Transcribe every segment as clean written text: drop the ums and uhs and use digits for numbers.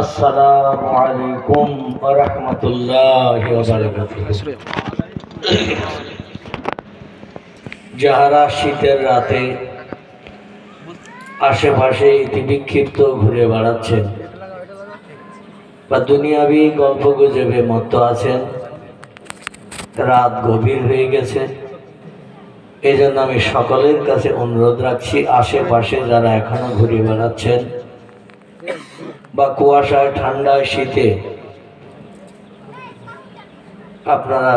আসসালামু আলাইকুম ওয়া রাহমাতুল্লাহি ওয়া বারাকাতুহু। যাহারা শীতের রাতে আশেপাশে ইতিবিক্ষিপ্ত ঘুরে বেড়াচ্ছেন বা দুনিয়াবি গল্প গুজবে মত্ত আছেন, রাত গভীর হয়ে গেছে, এই জন্য আমি সকলের কাছে অনুরোধ রাখছি, আশেপাশে যারা এখনো ঘুরে বেড়াচ্ছেন বা কুয়াশায় ঠান্ডায় শীতে আপনারা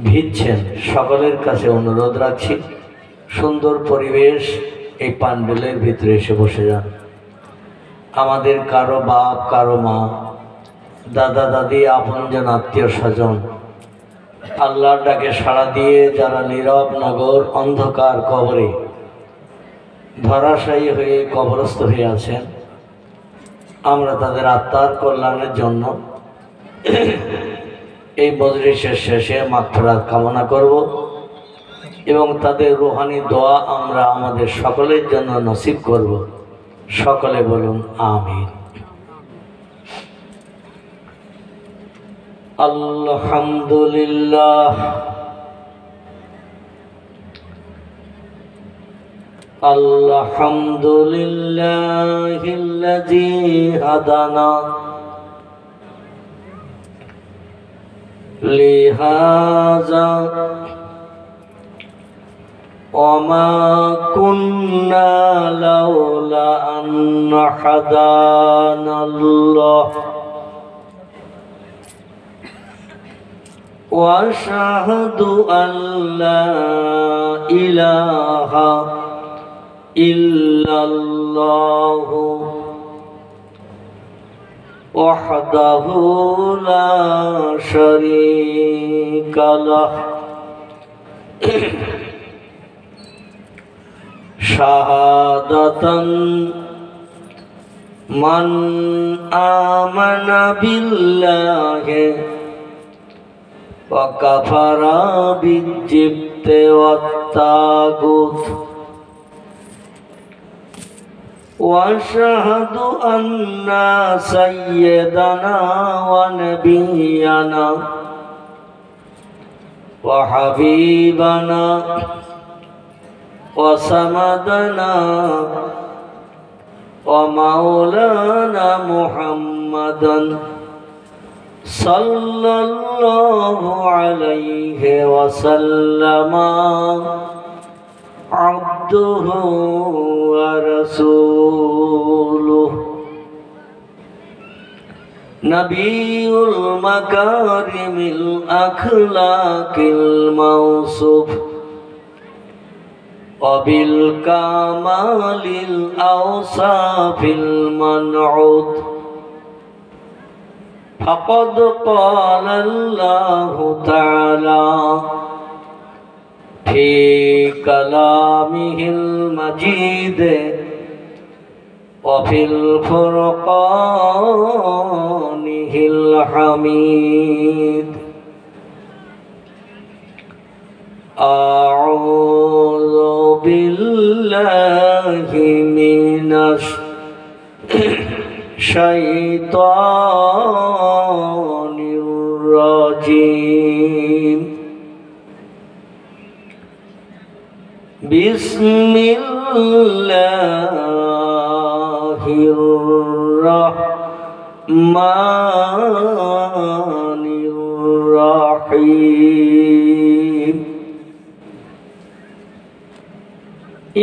ভিজছেন, সকলের কাছে অনুরোধ রাখছি সুন্দর পরিবেশ এই প্যান্ডেলের ভিতরে এসে বসে যান। আমাদের কারো বাপ, কারো মা, দাদা দাদি, আপনজন, আত্মীয় স্বজন আল্লাহর ডাকে সাড়া দিয়ে যারা নীরব নগর অন্ধকার কবরে ধরাশায়ী হয়ে কবরস্থ হয়ে আছেন, আমরা তাদের আত্মার কল্যাণের জন্য এই মজলিসের শেষে মাগফিরাত কামনা করব এবং তাদের রূহানি দোয়া আমরা আমাদের সকলের জন্য নসিব করব। সকলে বলুন আমিন। আলহামদুলিল্লাহ আলহামদুলিল্লাহিল্লাযী হাদানা লিহাযা ওমা কুন্না লাউলা আন হাদানাল্লাহ ওয়া আশহাদু আল্লা ইলাহা ইল্লাল্লাহু ওয়াহদাহু লা শারীকা লাহু শাহাদাতান মান আমানা বিল্লাহি ওয়া কাফারা বিজিবতি ওয়াত তাগুত ওয়া আশহাদু আন্না সাইয়্যিদানা ওয়া নাবিয়্যানা ওয়া হাবিবানা ওয়া সামাদানা ওয়া মাওলানা মুহাম্মাদান সাল্লাল্লাহু আলাইহি ওয়া সাল্লামা আবদুহু ওয়া রাসূলুহু নবিয়ুল মাকারিমিল আখলাকিল মাওসুফ ওয়াবিল কামালিল আওসাফিল মানউত ফাকাদ ক্বালা আল্লাহু তাআলা ফি কালামিহিল মাজিদ ওয়া ফিল ফুরকানিহিল হামিদ আউযু বিল্লাহি মিনাশ শাইতানির রাজিম বিসমিল্লাহির রাহমানির রাহিম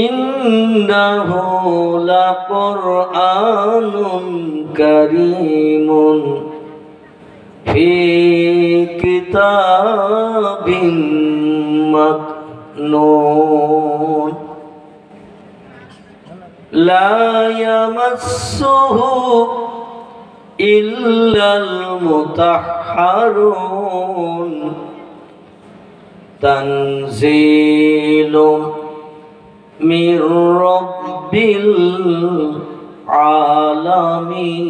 ইন্নাহু লাকুরআনুন কারীমুন ফি কিতাবিন মাকনুন লা ইয়ামাসসুহু ইল্লাল মুতাহহারুন তানজিলুম মির রাব্বিল আলামিন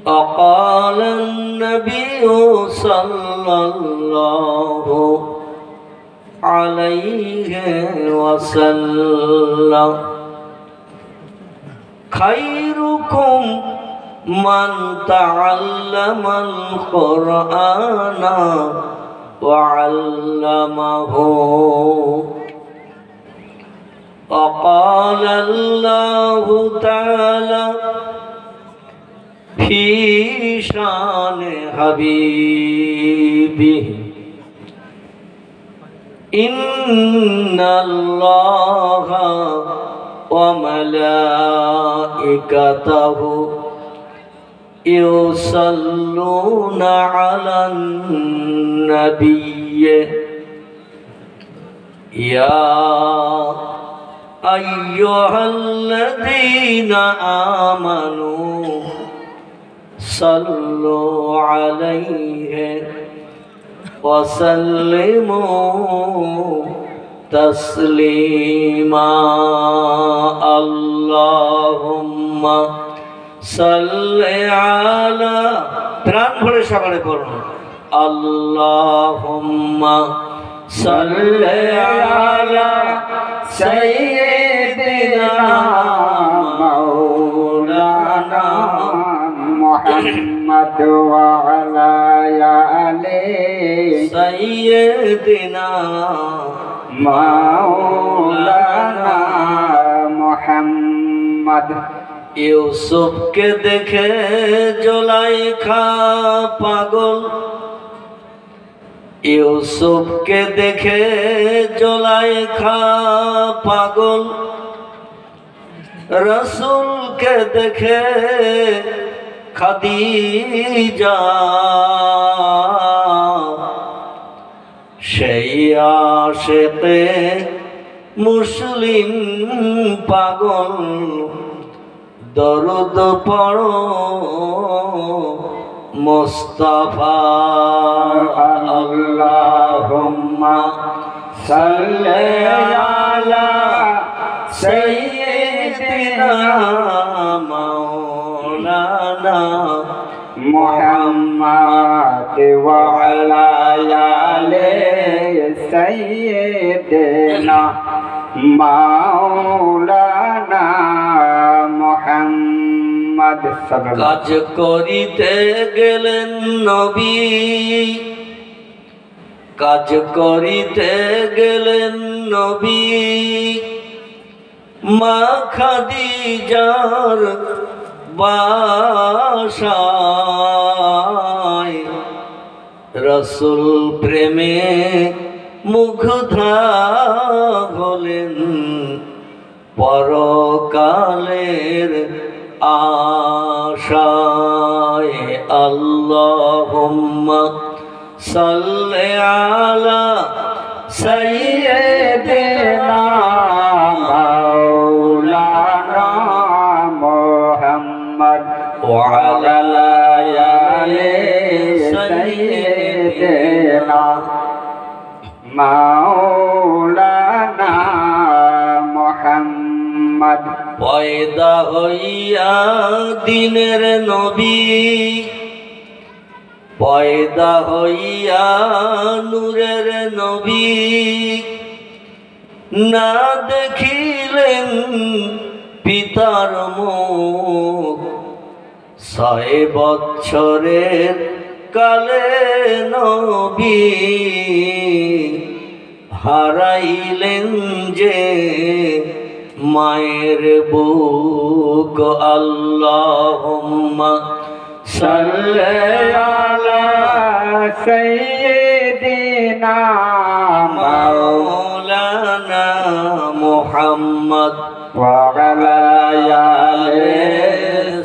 وقال النبي صلى الله عليه وسلم خيركم من تعلم القرآن وعلمه وقال الله تعالى في شان حبيبه إن الله وملائكته يصلون على النبي يا أيها الذين آمنوا صلوا عليه وسلموا تسليما اللهم صل على প্রাণ ভরে সকালে পড়ুন اللهم صل على سيدنا مولانا محمد وعلى آله سيدنا مولانا محمد ইউসুফকে দেখে জুলাইখা পাগল ইউসুফকে দেখে জুলাইখা পাগল রসুলকে দেখে খাদিজা সেই আশিকে মুসলিম পাগল দরুদ পড়ো মুস্তাফা আল্লাহুম্মা সাল্লি আলা সাইয়্যিদিনা মাওলানা মুহাম্মাদ ওয়া আলা আলি সাইয়্যিদিনা মাওলানা মুহাম্মদ কাজ করিতে গেলেন নবী কাজ করিতে গেলেন নবী মা খাদিজার বাসায় রসুল প্রেমে মুগ্ধা হলেন পরকালের আশায় আল্লাহুম্মা সাল্লি আলা সাইয়্যিদিনা মাওলানা মুহাম্মদ ওয়া আলা আলি সাইয়্যিদিনা মাওলানা মুহাম্মদ পয়দা হইয়া দিনের নবী পয়দা হইয়া নূরের নবী না দেখিলেন পিতার মুখ 6 বৎসরের কালে নবী হারাইলেন যে মায়ের বুক আল্লাহুম্মা সাল্লি আলা সাইয়্যিদিনা মাওলানা মুহাম্মদ ওয়া আলা আলি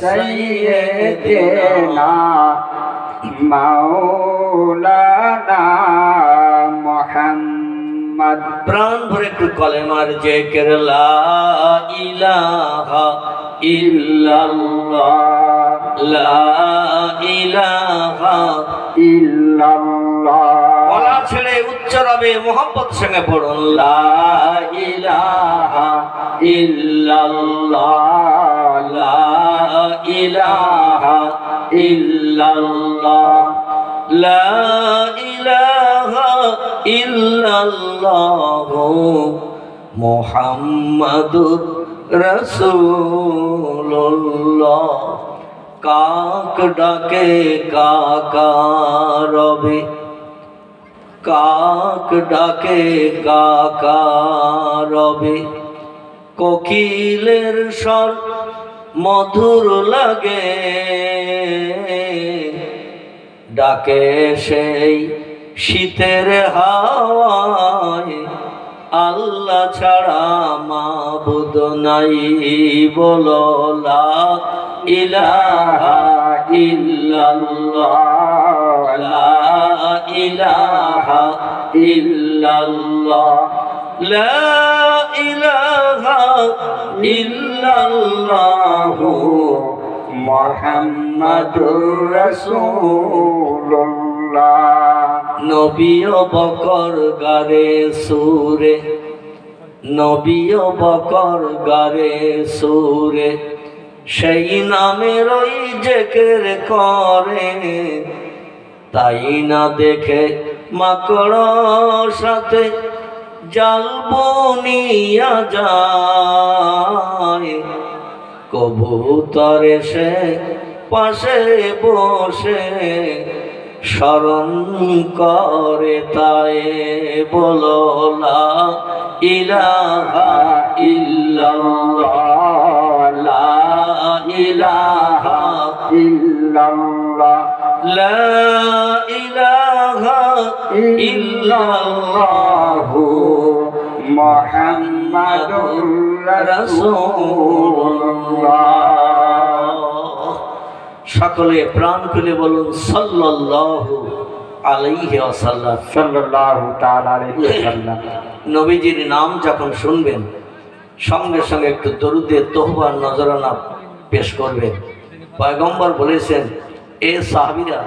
সাইয়্যিদিনা মাওলানা মুহাম্মদ প্রাণ ভরে একটু কলেমার জিকির লা ইলাহা ইল্লাল্লাহ লা ইলাহা ইল্লাল্লাহ গলা ছেড়ে উচ্চ রবে মোহাম্মদ সঙ্গে পড়ুন লা ইলাহা ইল্লাল্লাহ লা ইলাহা ইল্লাল্লাহ লা ইলাহা ইল্লাল্লাহু মুহাম্মাদুর রাসূলুল্লাহ। কাক ডাকে কাকা রবে, কাক ডাকে কাকা রবে। কোকিলের স্বর মধুর লাগে, ডাকে সেই শীতের হাওয়ায়। আল্লাহ ছাড়া মাবুদ নাই, বলো লা ইলাহা ইল্লাল্লাহ, লা ইলাহা ইল্লাল্লাহ, লা ইলাহা ইল্লাল্লাহু মুহাম্মাদুর রাসূলুল্লাহ। নবীও বকর গারে সুরে, নবীও বকর গারে সুরে। সেই নামের ওই জিকির করে, তাই না দেখে মাকড় সাথে জাল বুনিয়া যায়। কবুতর এসে পাশে বসে স্মরণ করে, তাই বলো লা ইলাহা ইল্লাল্লাহ, লা ইলাহা ইল্লাল্লাহ, লা ইলাহা ইল্লাল্লাহু মুহাম্মাদুর রাসূলুল্লাহ। সকলে প্রাণ খুলে বলুন সাল্লাল্লাহু আলাইহি ওয়াসাল্লাম। সাল্লাল্লাহু তাআলা আলাইহি ওয়াসাল্লাম। নবীজির নাম যখন শুনবেন সঙ্গে সঙ্গে একটু দরুদে তওবার নজরানা পেশ করবেন। পয়গম্বর বলেছেন, এ সাহাবীরা,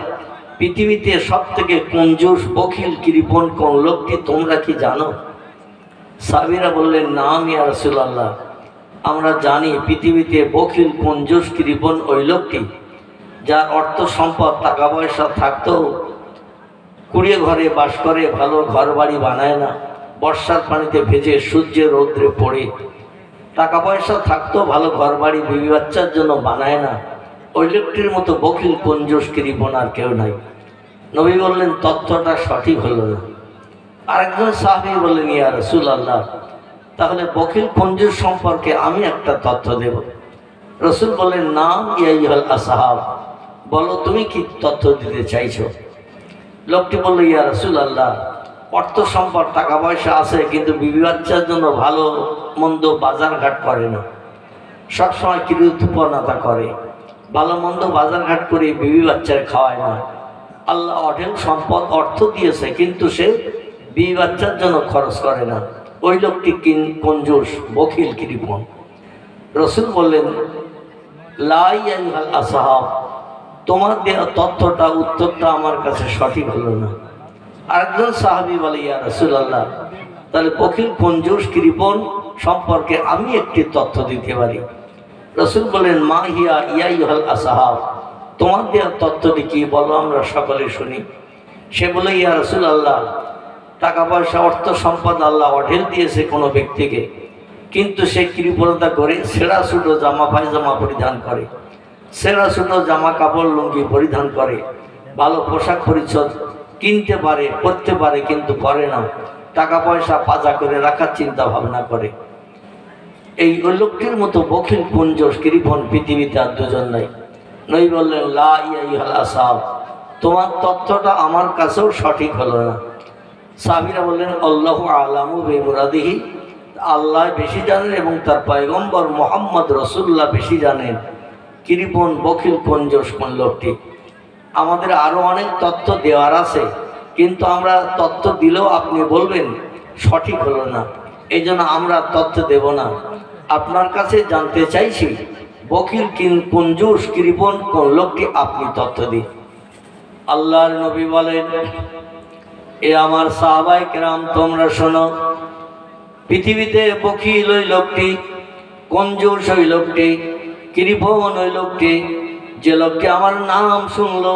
পৃথিবীতে সবথেকে কঞ্জুস বখিল কৃপণ কোন লোকটি তোমরা কি জানো? সাহাবীরা বললেন, নাম ইয়া রাসূলুল্লাহ, আমরা জানি পৃথিবীতে বখিল কঞ্জুস কৃপণ ওই লোকটি যার অর্থ সম্পদ টাকা পয়সা থাকতেও কুড়িয়ে ঘরে বাস করে, ভালো ঘর বাড়ি বানায় না, বর্ষার পানিতে ভেজে সূর্যের রৌদ্রে পড়ে। টাকা পয়সা থাকতেও ভালো ঘর বাড়ি বিবি বাচ্চার জন্য বানায় না। ওই লোকটির মতো বখিল কঞ্জুস কৃপণ আর কেউ নাই। নবী বললেন, তথ্যটা সঠিক হলো না। আরেকজন সাহাবী বললেন, ইয়া রাসূলুল্লাহ, তাহলে বখিল কঞ্জুস সম্পর্কে আমি একটা তথ্য দেব। রাসূল বললেন, নাম ইয়া আইয়ুহাল আসহাব, বলো তুমি কি তথ্য দিতে চাইছো? লোকটি বলল, ইয়া রাসূলুল্লাহ, অর্থ সম্পদ টাকা পয়সা আছে, কিন্তু বিবি বাচ্চার জন্য ভালো মন্দ বাজার ঘাট করে না, সবসময় কিরুৎপন্নতা করে, ভালো মন্দ বাজার ঘাট করে বিবি বাচ্চার খাওয়ায় না। আল্লাহ অঢেল সম্পদ অর্থ দিয়েছে, কিন্তু সে বিবি বাচ্চার জন্য খরচ করে না। ওই লোকটি কঞ্জুস বখিল কৃপণ। রাসূল বললেন, লা ইয়া আইয়ুহাল আসহাব, তোমার দেওয়া তথ্যটা উত্তরটা আমার কাছে সঠিক হলো না। আরেকজন সাহাবী বলে, ইয়া রাসূলুল্লাহ, তাহলে বখিল কঞ্জুস কৃপণ সম্পর্কে আমি একটি তথ্য দিতে পারি। রাসূল বলেন, মা হিয়া ইয়া আইয়ুহাল আসহাব, তোমার দেওয়া তথ্যটি কি, বলো আমরা সকলে শুনি। সে বলে, ইয়া রাসূলুল্লাহ, টাকা পয়সা অর্থ সম্পদ আল্লাহ অঢেল দিয়েছে কোনো ব্যক্তিকে, কিন্তু সে কৃপণতা করে ছেঁড়া ছোটো জামা পায়জামা পরিধান করে, ছেঁড়া ছোটো জামা কাপড় লুঙ্গি পরিধান করে, ভালো পোশাক পরিচ্ছদ কিনতে পারে, পরতে পারে, কিন্তু করে না, টাকা পয়সা পাজা করে রাখার চিন্তা ভাবনা করে। এই লোকটির মতো বখিল কঞ্জুস কৃপণ পৃথিবীতে আর দুজন নাই। নবী বললেন, লা ইয়া আইয়ুহাল আসহাব, তোমার তথ্যটা আমার কাছেও সঠিক হলো না। সাহাবীরা বললেন, আল্লাহু আ'লামু বিমুরাদিহি, আল্লাহ বেশি জানেন এবং তার পয়গম্বর মুহাম্মদ রাসূলুল্লাহ বেশি জানেন কৃপণ বখিল কঞ্জুস কোন লোকটি। আমাদের আরো অনেক তথ্য দেওয়ার আছে, কিন্তু আমরা তথ্য দিলেও আপনি বলবেন সঠিক হলো না, এই জন্য আমরা তথ্য দেব না। আপনার কাছে জানতে চাইছি বখিল কঞ্জুস কৃপণ কোন লোকটি, আপনি তথ্য দিন। আল্লাহর নবী বলেন, এ আমার সাহাবায়ে কেরাম, তোমরা শোনো, পৃথিবীতে বখিল ওই লোকটি, কঞ্জুস ওই লোকটি, কৃপণ ওই লোকটি, যে লোকটি আমার নাম শুনলো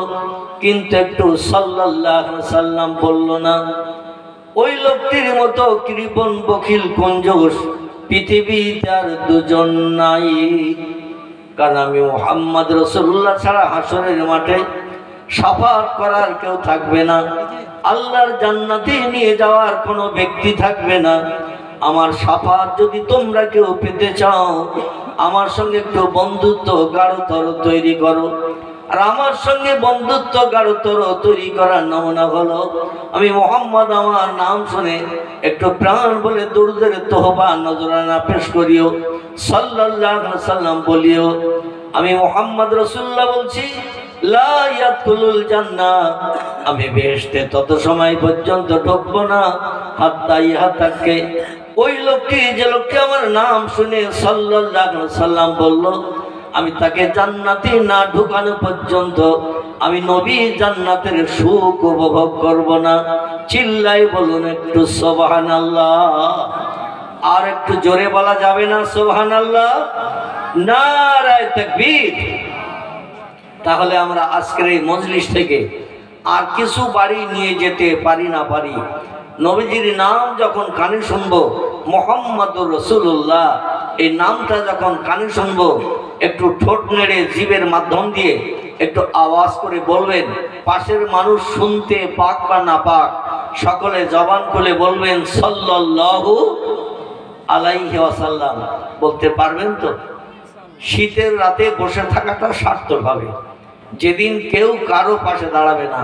কিন্তু একটু সাল্লাল্লাহু আলাইহি সাল্লাম বলল না, ওই লোকটির মতো কৃপণ বখিল কঞ্জুস পৃথিবীতে আর দুজন নাই। কারণ আমি মুহাম্মদ রাসূলুল্লাহ ছাড়া হাসরের মাঠে শাফাআত করার কেউ থাকবে না, আল্লাহর জান্নাতে নিয়ে যাওয়ার কোনো ব্যক্তি থাকবে না। আমার শাফাআত যদি তোমরা কেউ পেতে চাও, আমার সঙ্গে একটু বন্ধুত্ব গাঢ়তর তৈরি করো। আর আমার সঙ্গে বন্ধুত্ব গাঢ়তর তৈরি করার নমুনা হলো আমি মুহাম্মদ আমার নাম শুনে একটু প্রাণ বলে দুরুদের তোহবা নজরানা পেশ করিও, সাল্লাল্লাহু আলাইহি ওয়াসাল্লাম বলিও। আমি মুহাম্মদ রাসূলুল্লাহ বলছি, লা ইয়াদখুলুল জান্নাহ, আমি বেহেশতে তত সময় পর্যন্ত ঢুকবো না হাত্তা ইহাতাকে, ওই লোকটি যে লোকটি আমার নাম শুনে সাল্লাল্লাহু আলাইহি ওয়াসাল্লাম বলল, আমি তাকে জান্নাতে না ঢুকানো পর্যন্ত আমি নবী জান্নাতের সুখ উপভোগ করব না। চিল্লাই বলুন একটু সুবহানাল্লাহ। আর একটু জোরে বলা যাবে না সুবহানাল্লাহ? নারায়ে তাকবীর। তাহলে আমরা আজকের এই মজলিস থেকে আর কিছু বাড়ি নিয়ে যেতে পারি না পারি, নবীজির নাম যখন কানে শুনবো, মুহাম্মাদুর রাসূলুল্লাহ এই নামটা যখন কানে শুনবো, একটু ঠোঁট নেড়ে জিভের মাধ্যম দিয়ে একটু আওয়াজ করে বলবেন। পাশের মানুষ শুনতে পাক বা না পাক, সকলে জবান খুলে বলবেন সাল্লাল্লাহু আলাইহি ওয়াসাল্লাম। বলতে পারবেন তো? শীতের রাতে বসে থাকাটা সার্থক হবে, যেদিন কেউ কারো পাশে দাঁড়াবে না।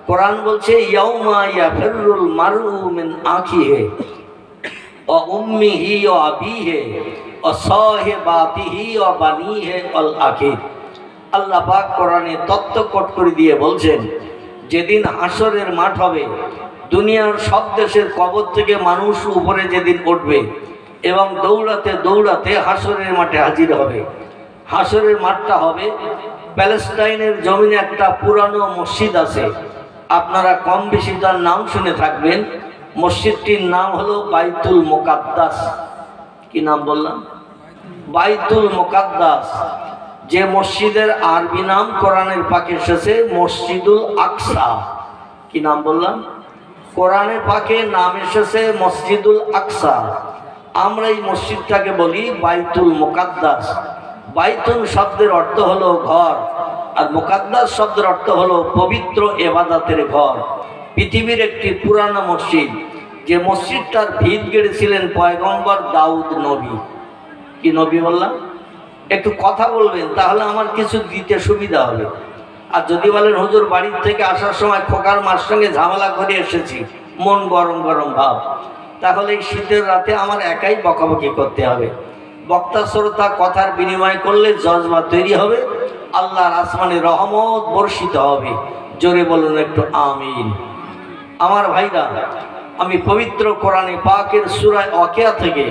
কোরআন বলছে ইয়াউমা ইয়াফিরুল মারউ মিন আখিহি ওয়া উম্মিহি ওয়া আবিহি ওয়া সাহিবাতিহি ওয়া বানিহি ওয়াল আখির। আল্লাহ পাক কোরআনে তত্ত্ব কোট করে দিয়ে বলছেন, যেদিন হাসরের মাঠ হবে, দুনিয়ার সব দেশের কবর থেকে মানুষ উপরে যেদিন উঠবে এবং দৌড়াতে দৌড়াতে হাসরের মাঠে হাজির হবে। হাসরের মাঠটা হবে প্যালেস্টাইনের জমিনে একটা পুরানো মসজিদ আছে, আপনারা কম বেশি তার নাম শুনে থাকবেন। মসজিদটির নাম হলো বাইতুল মুকাদ্দাস। কি নাম বললাম? বাইতুল মুকাদ্দাস। যে মসজিদের আরবি নাম কোরআনের পাকে এসেছে মসজিদুল আকসা। কি নাম বললাম? কোরআনের পাকে নাম এসেছে মসজিদুল আকসা। আমরা এই মসজিদটাকে বলি বাইতুল মুকাদ্দাস। বাইতুল শব্দের অর্থ হলো ঘর, আর মুকাদ্দাস শব্দের অর্থ হলো পবিত্র ইবাদতের ঘর। পৃথিবীর একটি পুরানো মসজিদ, যে মসজিদটার ভিত গেড়েছিলেন পয়গম্বর দাউদ নবী। কি নবী বললাম? একটু কথা বলবেন, তাহলে আমার কিছু দিতে সুবিধা হবে। আর যদি বলেন হুজুর বাড়ির থেকে আসার সময় খোকার মার সঙ্গে ঝামেলা করে এসেছি, মন গরম গরম ভাব, তাহলে এই শীতের রাতে আমার একাই বকাবকি করতে হবে। বক্তা শ্রোতা কথার বিনিময় করলে জজবা তৈরি হবে, আল্লাহর আসমানে রহমত বর্ষিত হবে। জোরে বলুন একটু আমিন। আমার ভাইরা, আমি পবিত্র কোরআনে পাকের সূরা ওয়াকিয়া থেকে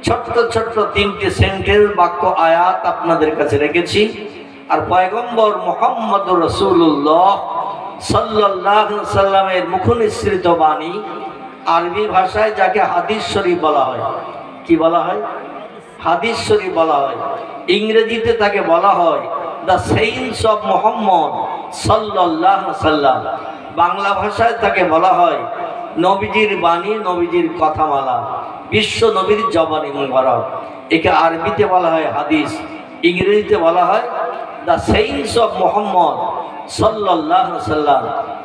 ছোট্ট ছোট্ট 3টি সেন্টেন্স বাক্য আয়াত আপনাদের কাছে রেখেছি। আর পয়গম্বর মুহাম্মদুর রাসূলুল্লাহ সাল্লাল্লাহু আলাইহি ওয়াসাল্লামের মুখনিসৃত বাণী, আরবি ভাষায় যাকে হাদিস শরীফ বলা হয়। কি বলা হয়? হাদিস শরীফ বলা হয়। ইংরেজিতে তাকে বলা হয় দ্য সেইন্স অফ মুহাম্মদ সাল্লাল্লাহু আলাইহি ওয়াসাল্লাম। বাংলা ভাষায় তাকে বলা হয় নবীজির বাণী, নবীজির কথামালা, বিশ্ব নবীর জবানী মুবারক। একে আরবিতে বলা হয় হাদিস, ইংরেজিতে বলা হয় দ্য সেইন্স অফ মুহাম্মদ সাল্লাল্লাহু আলাইহি ওয়াসাল্লাম,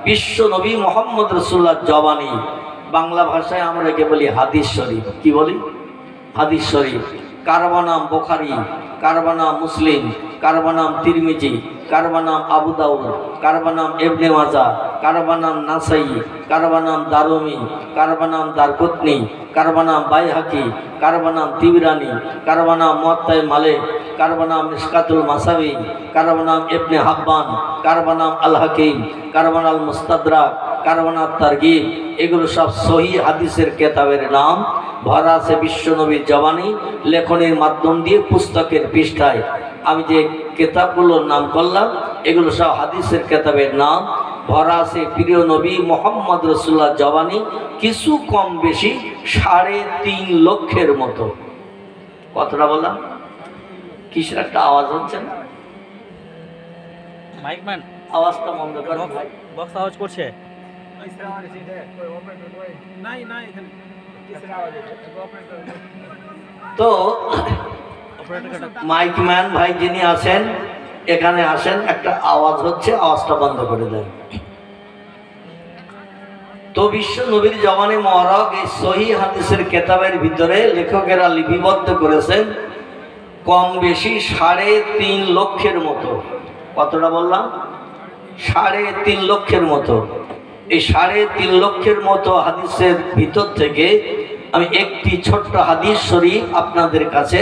বিশ্ব নবী মুহাম্মদ রাসূলুল্লাহর জবানী। বাংলা ভাষায় আমরা একে বলি হাদিস শরীফ। কি বলি? হাদিস শরীফ। কারবা নাম বুখারী, কারবা নাম মুসলিম, কারবা নাম তিরমিজি, কারবা নাম আবু দাউদ, কারবা নাম ইবনে মাজাহ, কারবা নাম নাসাই, কারবা নাম দারমি, কারবা নাম দারকুতনি, কারবা নাম বাইহাকি, কারবা নাম তিবরানি, কারবা নাম মুয়াত্তা মালিক, কারবা নাম মিশকাতুল মাসাবি, কারবা নাম ইবনে হাব্বান, কারবা নাম আল হাকিম, কারবা নাম মুস্তাদরাক, কারবা নাম তারগিব। এগুলো সব সহি হাদিসের কেতাবের নাম। ভরা আছে বিশ্বনবীর জবানী লেখনের মাধ্যম দিয়ে পুস্তকের পৃষ্ঠায়। আমি যে কেতাবগুলোর নাম করলাম এগুলো সব হাদিসের কেতাবের নাম। ভরা আছে প্রিয় নবী মুহাম্মদ রাসূলুল্লাহ জবানী, কিছু কম বেশি 3.5 লক্ষের মতো। কতটা বললাম? কিসের একটা আওয়াজ হচ্ছে না? মাইকম্যান আওয়াজটা বন্ধ কর। বক্স আওয়াজ করছে। তো মাইকম্যান ভাই যিনি আছেন এখানে আসেন, একটা আওয়াজ হচ্ছে, আওয়াজটা বন্ধ করে দেন। তো বিশ্ব নবীর জবানে মুবারক এই সহিহ হাদিসের কেতাবের ভিতরে লেখকেরা লিপিবদ্ধ করেছেন কম বেশি 3.5 লক্ষের মতো। কতটা বললাম? 3.5 লক্ষের মতো। এই 3.5 লক্ষের মতো হাদিসের ভিতর থেকে আমি একটি ছোট্ট হাদিস শরীফ আপনাদের কাছে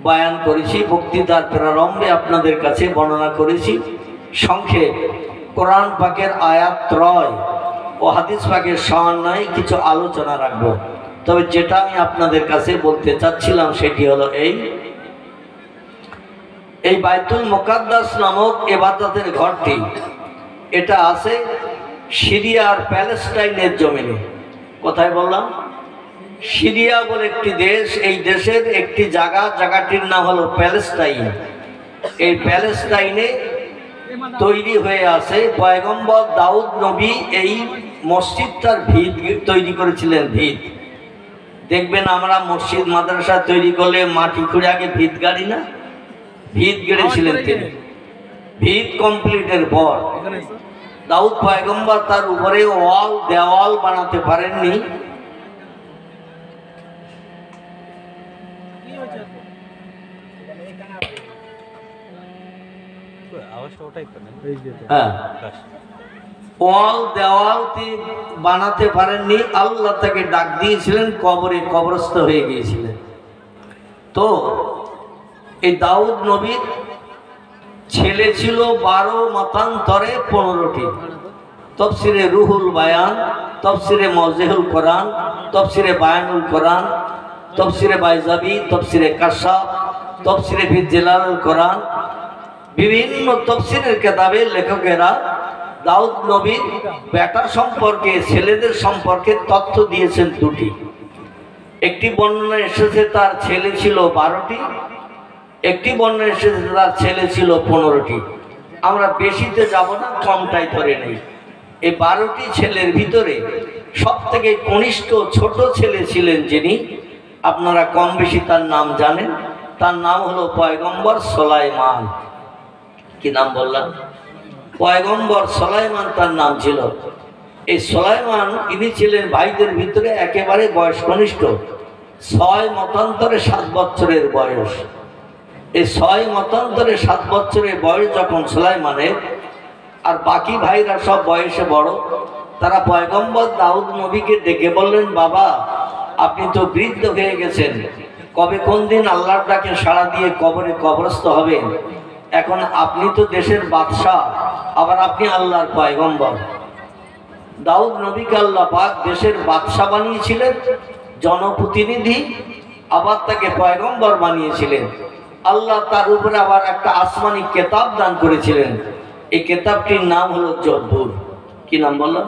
বয়ান করেছি, বক্তৃতার প্রারম্ভে আপনাদের কাছে বর্ণনা করেছি। সংক্ষেপ কোরআন পাকের আয়াত ত্রয় ও হাদিস পাকের সমন্বয়ে কিছু আলোচনা রাখব। তবে যেটা আমি আপনাদের কাছে বলতে চাচ্ছিলাম সেটি হলো এই বাইতুল মুকাদ্দাস নামক ইবাদতের ঘরটি, এটা আছে সিরিয়া আর প্যালেস্টাইনের জমিনে। কোথায় বললাম? সিরিয়া বলে একটি দেশ, এই দেশের একটি জায়গাটির নাম হলো প্যালেস্টাইন। এই প্যালেস্টাইনে তৈরি হয়ে আছে পয়গম্বর দাউদ নবী এই মসজিদটার ভিত তৈরি করেছিলেন। ভিত দেখবেন আমরা মসজিদ মাদ্রাসা তৈরি করলে মাটি খুঁড়ে আগে ভিত গাড়ি না, ভিত গেড়েছিলেন তিনি। ভিত কমপ্লিটের পর দাউদ পয়গম্বর তার উপরে দেওয়াল বানাতে পারেননি। দেওয়াল বানাতে পারেননি। আল্লাহ তাকে ডাক দিয়েছিলেন, কবরস্থ হয়ে গিয়েছিলেন। তো এই দাউদ নবীর ছেলে ছিল 12 মতান্তরে 15টি। তফসিরে রুহুল বায়ান, তফসিরে মওজিহুল কোরআন, তফসিরে বায়ানুল কোরআন, তফসিরে বাইজাবি, তফসিরে কাশাফ, তফসিরে ফি জিলালুল কোরআন, বিভিন্ন তফসিরের কিতাবে লেখকেরা দাউদ নবীর বেটা সম্পর্কে, ছেলেদের সম্পর্কে তথ্য দিয়েছেন দুটি। একটি বর্ণনা এসেছে তার ছেলে ছিল 12টি, একটি বর্ণনা এসেছে তার ছেলে ছিল 15টি। আমরা বেশিতে যাব না, কমটাই ধরে নেই। এই 12টি ছেলের ভিতরে সব থেকে কনিষ্ঠ ছোট ছেলে ছিলেন যিনি, আপনারা কম বেশি তার নাম জানেন। তার নাম হলো পয়গম্বর সুলাইমান। কি নাম বললাম? পয়গম্বর সুলাইমান তার নাম ছিল। এই সুলাইমান ইনি ছিলেন ভাইদের ভিতরে একেবারে বয়স কনিষ্ঠ। 6 মতান্তরে 7 বছরের বয়স। এই 6 মতান্তরে 7 বছরের বয়স যখন সুলাইমানের, আর বাকি ভাইরা সব বয়সে বড়, তারা পয়গম্বর দাউদ নবীকে ডেকে বললেন, বাবা আপনি তো বৃদ্ধ হয়ে গেছেন, কবে কোন দিন আল্লাহর ডাকে সাড়া দিয়ে কবরস্থ হবেন? এখন আপনি তো দেশের বাদশাহ, আবার আপনি আল্লাহর পয়গম্বর। দাউদ নবীকে আল্লাহ পাক দেশের বাদশাহ বানিয়েছিলেন, জনপ্রতিনিধি, আবার তাকে পয়গম্বর বানিয়েছিলেন। আল্লাহ তার উপরে আবার একটা আসমানি কেতাব দান করেছিলেন। এই কেতাবটির নাম হলো জব্বুর। কি নাম বললাম?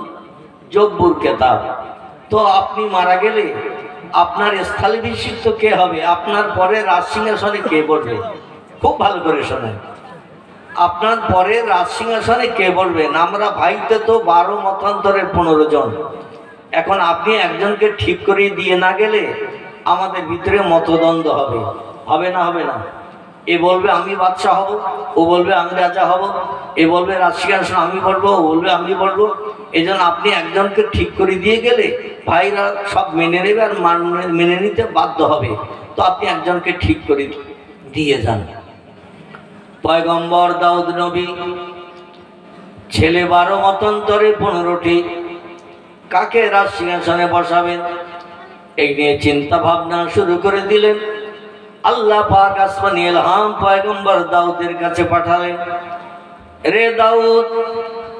জব্বুর কেতাব। তো আপনি মারা গেলে আপনার স্থলাভিষিক্ত কে হবে? আপনার পরে রাজসিংহাসনে কে বসবে? খুব ভালো করে শোনেন, আপনার পরে রাজসিংহাসনে কে বসবেন? আমরা ভাইতে তো 12 মতান্তরের 15 জন। এখন আপনি একজনকে ঠিক করে দিয়ে না গেলে আমাদের ভিতরে মতদ্বন্দ্ব হবে। হবে না? হবে না? এ বলবে আমি বাদশাহ হব, ও বলবে আমি রাজা হব, এ বলবে রাজসিংহাসন আমি বলবো, ও বলবে আমি বলবো। এই জন্য আপনি একজনকে ঠিক করে দিয়ে গেলে ভাইরা সব মেনে নেবে আর মেনে নিতে বাধ্য হবে। তো আপনি একজনকে ঠিক করে দিয়ে যান। পয়গম্বর দাউদ নবী ছেলে 12 মতান্তরে 15টি। কাকে রাজসিংহাসনে বসাবেন এই নিয়ে চিন্তা ভাবনা শুরু করে দিলেন। আল্লাহ পাক আসমানি ইলহাম পয়গম্বর দাউদের কাছে পাঠালেন, রে দাউদ,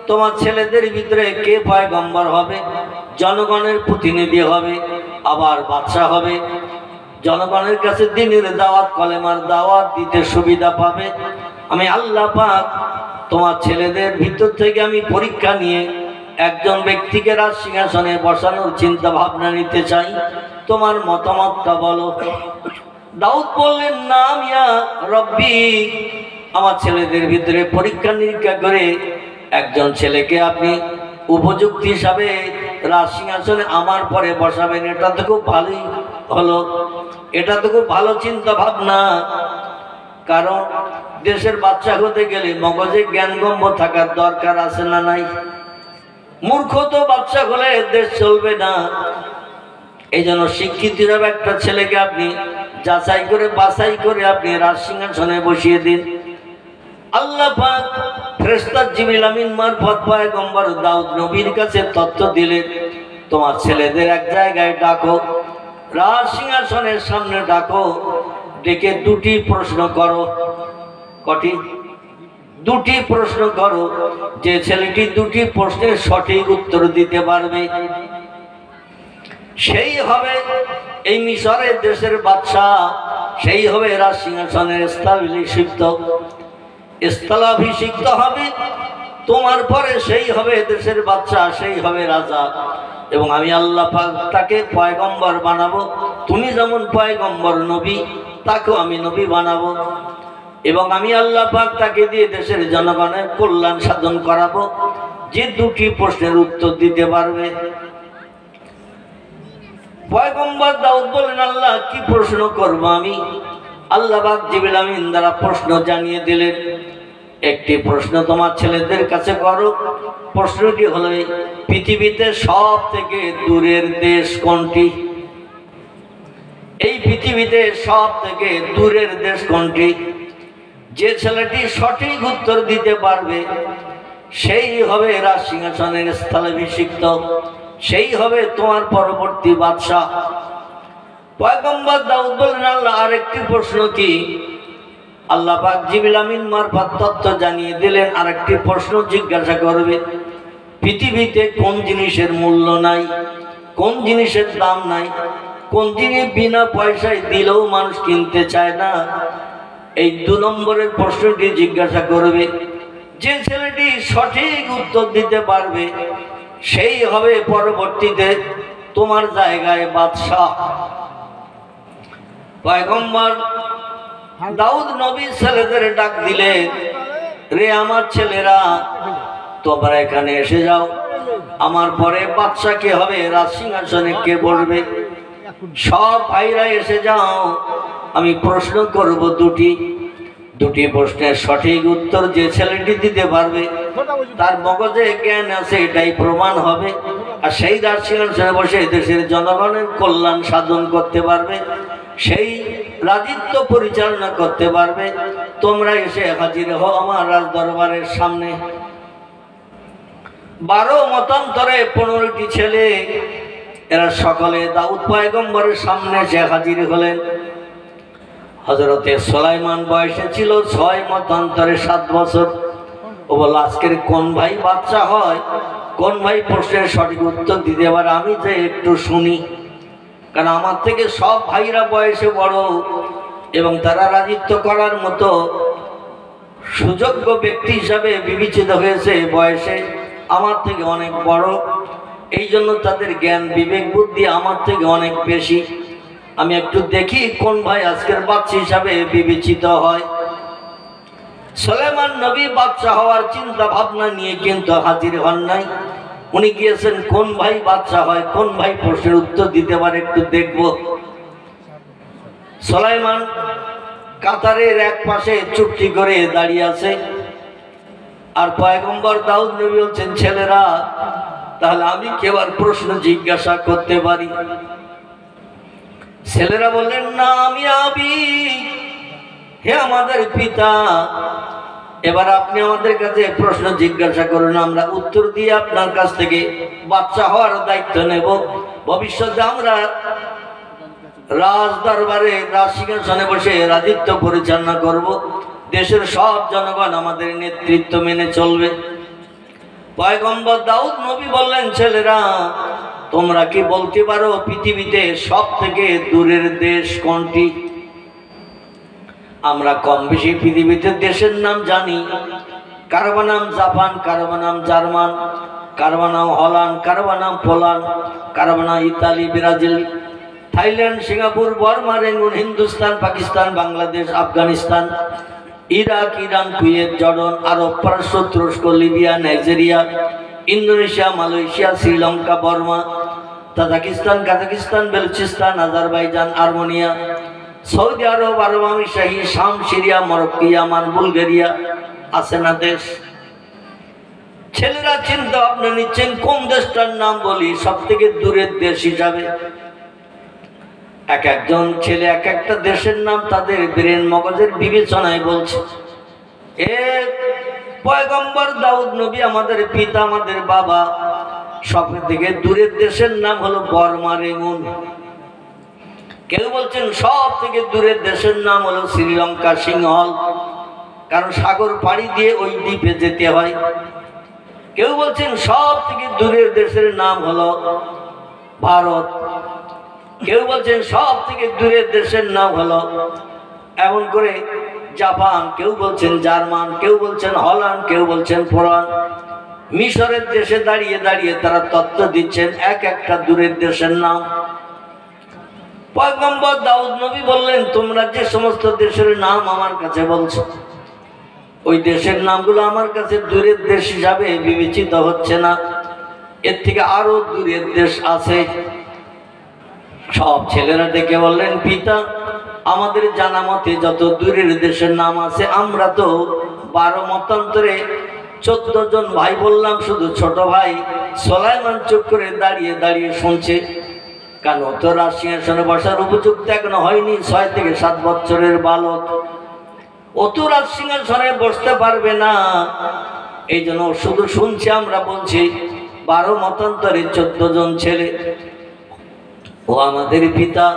তোমার ছেলেদের ভিতরে কে পয়গম্বর হবে? জনগণের প্রতিনিধি হবে, আবার বাদশা হবে। জনগণের কাছে দ্বীনের দাওয়াত, কলেমার দাওয়াত দিতে সুবিধা পাবে। আমি আল্লাহ পাক তোমার ছেলেদের ভিতর থেকে আমি পরীক্ষা নিয়ে একজন ব্যক্তিকে রাজসিংহাসনে বসানোর চিন্তা ভাবনা নিতে চাই, তোমার মতামতটা বলো। দাউদ বললেন, নাম ইয়া রব্বি, আমার ছেলেদের ভিতরে পরীক্ষা নিরীক্ষা করে একজন ছেলেকে আপনি উপযুক্ত হিসাবে রাজ সিংহাসনে আমার পরে বসাবেন, এটা তো খুব ভালোই হলো, এটা তো খুব ভালো চিন্তা ভাবনা। কারণ দেশের বাচ্চা হতে গেলে মগজে জ্ঞানগম্য থাকার দরকার আছে না নাই? মূর্খ তো বাচ্চা হলে দেশ চলবে না। এই জন্য শিক্ষিত হিসাবে একটা ছেলেকে আপনি যাচাই করে বাছাই করে আপনি রাজ সিংহাসনে বসিয়ে দিন। আল্লাহ পাক ফেরেশতা জিবরিল আমিন মারফত পয়গম্বর দাউদ নবীর কাছে তথ্য দিলেন, তোমার ছেলেদের এক জায়গায় ডাকো, রাজ সিংহাসনের সামনে ডাকো, ডেকে দুটি প্রশ্ন করো। কটি? দুটি প্রশ্ন করো। যে ছেলেটি দুটি প্রশ্নের সঠিক উত্তর দিতে পারবে সেই হবে এই মিশরের দেশের বাদশা, সেই হবে রাজ সিংহাসনের স্থলাভিষিক্ত হবে। তোমার পরে সেই হবে দেশের বাদশা, সেই হবে রাজা। এবং আমি আল্লাহ পাক তাকে পয়গম্বর বানাবো। তুমি যেমন পয়গম্বর নবী, তাকেও আমি নবী বানাবো। এবং আমি আল্লাহ পাক তাকে দিয়ে দেশের জনগণের কল্যাণ সাধন করাবো, যে দুটি প্রশ্নের উত্তর দিতে পারবে। পয়গম্বর দাউদ বলেন, আল্লাহ কি প্রশ্ন করব আমি? আল্লাহ পাক জিবরিল আমিন দ্বারা প্রশ্ন জানিয়ে দিলেন, একটি প্রশ্ন তোমার ছেলেদের কাছে করো। প্রশ্নটি হলো, পৃথিবীতে সব থেকে দূরের দেশ কোনটি? এই পৃথিবীতে সব থেকে দূরের দেশ কোনটি? যে ছেলেটি সঠিক উত্তর দিতে পারবে সেই হবে রাজ সিংহাসনের স্থলাভিষিক্ত, সেই হবে তোমার পরবর্তী বাদশাহ। পয়গম্বর দাউদ বললেন, আল্লাহ আরেকটি প্রশ্ন কি? আল্লাহ পাক জিবরিল আমিন মারফত তথ্য জানিয়ে দিলেন, আরেকটি প্রশ্ন জিজ্ঞাসা করবে, পৃথিবীতে কোন জিনিসের মূল্য নাই, কোন জিনিসের দাম নাই, কোন জিনিস বিনা পয়সায় দিলেও মানুষ কিনতে চায় না? এই 2 নম্বরের প্রশ্নটি জিজ্ঞাসা করবে। যে ছেলেটি সঠিক উত্তর দিতে পারবে সেই হবে পরবর্তীতে তোমার জায়গায় বাদশাহ। পয়গম্বর দাউদ নবী ছেলেদের ডাক দিলেন, রে আমার ছেলেরা, তোমরা এখানে এসে যাও। আমার পরে বাদশা কে হবে, রাজ সিংহাসনে কে বসবে? সব ভাইরা এসে যাও। আমি প্রশ্ন করব দুটি প্রশ্নের সঠিক উত্তর যে ছেলেটি দিতে পারবে, তার মগজে জ্ঞান আছে, এটাই প্রমাণ হবে। আর সেই রাজ সিংহাসনে বসে দেশের জনগণের কল্যাণ সাধন করতে পারবে, সেই রাজত্ব পরিচালনা করতে পারবে। তোমরা এসে হাজির হও আমার রাজ দরবারের সামনে। 12 মতান্তরে 15টি ছেলে, এরা সকলে দাউদ পয়গম্বরের সামনে এসে হাজির হলেন। হযরতে সুলাইমান বয়সে ছিল 6 মতান্তরে 7 বছর। ও বল, আজকের কোন ভাই বাচ্চা হয়, কোন ভাই প্রশ্নের সঠিক উত্তর দিতে পারে, আমি যে একটু শুনি। কারণ আমার থেকে সব ভাইরা বয়সে বড় এবং তারা রাজত্ব করার মতো সুযোগ্য ব্যক্তি হিসাবে বিবেচিত হয়েছে। বয়সে আমার থেকে অনেক বড়, এই জন্য তাদের জ্ঞান বিবেক বুদ্ধি আমার থেকে অনেক বেশি। আমি একটু দেখি কোন ভাই আজকের বাদশা হিসাবে বিবেচিত হয়। সুলাইমান নবী বাদশা হওয়ার চিন্তা ভাবনা নিয়ে কিন্তু হাজির হন নাই। উনি গিয়েছেন কোন ভাই বাদশা হয়, কোন ভাই প্রশ্নের উত্তর দিতে পারে, একটু দেখব। সুলাইমান কাতারের এক পাশে চুপটি করে দাঁড়িয়ে আছে, আর পয়গম্বর দাউদ নবী বলছেন, ছেলেরা, তাহলে আমি কেবল প্রশ্ন জিজ্ঞাসা করতে পারি? ছেলেরা বললেন, না, আমি আবি, হে আমাদের পিতা, এবার আপনি আমাদের কাছে প্রশ্ন জিজ্ঞাসা করুন, আমরা উত্তর দিয়ে আপনার কাছ থেকে বাচ্চা হওয়ার দায়িত্ব নেব। ভবিষ্যতে আমরা রাজ দরবারে রাজ সিংহাসনে বসে রাজত্ব পরিচালনা করব, দেশের সব জনগণ আমাদের নেতৃত্ব মেনে চলবে। পয়গম্বর দাউদ নবী বললেন, ছেলেরা, তোমরা কি বলতে পারো পৃথিবীতে সব থেকে দূরের দেশ কোনটি? আমরা কম বেশি পৃথিবীতে দেশের নাম জানি। কারো নাম জাপান, কারো নাম জার্মান, কারো নাম হল্যান্ড, কারো নাম পোল্যান্ড, কারো নাম Italy, Brazil, Thailand, Singapore, Burma, Rangoon, Hindustan, Pakistan, Bangladesh, Afghanistan, Iraq, Iran, Kuwait, Jordan, Arab, পারস্য, তুরস্ক, Libya, Nigeria, Indonesia, Malaysia, Sri Lanka, Burma, Tajikistan, Kazakhstan, Balochistan, Azerbaijan, Armenia, Saudi Arab, Arab আমিরশাহী, শাম, সিরিয়া, মরক্কো, ইয়ামান, বুলগেরিয়া আছে না দেশ। ছেলেরা চিন্তা ভাবনা নিচ্ছেন কোন দেশটার নাম বলি সব থেকে দূরের দেশ হিসাবে। এক একজন ছেলে এক একটা দেশের নাম তাদের ব্রেন মগজের বিবেচনায় বলছে। পয়গম্বর দাউদ নবী আমাদের পিতা, আমাদের বাবা, সব থেকে দূরের দেশের নাম হলো বর্মা, রেঙ্গুন। কেউ বলছেন সব থেকে দূরের দেশের নাম হলো শ্রীলঙ্কা, সিংহল, কারণ সাগর পাড়ি দিয়ে ওই দ্বীপে যেতে হয়। কেউ বলছেন সব থেকে দূরের দেশের নাম হলো ভারত। কেউ বলছেন সব থেকে দূরের দেশের নাম হলো এমন করে জাপান, কেউ বলছেন জার্মান, কেউ বলছেন হল্যান্ড, কেউ বলছেন ফ্রান্স। মিশরের দেশে দাঁড়িয়ে দাঁড়িয়ে তারা তত্ত্ব দিচ্ছেন এক একটা দূরের দেশের নাম। পয়গম্বর দাউদ নবী বললেন, তোমরা যে সমস্ত দেশের নাম আমার কাছে বলছো, ওই দেশের নামগুলো আমার কাছে দূরের দেশ হিসাবে বিবেচিত হচ্ছে না, এর থেকে আরো দূরের দেশ আছে। সব ছেলেরা ডেকে বললেন, পিতা, আমাদের জানা মতে যত দূরের দেশের নাম আছে, আমরা তো 12 মতান্তরে 14 জন ভাই বললাম, শুধু ছোট ভাই সুলাইমান চুপ করে দাঁড়িয়ে দাঁড়িয়ে শুনছে, কারণ ও তো রাজসিংহাসনে বসার উপযুক্ত এখনো হয়নি, 6 থেকে 7 বছরের বালক, ও তো রাজসিংহাসনে বসতে পারবে না। এই জন্য শুধু শুনছে, আমরা বলছি 12 মতান্তরে 14 জন ছেলে। ও আমাদের পিতা,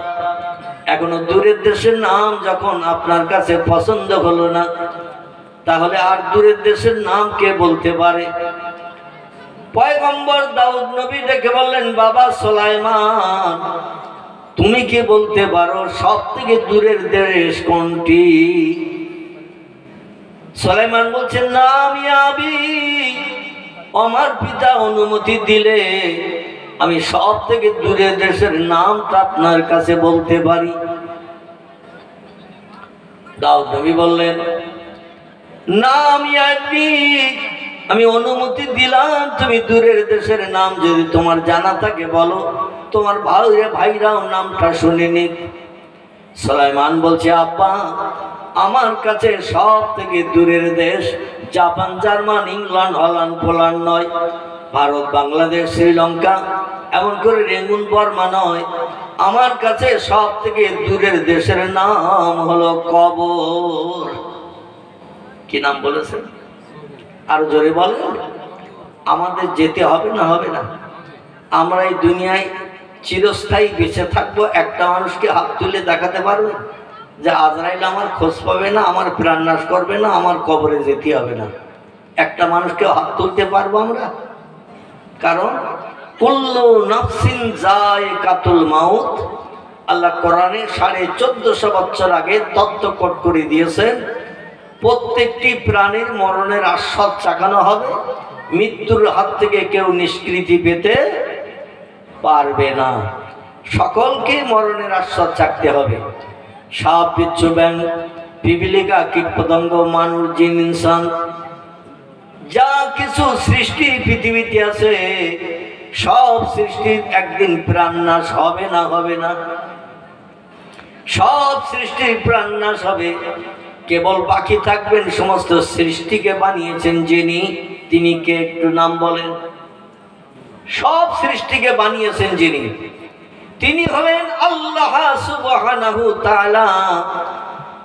এখনো দূরের দেশের নাম যখন আপনার কাছে পছন্দ হলো না, তাহলে আর দূরের দেশের নাম কে বলতে পারে? পয়গম্বর দাউদ নবী ডেকে বললেন, বাবা সুলাইমান, তুমি কি বলতে পারো সব থেকে দূরের দেশ কোনটি? সুলাইমান বলছেন, না আমি আমার পিতা অনুমতি দিলে আমি সব থেকে দূরের দেশের নামটা আপনার কাছে বলতে পারি। দাউদ নবী বললেন, না আমি অনুমতি দিলাম, তুমি দূরের দেশের নাম যদি তোমার জানা থাকে বলো, তোমার ভাইরাও নামটা শুনিনি। সুলাইমান বলছে, আব্বা, আমার কাছে সব থেকে দূরের দেশ Japan, German, England, Holland, Poland নয়, ভারত, বাংলাদেশ, শ্রীলঙ্কা, এমন করে রেঙ্গুন, বর্মা নয়, আমার কাছে সব থেকে দূরের দেশের নাম হলো কবর। কি নাম বলেছেন? আরো জোরে বলেন। আমাদের যেতে হবে না? হবে না? আমরা এই দুনিয়ায় চিরস্থায়ী বেঁচে থাকবো, একটা মানুষকে হাত তুলে দেখাতে পারবে যে আজরাইল আমার খোঁজ পাবে না, আমার প্রাণ নাশ করবে না, আমার কবরে যেতে হবে না? একটা মানুষকে হাত তুলতে পারবো আমরা? কারণ কুল্লু নাফসিন যায়কাতুল মাউত, আল্লাহ কোরআনে 1450 বছর আগে তত্ত্ব কোট করে দিয়েছেন, প্রত্যেকটি প্রাণীর মরণের আস্বাদ চাকানো হবে, মৃত্যুর হাত থেকে কেউ নিষ্কৃতি পেতে পারবে না, সকলকে মরণের আস্বাদ চাকতে হবে। সাপ, বিচ্ছু, ব্যাঙ, পিপিলিকা, কীট পতঙ্গ, মানুষ, জিন, ইনসান, যা কিছু সৃষ্টি পৃথিবীতে আছে, সব সৃষ্টির একদিন প্রাণ নাশ হবে না? হবে না? সব সৃষ্টির প্রাণ নাশ হবে, কেবল বাকি থাকবেন সমস্ত সৃষ্টিকে বানিয়েছেন যিনি, তিনি কে? একটু নাম বলেন। সব সৃষ্টিকে বানিয়েছেন যিনি, তিনি হলেন আল্লাহ সুবহানাহু তাআলা।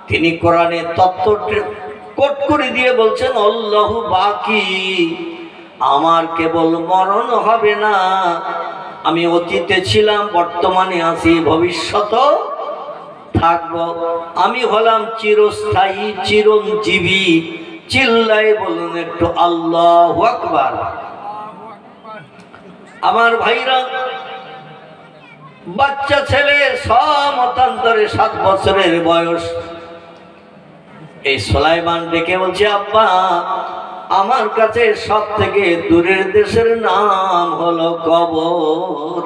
তিনি কোরআনে তত্ত্ব কোট করে দিয়ে বলছেন, আল্লাহু বাকি, আমার কেবল মরণ হবে না, আমি অতীতে ছিলাম, বর্তমানে আছি, ভবিষ্যতেও থাকবো, আমি হলাম চিরস্থায়ী, চিরঞ্জীবী। চিল্লাই বলুন একটু আল্লাহু আকবার। আমার ভাইরা, বাচ্চা ছেলে, মতান্তরে 7 বছরের বয়স, এই সুলাইমান ডেকে বলছে, আব্বা, আমার কাছে সব থেকে দূরের দেশের নাম হলো কবর।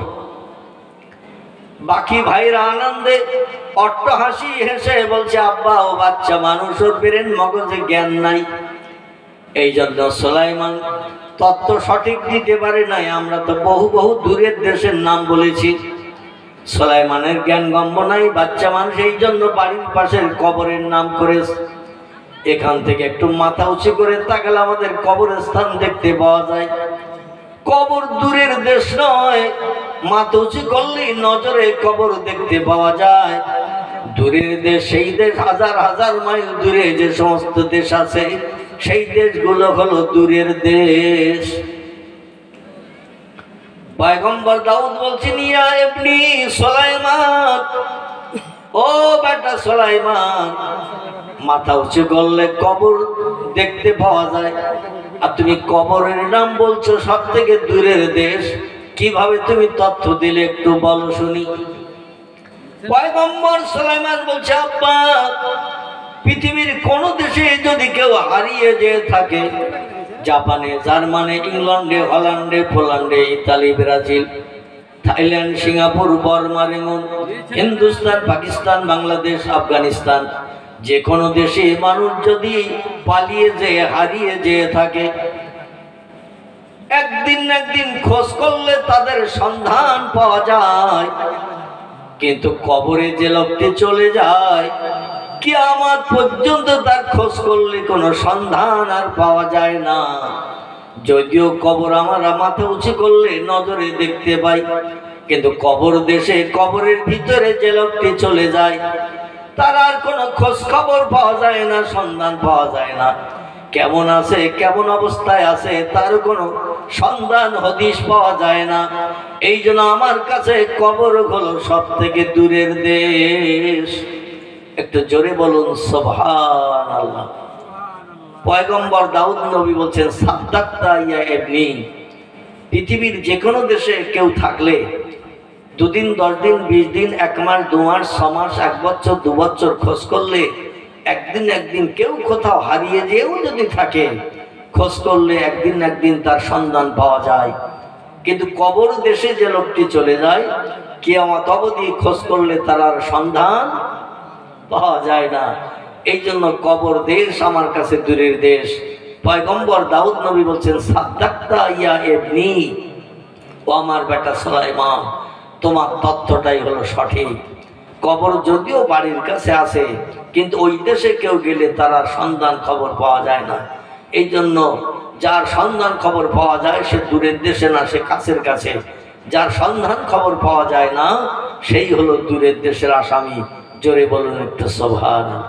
বাকি ভাইরা আনন্দে অট্টহাসি হেসে বলছে, আব্বা, ও বাচ্চা মানুষ, ওর ব্রেন মগজে জ্ঞান নাই। এই জন্য সুলাইমান তত্ত্ব সঠিক দিতে পারে নাই। আমরা তো বহু বহু দূরের দেশের নাম বলেছি। সুলাইমানের জ্ঞান গম্য নাই, বাচ্চা মানুষ, এই জন্য বাড়ির পাশের কবরের নাম করে। এখান থেকে একটু মাথা উঁচু করে তাকালে আমাদের কবরস্থান দেখতে পাওয়া যায়। কবর দূরের দেশ নয়, মাথা উঁচু করলেই নজরে কবর দেখতে পাওয়া যায়। দূরের দেশ সেই দেশ, হাজার হাজার মাইল দূরে যে সমস্ত দেশ আছে, সেই দেশগুলো হলো দূরের দেশ। পয়গম্বর দাউদ বলছেন, ইয়া ইবনি সুলাইমান, ও বেটা সুলাইমান, মাথা উঁচু করলে কবর দেখতে পাওয়া যায়, আর তুমি কবরের নাম বলছো সব থেকে দূরের দেশ, কিভাবে তুমি তথ্য দিলে একটু বলো শুনি। পয়গম্বর সুলাইমান বলছে, আব্বা, পৃথিবীর কোন দেশে যদি কেউ হারিয়ে যেয়ে থাকে, জাপানে, জার্মানি, ইংল্যান্ডে, হল্যান্ডে, পোল্যান্ডে, Italy, Brazil, Thailand, Singapore, Burma, রেমন, হিন্দুস্তান, পাকিস্তান, বাংলাদেশ, আফগানিস্তান, যে কোনো দেশে মানুষ যদি পালিয়ে যেয়ে হারিয়ে যেয়ে থাকে, একদিন না একদিন খোঁজ করলে তাদের সন্ধান পাওয়া যায়। কিন্তু কবরে যে লোকটি চলে যায়, কিয়ামত পর্যন্ত তার খোঁজ করলে কোনো সন্ধান আর পাওয়া যায় না। যদিও কবর আমরা মাথা উঁচু করলে নজরে দেখতে পাই, কিন্তু কবর দেশে, কবরের ভিতরে যে লোকটি চলে যায়, তার আর কোনো খোঁজ খবর পাওয়া যায় না, সন্ধান পাওয়া যায় না। কেমন আছে, কেমন অবস্থায় আছে, তার কোনো সন্ধান হদিশ পাওয়া যায় না। এই জন্য আমার কাছে কবর হলো সব থেকে দূরের দেশ। একটু জোরে বলুন সুবহানাল্লাহ। পয়গম্বর দাউদ নবী বলছেন, সাদ্দাক্তা ইয়া ইবনি, পৃথিবীর যে কোনো দেশে কেউ থাকলে 2 দিন, 10 দিন, 20 দিন, 1 মাস, 2 মাস, 6 মাস, 1 বছর, 2 বছর খোঁজ করলে, একদিন একদিন কেউ কোথাও হারিয়ে যেও যদি থাকে, খোঁজ করলে একদিন একদিন তার সন্ধান পাওয়া যায়। কিন্তু কবর দেশে যে লোকটি চলে যায়, কিয়ামত অবধি খোঁজ করলে তার আর সন্ধান পাওয়া যায় না। এই জন্য কবর দেশ আমার কাছে দূরের দেশ। পয়গম্বর দাউদ নবী বলছেন, সাদ্দাক্তা ইয়া ইবনি, ও আমার বেটা সুলাইমান, তোমার তথ্যটাই হলো সঠিক। কবর যদিও বাড়ির কাছে আছে, কিন্তু ওই দেশে কেউ গেলে তার আর সন্ধান খবর পাওয়া যায় না। এই জন্য যার সন্ধান খবর পাওয়া যায় সে দূরের দেশে না, সে কাছের কাছে। যার সন্ধান খবর পাওয়া যায় না, সেই হলো দূরের দেশের আসামি। জোরে বলুন একটু সুবহানাল্লাহ।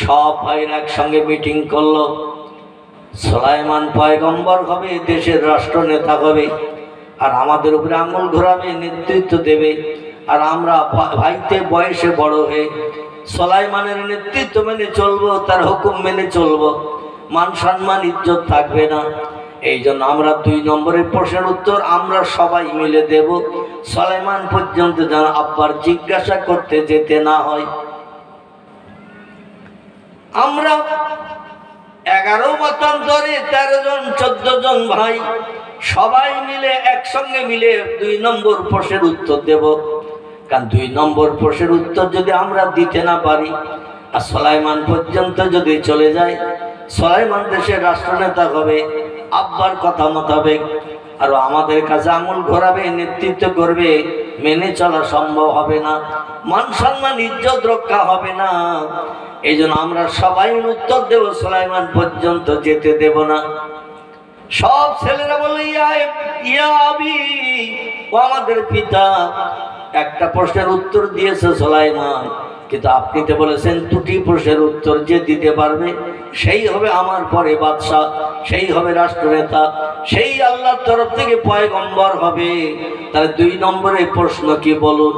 সব ভাইরা একসঙ্গে মিটিং করলো, সুলাইমান পয়গম্বর হবে, দেশের রাষ্ট্রনেতা হবে, আর আমাদের উপরে আঙুল ঘোরাবে, নেতৃত্ব দেবে। আর আমরা ভাইতে বয়সে বড় হয়ে সুলাইমানের নেতৃত্ব মেনে চলবো, তার হুকুম মেনে চলবো, মান সম্মান ইজ্জত থাকবে না। এই জন্য আমরা 2 নম্বরের প্রশ্নের উত্তর আমরা সবাই মিলে দেব, সুলাইমান পর্যন্ত যেন আব্বার জিজ্ঞাসা করতে যেতে না হয়। আমরা 11 মতান্তরে 13 জন 14 জন ভাই সবাই মিলে একসঙ্গে মিলে 2 নম্বর প্রশ্নের উত্তর দেব। কারণ 2 নম্বর প্রশ্নের উত্তর যদি আমরা দিতে না পারি, আর সুলাইমান পর্যন্ত যদি চলে যায়, সুলাইমান দেশের রাষ্ট্রনেতা হবে, আব্বার কথা মোতাবেক, আর আমাদের কাছে আঙুল ঘোরাবে, নেতৃত্ব করবে, মেনে চলা সম্ভব হবে না, মান সম্মান ইজ্জত রক্ষা হবে না। এই জন্য আমরা সবাই উত্তর দেব, সুলাইমান পর্যন্ত যেতে দেব না। সব ছেলেরা বলে, ইয়া আবি, ও আমাদের পিতা। একটা প্রশ্নের উত্তর দিয়েছে সুলাইমান, কিন্তু আপনি তো বলেছেন 2টি প্রশ্নের উত্তর যে দিতে পারবে সেই হবে আমার পরে বাদশাহ, সেই হবে রাষ্ট্রনেতা, সেই আল্লাহর তরফ থেকে পয়গম্বর হবে। তাহলে 2 নম্বরের প্রশ্ন কি বলুন?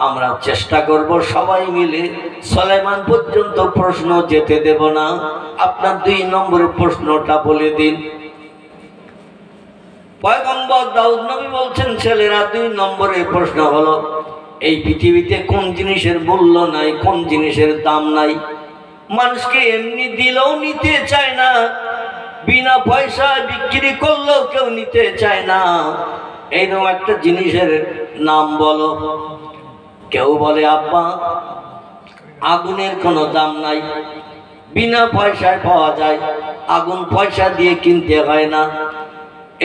আমরা চেষ্টা করব সবাই মিলে সুলাইমান পর্যন্ত প্রশ্ন যেতে দেব না। আপনার 2 নম্বরের প্রশ্নটা বলে দিন। পয়গম্বর দাউদ নবী বলছেন, ছেলেরা 2 নম্বরের প্রশ্ন হলো, এই পৃথিবীতে কোন জিনিসের মূল্য নাই, কোন জিনিসের দাম নাই, মানুষকে এমনি দিলেও নিতে চায় না, বিনা পয়সায় বিক্রি করলেও কেউ নিতে চায় না, এইরকম একটা জিনিসের নাম বলো। কেউ বলে, আব্বা, আগুনের কোনো দাম নাই, বিনা পয়সায় পাওয়া যায়, আগুন পয়সা দিয়ে কিনতে হয় না।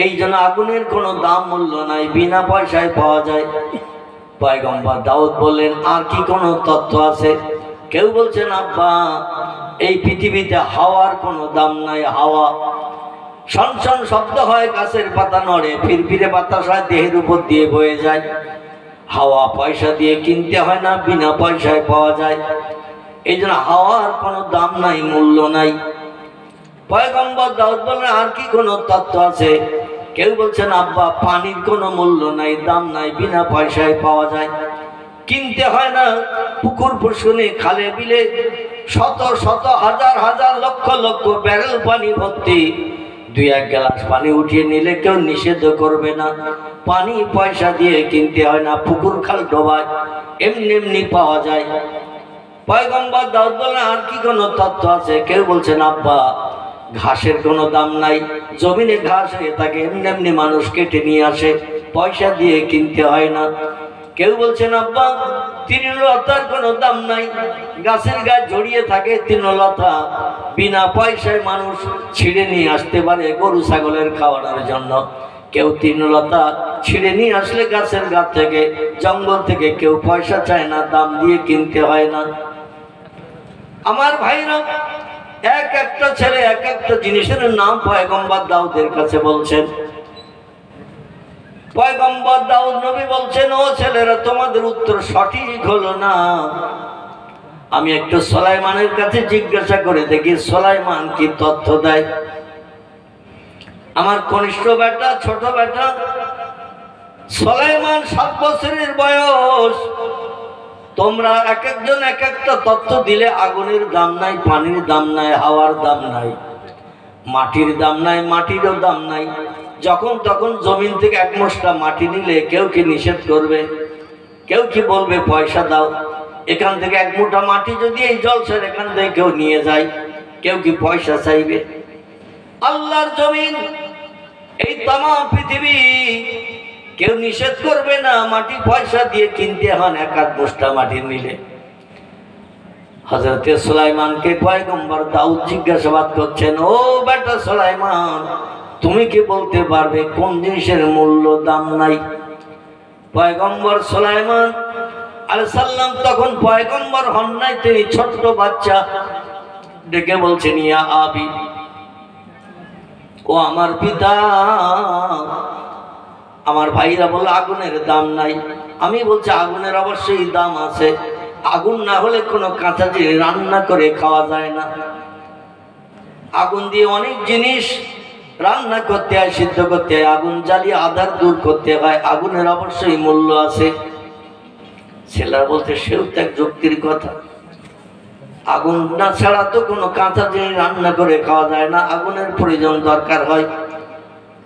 এই জন্য আগুনের কোনো দাম মূল্য নাই, বিনা পয়সায় পাওয়া যায়। পয়গম্বর দাউদ বললেন, আর কি কোনো তথ্য আছে? কেউ বলছেন, আব্বা এই পৃথিবীতে হাওয়ার কোনো দাম নাই। হাওয়া সনসন শব্দ হয়, গাছের পাতা নড়ে, ফিরফিরে বাতাস হয়, দেহের উপর দিয়ে বয়ে যায়। হাওয়া পয়সা দিয়ে কিনতে হয় না, বিনা পয়সায় পাওয়া যায়। এই জন্য হাওয়ার কোনো দাম নাই, মূল্য নাই। পয়গম্বর দাউদ বললেন, আর কি কোনো তত্ত্ব আছে? কেউ বলছেন, আব্বা পানির কোনো মূল্য নাই, দাম নাই, বিনা পয়সায় পাওয়া যায়, কিনতে হয় না। পুকুর পুষ্করণী, খালে বিলে শত শত হাজার হাজার লক্ষ লক্ষ ব্যারেল পানি ভর্তি, 2-1 গ্লাস পানি উঠিয়ে নিলে কেউ নিষেধ করবে না। পানি পয়সা দিয়ে কিনতে হয় না, পুকুর খাল ডোবায় এমনি এমনি পাওয়া যায়। পয়গম্বর দাউদ বললেন, আর কি কোনো তথ্য আছে? কেউ বলছেন, আব্বা ঘাসের কোনো দাম নাই, জমিনে ঘাস হয়ে থাকে, এমনি এমনি মানুষ কেটে নিয়ে আসে, পয়সা দিয়ে কিনতে হয় না। কেউ বলছেন, আব্বা তৃণলতার কোনো দাম নাই, গাছের গায়ে জড়িয়ে থাকে তৃণলতা, বিনা পয়সায় মানুষ ছিঁড়ে নিয়ে আসতে পারে গরু ছাগলের খাওয়ানোর জন্য। কেউ তৃণলতা ছিঁড়ে নিয়ে আসলে গাছের গা থেকে, জঙ্গল থেকে, কেউ পয়সা চায় না, দাম দিয়ে কিনতে হয় না। আমার ভাইরা, এক একটা ছেলে এক একটা জিনিসের নাম পয়গম্বর দাউদের কাছে বলছেন। পয়গম্বর দাউদ নবী বলছেন, ও ছেলেরা, তোমাদের উত্তর সঠিক হলো না। আমি একটু সুলাইমানের কাছে জিজ্ঞাসা করে দেখি সুলাইমান কি তথ্য দেয়। আমার কনিষ্ঠ বেটা, ছোট বেটা সুলাইমান 7 বছরের বয়স। তোমরা এক একজন এক একটা তথ্য দিলে, আগুনের দাম নাই, পানির দাম নাই, হাওয়ার দাম নাই, মাটির দাম নাই, মাটিরও দাম নাই। যখন তখন জমিন থেকে এক মুষ্টা মাটি নিলে কেউ কি নিষেধ করবে? কেউ কি বলবে পয়সা দাও? এখান থেকে এক মুঠা মাটি যদি এই জলসার এখান থেকে কেউ নিয়ে যায়, কেউ কি পয়সা চাইবে? আল্লাহর জমিন, এই তামাম পৃথিবী, কেউ নিষেধ করবে না, মাটি পয়সা দিয়ে কিনতে হন এক আধ মুষ্টা মাটি নিলে। হযরতে সুলাইমানকে পয়গম্বর দাউদ জিজ্ঞাসাবাদ করছেন, ও বেটা সুলাইমান, তুমি কি বলতে পারবে কোন জিনিসের মূল্য দাম নাই? পয়গম্বর সুলাইমান আলাইহিস সালাম তখন পয়গম্বর হন নাই, তিনি ছোট্ট বাচ্চা। ডেকে বলছেন, ইয়া আবি, ও আমার পিতা। আমার ভাইরা বলল, আগুনের দাম নাই। আমি বলছি, আগুনের অবশ্যই দাম আছে। আগুন না হলে কোনো কাঁচা জিনিস রান্না করে খাওয়া যায় না। আগুন দিয়ে অনেক জিনিস রান্না করতে হয়, সিদ্ধ করতে হয়, আগুন জ্বালিয়ে আধার দূর করতে হয়, আগুনের অবশ্যই মূল্য আছে। ছেলেরা বলতে, সেও তো এক যুক্তির কথা। আগুন না ছাড়া তো কোনো কাঁচা জিনিস রান্না করে খাওয়া যায় না, আগুনের প্রয়োজন দরকার হয়।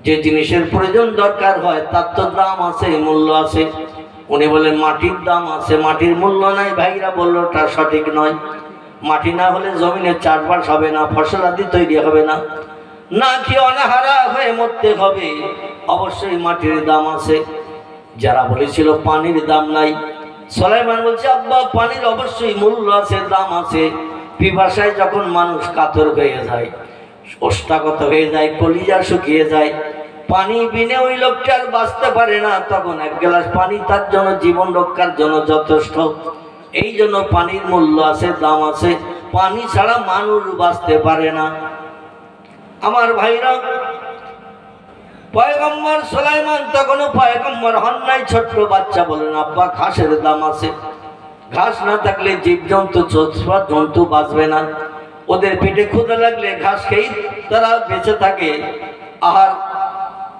যে জিনিসের প্রয়োজন দরকার হয় তার তো দাম আছে, মূল্য আছে। উনি বলেন, মাটির দাম আছে, মাটির মূল্য নাই। ভাইরা বলল, ওটা সঠিক নয়। মাটি না হলে জমিনে চাষবাস হবে না, ফসলাদি তৈরি হবে না, না কি অনাহারা হয়ে মরতে হবে। অবশ্যই মাটির দাম আছে। যারা বলেছিল পানির দাম নাই, সুলাইমান বলছে, আব্বা পানির অবশ্যই মূল্য আছে, দাম আছে। পিপাসায় যখন মানুষ কাতর হয়ে যায়, ওষ্ঠাগত হয়ে যায়, কলিজা শুকিয়ে যায়, পানি বিনে ওই লোকটা আর বাঁচতে পারে না, তখন 1 গ্লাস পানি তার জন্য জীবন রক্ষার জন্য যথেষ্ট। এই জন্য পানির মূল্য আছে, দাম আছে। পানি ছাড়া মানুষ বাঁচতে পারে না। আমার ভাইরা, পয়গম্বর সুলাইমান তখনও পয়গম্বর হন নাই, ছোট্ট বাচ্চা। বলেন, আব্বা ঘাসের দাম আছে। ঘাস না থাকলে জীবজন্তু, জন্তু বাঁচবে না। ওদের পেটে ক্ষুধা লাগলে ঘাস খেয়ে তারা বেঁচে থাকে, আহার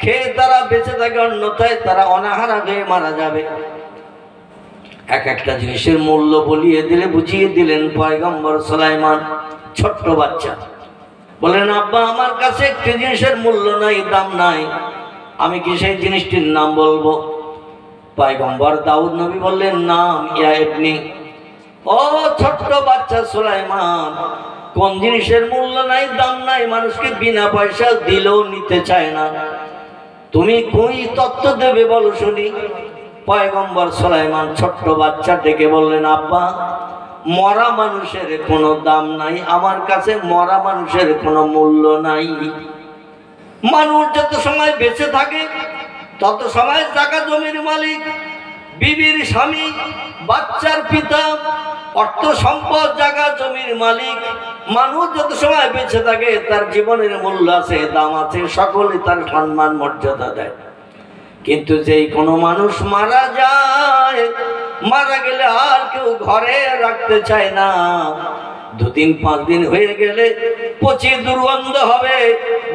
খেয়ে তারা বেঁচে থাকে, অন্যথায় তারা অনাহারা হয়ে মারা যাবে। এক একটা জিনিসের মূল্য বলিয়ে দিলে, বুঝিয়ে দিলেন পয়গম্বর সুলাইমান, ছোট্ট বাচ্চা। বলেন, আব্বা আমার কাছে একটি জিনিসের মূল্য নাই, দাম নাই, আমি কি সেই জিনিসটির নাম বলবো? পয়গম্বর দাউদ নবী বললেন, নাম ইয়া ইবনি, ও ছোট্ট বাচ্চা সুলাইমান, কোন জিনিসের মূল্য নাই, দাম নাই, মানুষকে বিনা পয়সা দিলেও নিতে চায় না, তুমি কোন তত্ত্ব দেবে বলো শুনি? পয়গম্বর সুলাইমান ছোট্ট বাচ্চা ডেকে বললেন, আব্বা মরা মানুষের কোনো দাম নাই, আমার কাছে মরা মানুষের কোনো মূল্য নাই। মানুষ যত সময় বেঁচে থাকে তত সময় জায়গা জমির মালিক, বিবির স্বামী, বাচ্চার পিতা, অর্থ সম্পদ, জায়গা জমির মালিক। মানুষ যত সময় বেঁচে থাকে তার জীবনের মূল্য আছে, দাম আছে, সকলে তার সম্মান মর্যাদা দেয়। কিন্তু যেই কোনো মানুষ মারা যায়, মারা গেলে আর কেউ ঘরে রাখতে চায় না। 2 দিন 5 দিন হয়ে গেলে পচে দুর্গন্ধ হবে,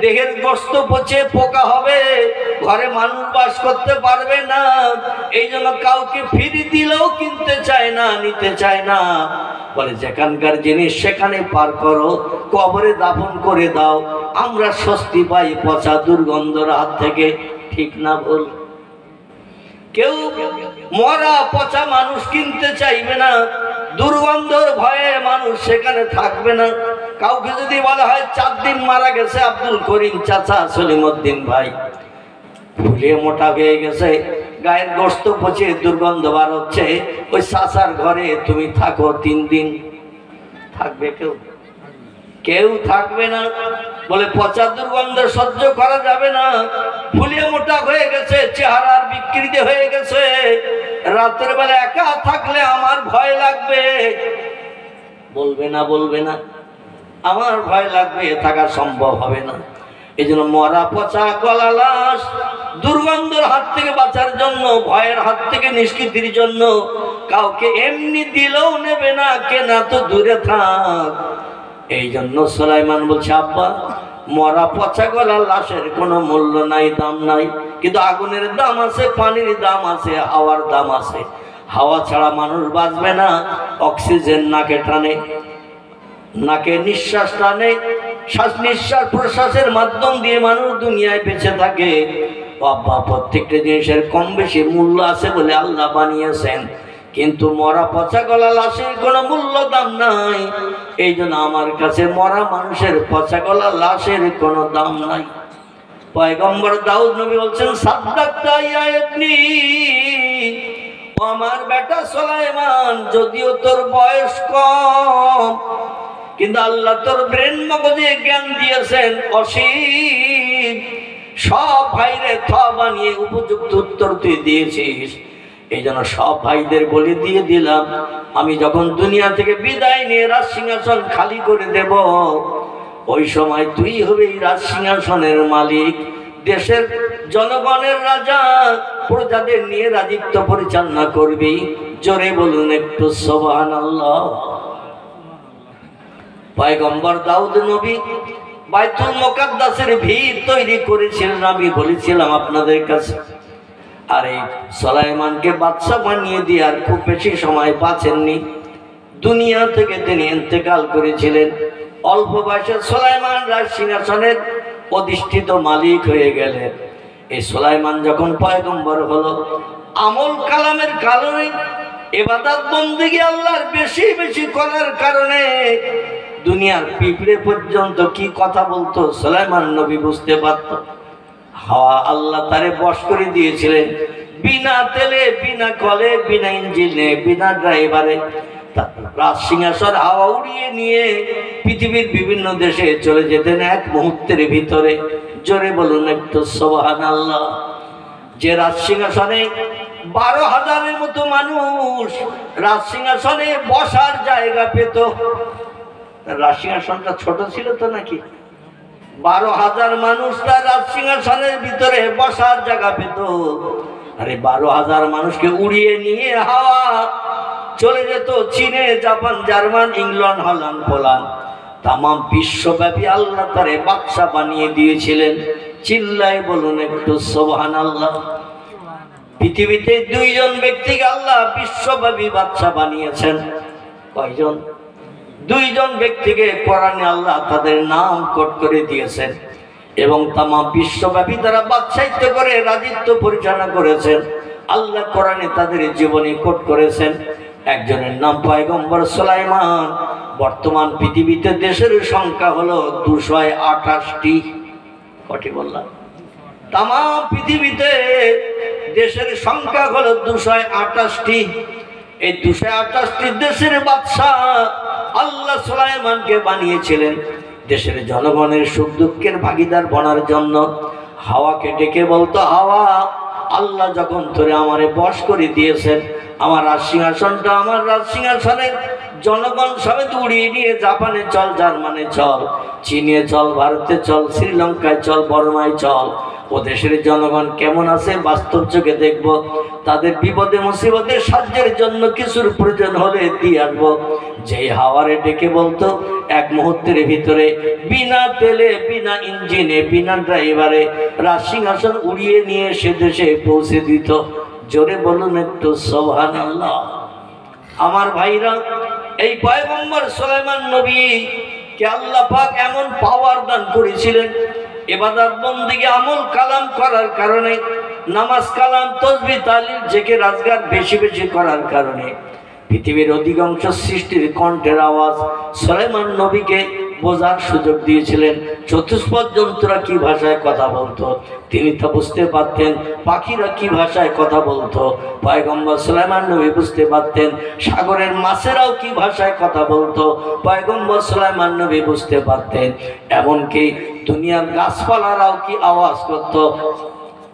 দেহের গোস্ত পচে পোকা হবে, ঘরে মানুষ বাস করতে পারবে না। এই জন্য কাউকে ফিরি দিলেও কিনতে চায় না, নিতে চায় না। বলে যেখানকার জিনিস সেখানে পার করো, কবরে দাফন করে দাও, আমরা স্বস্তি পাই পচা দুর্গন্ধর হাত থেকে। ঠিক না ভুল? কেউ মরা পচা মানুষ কিনতে চাইবে না, দুর্গন্ধর ভয়ে মানুষ সেখানে থাকবে না। কাউকে যদি বলা হয় 4 দিন মারা গেছে আব্দুল করিম চাচা, সলিমউদ্দিন ভাই, ফুলে মোটা হয়ে গেছে, গায়ের গোস্ত পচে দুর্গন্ধ বার হচ্ছে, ওই চাচার ঘরে তুমি থাকো 3 দিন, থাকবে কেউ? কেউ থাকবে না। বলে পচা দুর্গন্ধ সহ্য করা যাবে না, ফুলে মোটা হয়ে গেছে, চেহারার বিকৃতি হয়ে গেছে, রাতের বেলা একা থাকলে আমার ভয় লাগবে। বলবে না? বলবে না? আমার ভয় লাগবে, থাকা সম্ভব হবে না। এই জন্য মরা পচা গলা লাশ দুর্গন্ধের হাত থেকে বাঁচার জন্য, ভয়ের হাত থেকে নিষ্কৃতির জন্য কাউকে এমনি দিলেও নেবে না, কেনা তো দূরে থাক। এই জন্য সুলাইমান বলছে, আব্বা মরা পচা গলা লাশের কোনো মূল্য নাই, দাম নাই, কিন্তু আগুনের দাম আছে, পানির দাম আছে, হাওয়ার দাম আছে। হাওয়া ছাড়া মানুষ বাঁচবে না। অক্সিজেন নাকে টানে, নাকে নিঃশ্বাস টানে, শ্বাস নিঃশ্বাস প্রশ্বাসের মাধ্যম দিয়ে মানুষ দুনিয়ায় বেঁচে থাকে। বাবা, প্রত্যেকটা জিনিসের কম বেশি মূল্য আছে বলে আল্লাহ বানিয়েছেন, কিন্তু মরা পচা গলা লাশের কোনো মূল্য দাম নাই। এই জন্য আমার কাছে মরা মানুষের পচা গলা লাশের কোনো দাম নাই। পয়গম্বর দাউদ নবী বলছেন, সাদ্দাক্তা ইয়া ইবনি, ও আমার বেটা সুলাইমান, যদিও তোর বয়স কম, কিন্তু আল্লাহ তোর ব্রেন মগজে জ্ঞান দিয়েছেন অসীম। সব ভাইরে থ বানিয়ে উপযুক্ত উত্তর তুই দিয়েছিস। এই জন্য সব ভাইদের বলে দিয়ে দিলাম, আমি যখন দুনিয়া থেকে বিদায় নিয়ে রাজ সিংহাসন খালি করে দেব, ওই সময় তুই হবে এই রাজ সিংহাসনের মালিক, দেশের জনগণের রাজা, প্রজাদের নিয়ে রাজত্ব পরিচালনা করবি। জোরে বলুন একটু সুবহানাল্লাহ। পয়গম্বর দাউদ নবী বাইতুল মুকাদ্দাসের ভিত তৈরি করেছিলেন, আমি বলেছিলাম আপনাদের কাছে। আর এই সুলাইমানকে বাদশা বানিয়ে দিয়ে আর খুব বেশি সময় বাঁচেননি, দুনিয়া থেকে তিনি ইন্তেকাল করেছিলেন। অল্প বয়সে সুলাইমান রাজ সিংহাসনের অধিষ্ঠিত মালিক হয়ে গেলেন। এই সুলাইমান যখন পয়গম্বর হলো, আমল কালামের কারণে, ইবাদত বন্দেগী আল্লাহর বেশি বেশি করার কারণে দুনিয়ার পিঁপড়ে পর্যন্ত কি কথা বলতো সুলাইমান নবী বুঝতে পারত। হাওয়া আল্লাহ তারে বশ করে দিয়েছিলেন, বিনা তেলে, বিনা কলে, বিনা ইঞ্জিনে, বিনা ড্রাইভারে রাজ সিংহাসন হাওয়া উড়িয়ে নিয়ে পৃথিবীর বিভিন্ন দেশে চলে যেতেন এক মুহূর্তের ভিতরে। জোরে বলুন একটু সুবহানাল্লাহ। যে রাজ সিংহাসনে 12,000-এর মতো মানুষ রাজ সিংহাসনে বসার জায়গা পেত। রাজ সিংহাসনটা ছোট ছিল তো নাকি? 12,000 মানুষ তার রাজ সিংহাসনের ভিতরে বসার জায়গা পেত। আরে 12,000 মানুষকে উড়িয়ে নিয়ে হাওয়া চলে যেত চীনে, Japan, German, England, Holland, Poland, তাম বিশ্বব্যাপী আল্লাহ তারে বাদশা বানিয়ে দিয়েছিলেন। চিল্লায় বলুন একটু সুবহানাল্লাহ। পৃথিবীতে 2 জন ব্যক্তিকে আল্লাহ বিশ্বব্যাপী বাদশা বানিয়েছেন। কয়জন? 2 জন ব্যক্তিকে কোরআনে আল্লাহ তাদের নাম কোট করে দিয়েছেন এবং তাম বিশ্বব্যাপী তারা বাদশাহিত্ব করে রাজত্ব পরিচালনা করেছেন। আল্লাহ কোরআনে তাদের জীবনী কোট করেছেন। একজনের নাম পয়গম্বর সুলাইমান। বর্তমান পৃথিবীতে দেশের সংখ্যা হলো 228টি। কটি বললাম? তাম পৃথিবীতে দেশের সংখ্যা হলো 228টি। এই 228টি দেশের বাদশা আল্লাহ সুলাইমানকে বানিয়েছিলেন দেশের জনগণের সুখ দুঃখের ভাগিদার বনার জন্য। হাওয়াকে ডেকে বলতো, হাওয়া, আল্লাহ যখন ধরে আমারে বশ করে দিয়েছেন, আমার রাজসিংহাসনটা, আমার রাজসিংহাসনের জনগণ সমেত উড়িয়ে নিয়ে জাপানে চল, জার্মানে চল, চীনে চল, ভারতে চল, শ্রীলঙ্কায় চল, বর্মায় চল। ও দেশের জনগণ কেমন আছে বাস্তব চোখে দেখব, তাদের বিপদে মুসিবতে সাহায্যের জন্য কিছুর প্রয়োজন হলে দিয়ে আসবো। যেই হাওয়ারে ডেকে বলতো, এক মুহূর্তের ভিতরে বিনা তেলে, বিনা ইঞ্জিনে, বিনা ড্রাইভারে রাজসিংহাসন উড়িয়ে নিয়ে সে দেশে পৌঁছে দিত। জোরে বলুন একটু সুবহানাল্লাহ। আমার ভাইরা, এই পয়গম্বর সুলাইমান নবী কে আল্লাহ পাক এমন পাওয়ার দান করেছিলেন, ইবাদত বন্দেগী আমল কালাম করার কারণে, নামাজ কালাম তাসবিহ তাহলিল জিকির আজকার বেশি বেশি করার কারণে পৃথিবীর অধিকাংশ সৃষ্টির কণ্ঠের আওয়াজ সুলাইমান নবীকে বোঝার সুযোগ দিয়েছিলেন। চতুষ্পদ জন্তুরা কি ভাষায় কথা বলতো তিনি তা বুঝতে পারতেন, পাখিরা কি ভাষায় কথা বলতো পয়গম্বর সুলাইমান নবী বুঝতে পারতেন, সাগরের মাছেরাও কি ভাষায় কথা বলতো পয়গম্বর সুলাইমান নবী বুঝতে পারতেন, এমনকি দুনিয়ার গাছপালারাও কি আওয়াজ করতো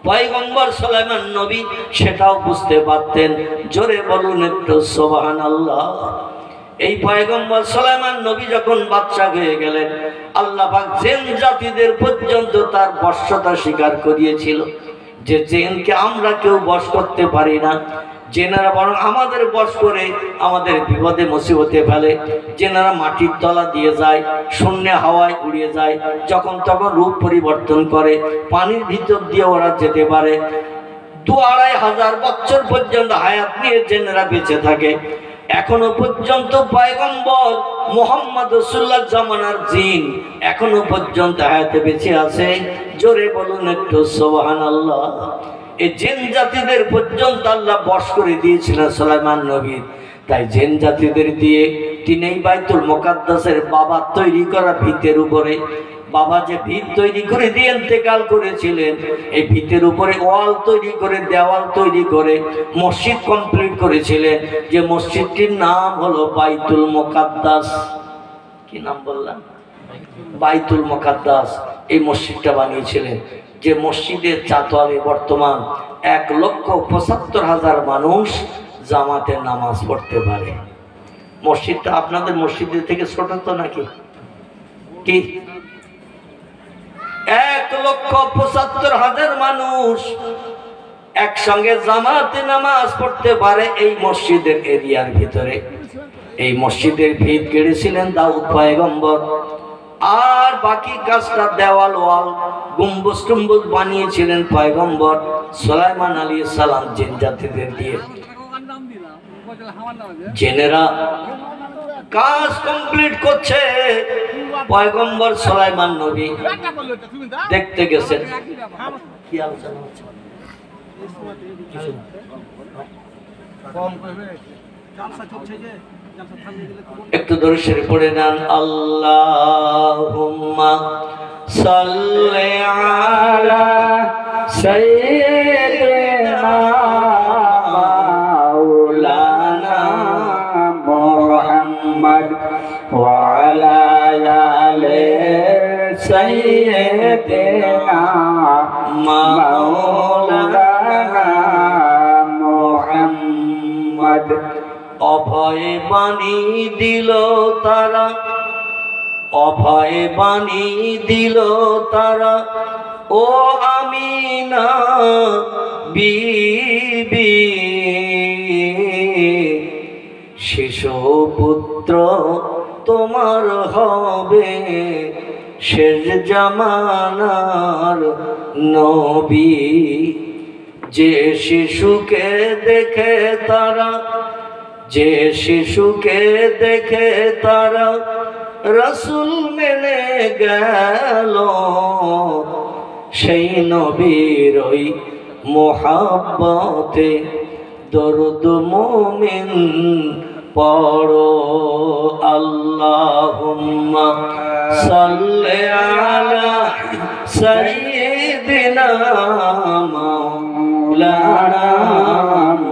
পয়গম্বর সুলাইমান নবী সেটাও বুঝতে পারতেন। জোরে বলুন একটু সুবহানাল্লাহ। এই পয়গম্বর সুলাইমান নবী যখন বাদশা হয়ে গেলেন, আল্লাহ পাক জিন জাতিদের পর্যন্ত তার বশ্যতা স্বীকার করিয়েছিল, যে জিনকে আমরা কেউ বশ করতে পারি না, জেনারা বরং আমাদের বশ করে আমাদের বিপদে মুসিবতে ফেলে। জেনারা মাটির তলা দিয়ে যায়, শূন্য হাওয়ায় উড়িয়ে যায়, যখন তখন রূপ পরিবর্তন করে, পানির ভিতর দিয়ে ওরা যেতে পারে। 2-2.5 বছর পর্যন্ত হায়াত নিয়ে জেনারা বেঁচে থাকে। এখনো পর্যন্ত পয়গম্বর মুহাম্মদ রাসূলুল্লাহ জামানার জিন এখনো পর্যন্ত হায়াতে বেঁচে আছে। জোরে বলুন একটু সুবহানাল্লাহ। এই জিন জাতিদের পর্যন্ত আল্লাহ বশ করে দিয়েছিলেন সুলাইমান নবী। তাই জিন জাতিদের দিয়ে তিনি এই বাইতুল মুকাদ্দাসের বাবা তৈরি করা ভিতের উপরে, বাবা যে ভিত তৈরি করে দিয়ে ইন্তেকাল করেছিলেন, এই ভিতের উপরে ওয়াল তৈরি করে, দেওয়াল তৈরি করে মসজিদ কমপ্লিট করেছিলেন, যে মসজিদটির নাম হলো বাইতুল মুকাদ্দাস। কি নাম বললাম? বাইতুল মুকাদ্দাস। এই মসজিদটা বানিয়েছিলেন, যে মসজিদের চাতোয়ালে বর্তমান 1,75,000 মানুষ জামাতে নামাজ পড়তে পারে। মসজিদটা আপনাদের মসজিদের থেকে ছোট তো নাকি? কি 1,75,000 মানুষ একসঙ্গে জামাতে নামাজ পড়তে পারে এই মসজিদের এরিয়ার ভিতরে। এই মসজিদের ভিত গেড়েছিলেন দাউদ পয়গম্বর, আর বাকি কাজটা দেওয়াল ওয়াল গম্বুজ টম্বুজ বানিয়েছিলেন পয়গম্বর সুলাইমান আলাইহিস সালাম জিন জাতিদের দিয়ে। জেনেরা কাজ কমপ্লিট করছে, পয়গম্বর সুলাইমান নবী দেখতে গেছেন। কি আলোচনা হচ্ছে? একটু দরুদ শরীফ পড়ে নেন। আল্লাহুম্মা সাল্লি আলা সাইয়্যিদিনা মাওলানা মুহাম্মদ ওয়া আলা আলি সাইয়্যিদিনা মাওলানা মুহাম্মদ। অভয় বাণী দিল তারা, অভয় বাণী দিল তারা, ও আমিনা বিবি, শিশু পুত্র তোমার হবে শেষ জামানার নবী। যে শিশুকে দেখে তারা, যে শিশুকে দেখে তারা রাসূল মেনে গেল, সেই নবীর ওই মোহাব্বতে দরুদ মুমিন পড়ো। আল্লাহুম্মা সাল্লি আলা সাইয়্যিদিনা মাওলানা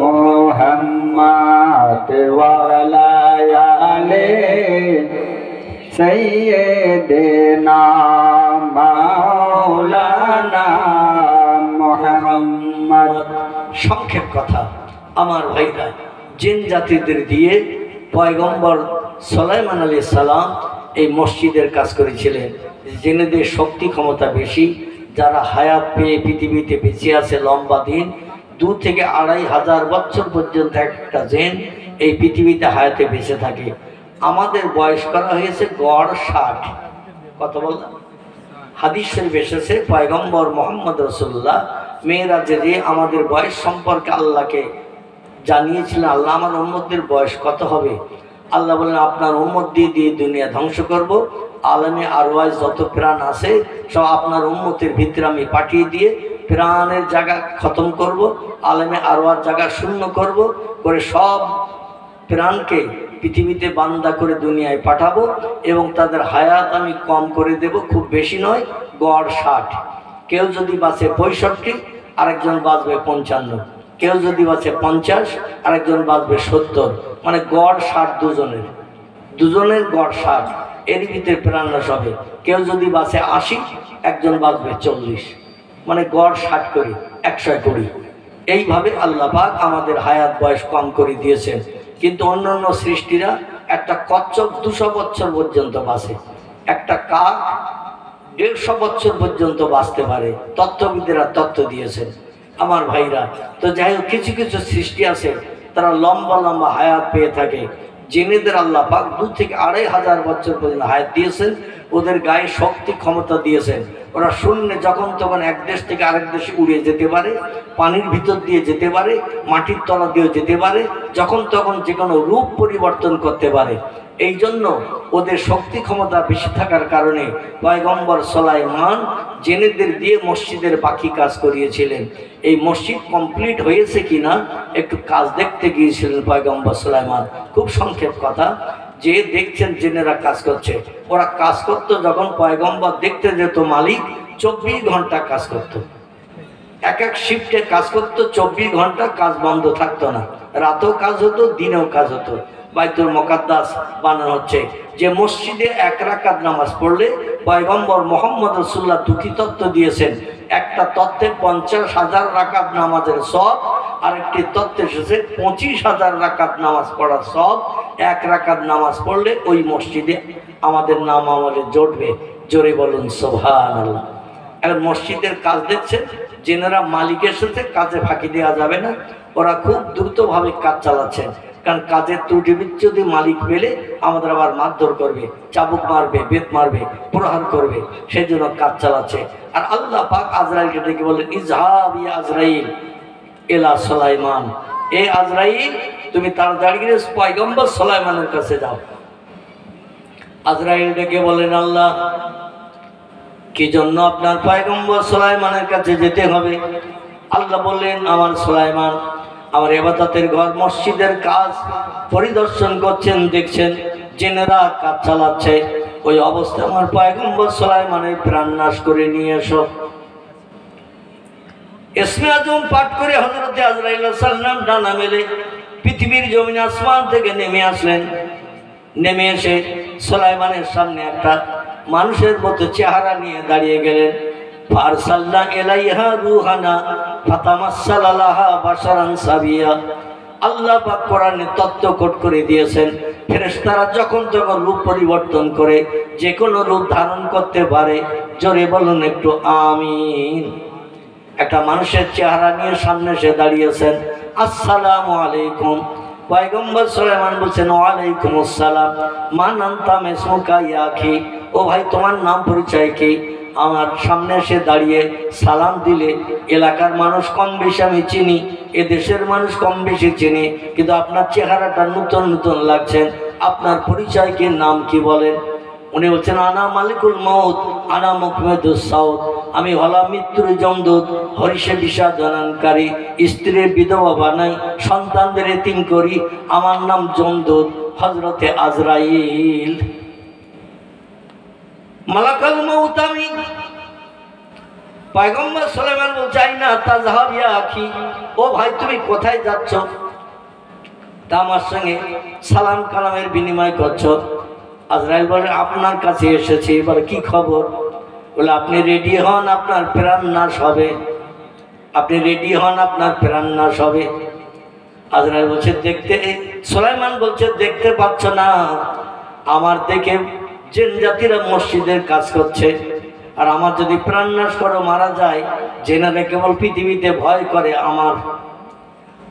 মুহাম্মদ ওয়ালা আলে সাইয়্যিদিনা মাওলানা মুহাম্মদ। সংক্ষেপ কথা আমার ভাইরা, জিন জাতিদের দিয়ে পয়গম্বর সুলাইমান আলাইহিস সালাম এই মসজিদের কাজ করেছিলেন। জিনেদের শক্তি ক্ষমতা বেশি, যারা হায়াত পেয়ে পৃথিবীতে বেঁচে আছে লম্বা দিন, 2 থেকে 2500 বছর পর্যন্ত একটা জিন এই পৃথিবীতে হায়াতে বেঁচে থাকে। আমাদের বয়স করা হয়েছে গড় 60। কত বললাম? হাদিস শরীফ এসেছে পয়গম্বর মুহাম্মদ রাসূলুল্লাহ মেরাজে যে আমাদের বয়স সম্পর্কে আল্লাহকে জানিয়েছিলেন, আল্লাহ আমার উম্মতদের বয়স কত হবে? আল্লাহ বললেন, আপনার উম্মত দিয়ে দিয়ে দুনিয়া ধ্বংস করব, আলমে আরওয়াজ যত প্রাণ আছে সব আপনার উম্মতের ভিতরে আমি পাঠিয়ে দিয়ে প্রাণের জায়গা খতম করব, আলমে আরওয়াজ জায়গা শূন্য করব, করে সব প্রাণকে পৃথিবীতে বান্দা করে দুনিয়ায় পাঠাবো এবং তাদের হায়াত আমি কম করে দেব, খুব বেশি নয়, গড় 60। কেউ যদি বাঁচে 65, আরেকজন বাঁচবে 55, কেউ যদি বাঁচে 50, আরেকজন বাঁচবে 70, মানে গড় 60 দুজনের গড় 60। এর ভিতরে প্রাণ নাশ হবে। কেউ যদি বাঁচে 80, একজন বাঁচবে 40, মানে গড় 60 করে 120। এইভাবে আল্লাহ পাক আমাদের হায়াত বয়স কম করে দিয়েছেন। কিন্তু অন্যান্য সৃষ্টিরা, একটা কচ্ছপ 200 বছর পর্যন্ত বাঁচে, একটা কাক 150 বছর পর্যন্ত বাঁচতে পারে, তত্ত্ববিদেরা তত্ত্ব দিয়েছেন আমার ভাইরা। তো যাই হোক, কিছু কিছু সৃষ্টি আছে তারা লম্বা লম্বা হায়াত পেয়ে থাকে। জিনেদের আল্লাহ পাক 2 থেকে 2500 বছর পর্যন্ত হায়াত দিয়েছেন, ওদের গায়ে শক্তি ক্ষমতা দিয়েছেন। ওরা শূন্যে যখন তখন এক দেশ থেকে আরেক দেশে উড়ে যেতে পারে, পানির ভিতর দিয়ে যেতে পারে, মাটির তলা দিয়েও যেতে পারে, যখন তখন যে কোনো রূপ পরিবর্তন করতে পারে। এই জন্য ওদের শক্তি ক্ষমতা বেশি থাকার কারণে পয়গম্বর সুলাইমান জিনেদের দিয়ে মসজিদের বাকি কাজ করিয়েছিলেন। এই মসজিদ কমপ্লিট হয়েছে কিনা একটু কাজ দেখতে গিয়েছিলেন পয়গম্বর সুলাইমান। খুব সংক্ষেপ কথা, যে দেখছেন জিনেরা কাজ করছে, ওরা কাজ করতো যখন পয়গম্বর দেখতে যেত, মালিক 24 ঘন্টা কাজ করতো, এক এক শিফটে কাজ করতো, 24 ঘন্টা কাজ বন্ধ থাকতো না, রাতেও কাজ হতো, দিনেও কাজ হতো। বাইতুল মুকাদ্দাস বানানো হচ্ছে, যে মসজিদে 1 রাকাত নামাজ পড়লে পয়গম্বর মুহাম্মদ রাসূলুল্লাহ 2টি তত্ত্ব দিয়েছেন। একটা তত্ত্বে 50,000 রাকাত নামাজের সওয়াব, আরেকটি তত্ত্বে এসেছে 25,000 রাকাত নামাজ পড়ার সওয়াব। 1 রাকাত নামাজ পড়লে ওই মসজিদে আমাদের নাম আমলে জড়বে। জোরে বলুন সুবহানাল্লাহ। এখন মসজিদের কাজ দেখছেন, জেনারা মালিকের সাথে কাজে ফাঁকি দেওয়া যাবে না, ওরা খুব দ্রুতভাবে কাজ চালাচ্ছেন। কারণ কাজের ত্রুটি বিচ্যুতি মালিক পেলে আমাদের আবার মারধর করবে, চাবুক মারবে, বেত মারবে, প্রহার করবে, সেই জন্য কাজ চালাচ্ছে। আর আল্লাহ পাক আজরাইলকে ডেকে বলেন, ইজহাব ইয়া আজরাইল ইলা সুলাইমান, এ আজরাইল তুমি তাড়াতাড়ি করে পয়গম্বর সুলাইমানের কাছে যাও। আজরাইল ডেকে বলেন, আল্লাহ কি জন্য আপনার পয়গম্বর সুলাইমানের কাছে যেতে হবে? আল্লাহ বললেন, আমার সুলাইমান আমার ইবাদতের ঘর মসজিদের কাজ পরিদর্শন করছেন, দেখছেন জেনেরা কাজ চালাচ্ছে, ওই অবস্থায় আমার পয়গম্বর সুলাইমানের প্রাণ নাশ করে নিয়ে এসো। ইসমে আজম পাঠ করে হযরত আজরাইল সাল্লাম ডানা মেলে পৃথিবীর জমিন আসমান থেকে নেমে আসলেন। নেমে এসে সুলাইমানের সামনে একটা মানুষের মতো চেহারা নিয়ে দাঁড়িয়ে গেলেন। ফারসালনা ইলাইহা রূহানা ফাতামাসসালা লাহা বাশারান সাবিয়া। আল্লাহ পাক কোরআনে তত্ত্ব কোট করে দিয়েছেন, ফেরেশতারা যখন তখন রূপ পরিবর্তন করে যে কোনো রূপ ধারণ করতে পারে। জোরে বলুন একটু আমিন। একটা মানুষের চেহারা নিয়ে সামনে এসে দাঁড়িয়েছেন। আসসালামু আলাইকুম। পয়গম্বর সুলাইমান বলছেন, ওয়ালাইকুম আসসালাম। মান আনতা মাসমুকা ইয়া আখি, ও ভাই তোমার নাম পরিচয় কি? আমার সামনে এসে দাঁড়িয়ে সালাম দিলে এলাকার মানুষ কম বেশি আমি চিনি, এ দেশের মানুষ কম বেশি চিনি, কিন্তু আপনার চেহারাটা নতুন নতুন লাগছেন, আপনার পরিচয় কি, নাম কি বলেন? উনি বলছেন, আনা মালিকুল মউত আনা মুকমিদুস সাউদ, আমি হলাম মৃত্যুর যমদূত, হরিষে বিষাদনকারী, স্ত্রীর বিধবা বানাই, সন্তানদের এতিম করি, আমার নাম যমদূত হযরতে আজরাইল। মালাকুল মউত আমি। পয়গম্বর সুলাইমান বলছে, আইনা তাযহাব ইয়া আখি, ও ভাই তুমি কোথায় যাচ্ছ? তা আমার সঙ্গে সালাম কালামের বিনিময় করছো। আজরাইল বলে আপনার কাছে এসেছি, বলে কি খবর? বলে আপনি রেডি হন, আপনার প্রাণ নাশ হবে। আপনি রেডি হন, আপনার প্রাণ নাশ হবে। আজরাইল বলছে দেখতে, সুলাইমান বলছে দেখতে পাচ্ছ না আমার দেখে জিন জাতিরা মসজিদের কাজ করছে, আর আমার যদি প্রাণ নাশ করো মারা যায়, জেনারা কেবল পৃথিবীতে ভয় করে আমার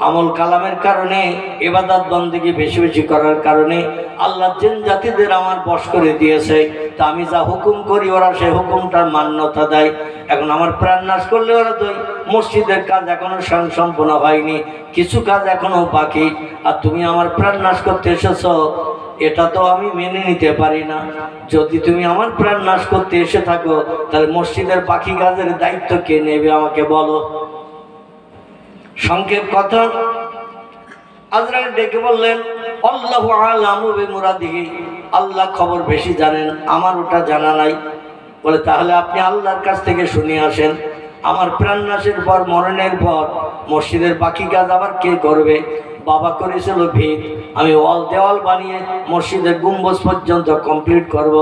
আমল কালামের কারণে, ইবাদত বন্দেগী বেশি বেশি করার কারণে আল্লাহ জিন জাতিদের আমার বশ করে দিয়েছে। তা আমি যা হুকুম করি ওরা সেই হুকুমটার মান্যতা দেয়। এখন আমার প্রাণ নাশ করলে ওরা তো মসজিদের কাজ এখনো সম্পূর্ণ হয়নি, কিছু কাজ এখনো বাকি, আর তুমি আমার প্রাণ নাশ করতে এসেছ, এটা তো আমি মেনে নিতে পারি না। যদি তুমি আমার প্রাণ নাশ করতে এসে থাকো তাহলে মসজিদের বাকি কাজের দায়িত্ব কে নেবে আমাকে বলো। সংক্ষেপ কথা, আজরাইল ডেকে বললেন আল্লাহু আ'লামু বিমুরাদিহি, আল্লাহ খবর বেশি জানেন, আমার ওটা জানা নাই। বলে তাহলে আপনি আল্লাহর কাছ থেকে শুনে আসেন, আমার প্রাণ নাশের পর, মরণের পর মসজিদের বাকি কাজ আবার কে করবে? বাবা করেছিল ভিত, আমি ওয়াল দেওয়াল বানিয়ে মসজিদের গুম্বজ পর্যন্ত কমপ্লিট করব,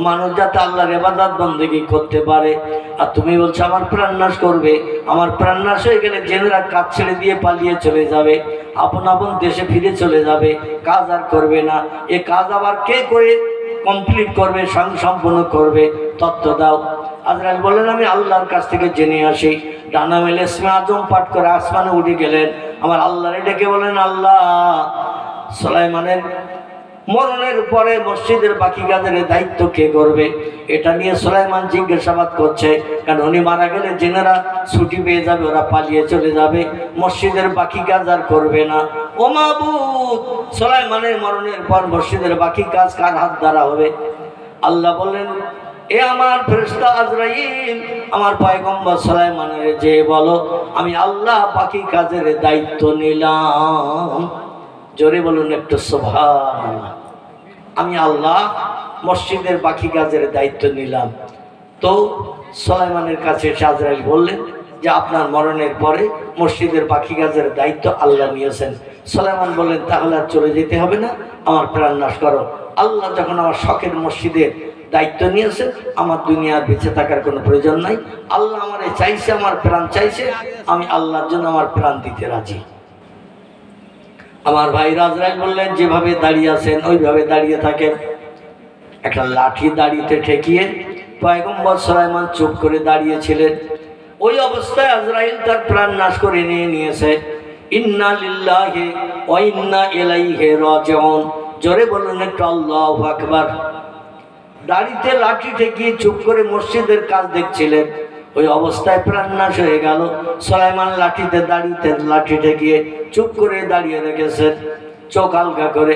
মানুষ যাতে আল্লাহর ইবাদত বন্দেগী করতে পারে। আর তুমি বলছো আমার প্রাণ নাশ করবে। আমার প্রাণ নাশ হয়ে গেলে জেনেরা কাজ ছেড়ে দিয়ে পালিয়ে চলে যাবে, আপন আপন দেশে ফিরে চলে যাবে, কাজ আর করবে না। এ কাজ আবার কে করে কমপ্লিট করবে, সম্পূর্ণ করবে? তত্ত্ব দাও। আজরাইল বললেন আমি আল্লাহর কাছ থেকে জেনে আসি। ডানা মেলে ইসমে আজম পাঠ করে আসমানে উঠে গেলেন, আমার আল্লাহরে ডেকে বলেন আল্লাহ, সুলাইমানের মরণের পরে মসজিদের বাকি কাজের দায়িত্ব কে করবে? এটা নিয়ে সুলাইমান জিজ্ঞাসাবাদ করছে, কারণ উনি মারা গেলে জেনেরা ছুটি পেয়ে যাবে, ওরা পালিয়ে চলে যাবে, মসজিদের বাকি কাজ আর করবে না। ও মাবুদ, সুলাইমানের মরণের পর মসজিদের বাকি কাজ কার হাত দ্বারা হবে? আল্লাহ বললেন এ আমার ফেরেশতা আজরাইল, আমার পয়গম্বর সুলাইমানের যে বলো আমি আল্লাহ বাকি কাজের দায়িত্ব নিলাম। জোরে বলুন একটু সুবহানাল্লাহ। আমি আল্লাহ মসজিদের বাকি কাজের দায়িত্ব নিলাম। তো সুলাইমানের কাছে আজরাইল বললেন যে আপনার মরণের পরে মসজিদের বাকি কাজের দায়িত্ব আল্লাহ নিয়েছেন। সুলাইমান বললেন তাহলে আর চলে যেতে হবে না, আমার প্রাণ নাশ করো। আল্লাহ যখন আমার শখের মসজিদের দায়িত্ব নিয়েছেন, আমার দুনিয়ার বেঁচে থাকার কোনো প্রয়োজন নাই। আল্লাহ আমারে চাইছে, আমার প্রাণ চাইছে, আমি আল্লাহর জন্য আমার প্রাণ দিতে রাজি। আমার ভাই আজরাইল বললেন যেভাবে দাঁড়িয়ে আছেন ওইভাবে দাঁড়িয়ে থাকেন। একটা লাঠি দাড়িতে ঠেকিয়ে পয়গম্বর সুলাইমান চুপ করে দাঁড়িয়েছিলেন। ওই অবস্থায় আজরাইল তার প্রাণ নাশ করে নিয়ে নিয়েছে। ইন্না লিল্লাহি ওয়া ইন্না ইলাইহি রাজিউন। জোরে বলুন একটু আল্লাহু আকবার। দাড়িতে লাঠি ঠেকিয়ে চুপ করে মসজিদের কাজ দেখছিলেন, ওই অবস্থায় প্রাণ নাশ হয়ে গেল। সুলাইমান লাঠিতে দাড়িতে লাঠি ঠেকিয়ে চুপ করে দাঁড়িয়ে রেখেছেন, চোখ আলগা করে।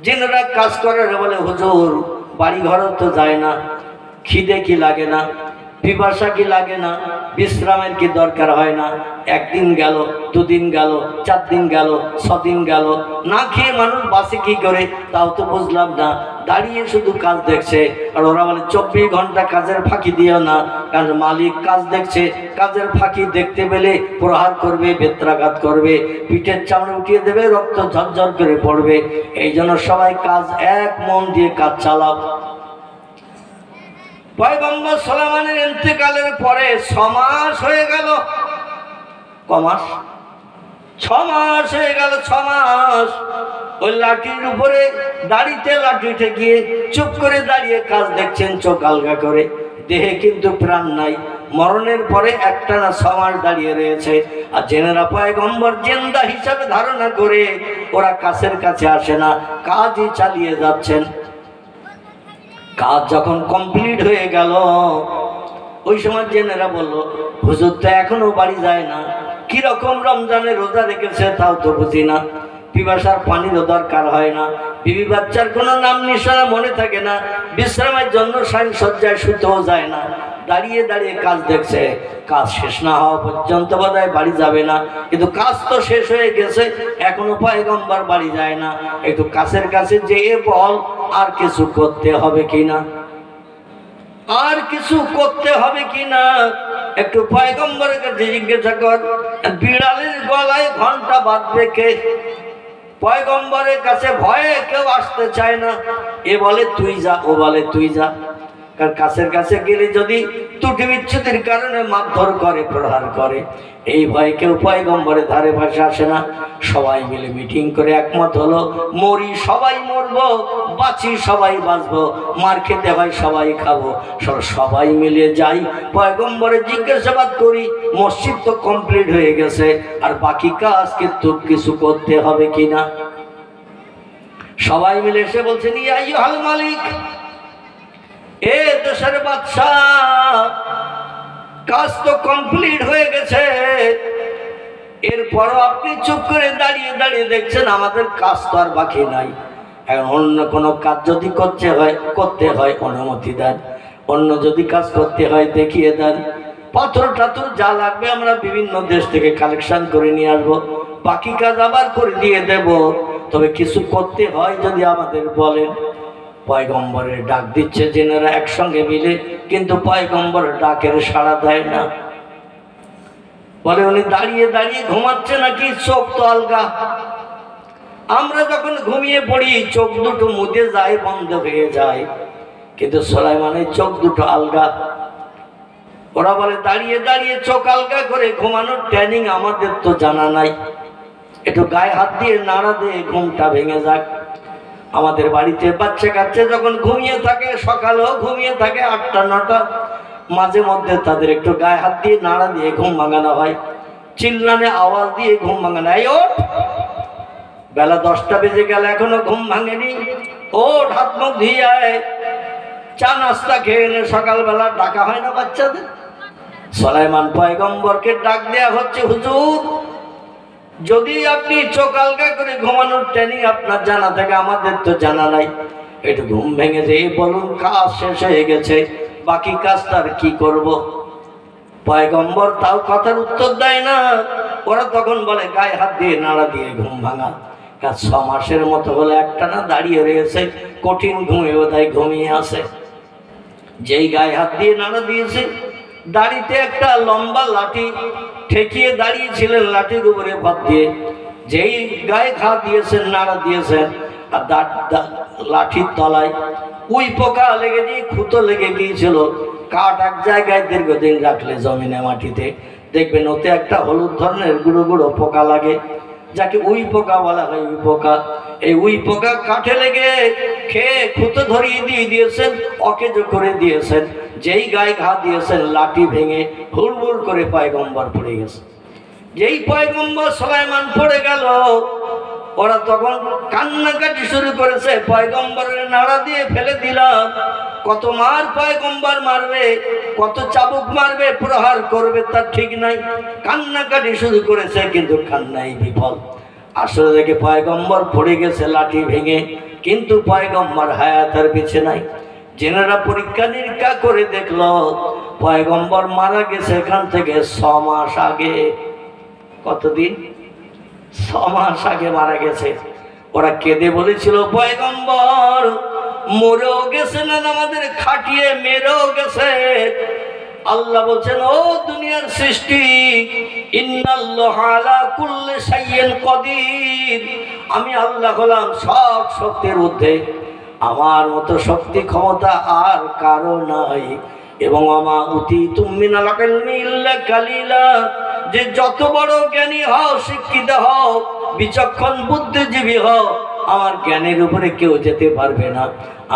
জিনেরা কাজ করে বলে হুজুর বাড়ি ঘরও তো যায় না, খিদে কি লাগে না, পিপাসা কি লাগে না, বিশ্রামের কি দরকার হয় না? একদিন গেল, দুদিন গেল, 4 দিন গেল, 6 দিন গেল, না খেয়ে মানুষ বাসে কি করে তাও তো বুঝলাম না। দাঁড়িয়ে শুধু কাজ দেখছে। আর ওরা বলে 24 ঘন্টা কাজের ফাঁকি দিও না, কারণ মালিক কাজ দেখছে, কাজের ফাঁকি দেখতে পেলে প্রহার করবে, বেত্রাঘাত করবে, পিঠের চামড়া উঠিয়ে দেবে, রক্ত ঝরঝর করে পড়বে। এই জন্য সবাই কাজ এক মন দিয়ে কাজ চালাও। পয়গম্বর সুলাইমানের ইন্তেকালের পরে 6 মাস হয়ে গেল। কমাস 6 মাস হয়ে গেল। 6 মাস ওই লাঠির উপরে দাড়িতে লাঠি ঠেকিয়ে চুপ করে দাঁড়িয়ে কাজ দেখছেন, চোখ আলগা করে। দেহে কিন্তু প্রাণ নাই। মরণের পরে একটানা 6 মাস দাঁড়িয়ে রয়েছে। আর জেনেরা পয়গম্বর জিন্দা হিসাবে ধারণা করে ওরা কাছের কাছে আসে না, কাজই চালিয়ে যাচ্ছেন। কাজ যখন কমপ্লিট হয়ে গেল, ওই সময় জেনেরা বলল হুজুর তো এখনো বাড়ি যায় না, কিরকম রমজানে রোজা রেখেছে তাও তো বুঝি না, পিপাসার পানিরও দরকার হয় না, বিবি বাচ্চার কোনো নাম নিশানা মনে থাকে না, বিশ্রামের জন্য সাইনসজ্জায় শুতেও যায় না, দাঁড়িয়ে দাঁড়িয়ে কাজ দেখছে। কাজ শেষ না হওয়া পর্যন্ত বোধহয় বাড়ি যাবে না, কিন্তু কাজ তো শেষ হয়ে গেছে, এখনো পয়গম্বর বাড়ি যায় না। একটু কাছের কাছে যেয়ে বল আর কিছু করতে হবে কিনা, আর কিছু করতে হবে কিনা, একটু পয়গম্বরের কাছে জিজ্ঞাসা কর। বিড়ালের গলায় ঘন্টা বাঁধবে কে? পয়গম্বরের কাছে ভয়ে কেউ আসতে চায় না। এ বলে তুই যা, ও বলে তুই যা। কার কাছের কাছে গেলে যদি ত্রুটি বিচ্ছুতির কারণে মারধর করে, প্রহার করে, এই ভয়ে কেউ পয়গম্বরের ধারে পাশে আসে না। সবাই মিলে মিটিং করে একমত হলো, মরি সবাই মরবো, বাঁচি সবাই বাঁচবো, মার খেতে হয় সবাই খাবো, সবাই মিলে যাই পয়গম্বরের জিজ্ঞাসাবাদ করি। মসজিদ তো কমপ্লিট হয়ে গেছে, আর বাকি কাজ কিন্তু কিছু করতে হবে কিনা। সবাই মিলে এসে বলছেন, ইয়া আইয়ুহাল মালিক, এ দেশের বাদশাহ, কাজ তো কমপ্লিট হয়ে গেছে, এরপরও আপনি চুপ করে দাঁড়িয়ে দাঁড়িয়ে দেখছেন আমাদের কাজ তো আর বাকি নাই। এখন অন্য কোনো কাজ যদি করতে হয় অনুমতি দেন, অন্য যদি কাজ করতে হয় দেখিয়ে দেন। পাথর টাথর যা লাগবে আমরা বিভিন্ন দেশ থেকে কালেকশন করে নিয়ে আসবো, বাকি কাজ আবার করে দিয়ে দেব, তবে কিছু করতে হয় যদি আমাদের বলেন। পয়গম্বরের ডাক দিচ্ছে জেনেরা একসঙ্গে মিলে, কিন্তু পয়গম্বরের ডাকের সাড়া দেয় না। বলে উনি দাঁড়িয়ে দাঁড়িয়ে ঘুমাচ্ছে নাকি, চোখ তো আলগা। আমরা যখন ঘুমিয়ে পড়ি চোখ দুটো মুদে যায়, বন্ধ হয়ে যায়, কিন্তু সুলাইমানের চোখ দুটো আলগা। ওরা বলে দাঁড়িয়ে দাঁড়িয়ে চোখ আলগা করে ঘুমানোর ট্রেনিং আমাদের তো জানা নাই, একটু গায়ে হাত দিয়ে নাড়া দিয়ে ঘুমটা ভেঙে যাক। আমাদের বাড়িতে বাচ্চা কাচ্চা যখন ঘুমিয়ে থাকে, সকালেও ঘুমিয়ে থাকে 8টা 9টা, মাঝে মধ্যে তাদের একটু গায়ে হাত দিয়ে নাড়া দিয়ে ঘুম ভাঙানো হয়, চিল্লানে আওয়াজ দিয়ে ঘুম ভাঙানো হয়। ওঠ, বেলা 10টা বেজে গেল এখনো ঘুম ভাঙেনি, ওঠ, হাত মুখ ধুয়ে আয়, চা নাস্তা খেয়ে এনে সকালবেলা ডাকা হয় না বাচ্চাদের। সুলাইমান পয়গম্বরকে ডাক দেয়া হচ্ছে, হুজুর যদি আপনি চোখ আলগা করে ঘুমানোর ট্রেনিং আপনার জানা থাকে, আমাদের তো জানা নাই, একটু ঘুম ভেঙে যে বলুন কাজ শেষ হয়ে গেছে, বাকি কাজটার কি করব। পয়গম্বর তাও কথার উত্তর দেয় না। ওরা তখন বলে গায়ে হাত দিয়ে নাড়া দিয়ে ঘুম ভাঙা। কাজ 6 মাসের মতো হলে একটানা দাঁড়িয়ে রয়েছে, কঠিন ঘুমে বোধহয় ঘুমিয়ে আসে। যেই গায়ে হাত দিয়ে নাড়া দিয়েছে, দাড়িতে একটা লম্বা লাঠি ঠেকিয়ে দাঁড়িয়েছিলেন, লাঠির উপরে ভাত দিয়ে যেই গায়ে ঘা দিয়েছেন, নাড়া দিয়েছেন, আর লাঠির তলায় উই পোকা লেগে দিয়ে খুঁতো লেগে গিয়েছিল। কাঠ এক জায়গায় দীর্ঘদিন রাখলে জমিনে মাটিতে দেখবেন ওতে একটা হলুদ ধরনের গুঁড়ো গুঁড়ো পোকা লাগে, যাকে উই পোকা বলা হয়। উই পোকা, এই উই পোকা কাঠে লেগে খেয়ে খুঁতো ধরিয়ে দিয়েছেন, অকেজ করে দিয়েছেন। যেই গায়ে ঘা দিয়েছেন, লাঠি ভেঙে হুড়মুড় করে পয়গম্বর পড়ে গেছে। যেই পয়গম্বর সুলাইমান পড়ে গেল, ওরা তখন কান্নাকাটি শুরু করেছে, পয়গম্বরের নাড়া দিয়ে ফেলে দিলাম। কত মার পয়গম্বর মারবে, কত চাবুক মারবে, প্রহার করবে তার ঠিক নাই, কান্নাকাটি শুরু করেছে, কিন্তু কান্নাই বিফল। আসলে দেখে পয়গম্বর পড়ে গেছে লাঠি ভেঙে, কিন্তু পয়গম্বর হায়াতের পিছে নাই। জেনারা পরীক্ষা নিরীক্ষা করে দেখলো পয়গম্বর মারা গেছে এখান থেকে 6 মাস আগে। কতদিন? 6 মাস আগে মারা গেছে। ওরা কেঁদে বলেছিল, পয়গম্বর মরেও গেছে না, আমাদের খাটিয়ে মেরেও গেছে। আল্লাহ বলছেন, ও দুনিয়ার সৃষ্টি, ইন্নাল্লাহা আলা কুল্লি শাইইন কাদির, আমি আল্লাহ হলাম সব শক্তির ঊর্ধ্বে, আমার মতো শক্তি ক্ষমতা আর কারো নাই। এবং আমা উতীতুম মিনাল ইলমি ইল্লা কালিলা, যে যত বড় জ্ঞানী হও, শিক্ষিত হও, বিচক্ষণ বুদ্ধিজীবী হও, আমার জ্ঞানের উপরে কেউ যেতে পারবে না।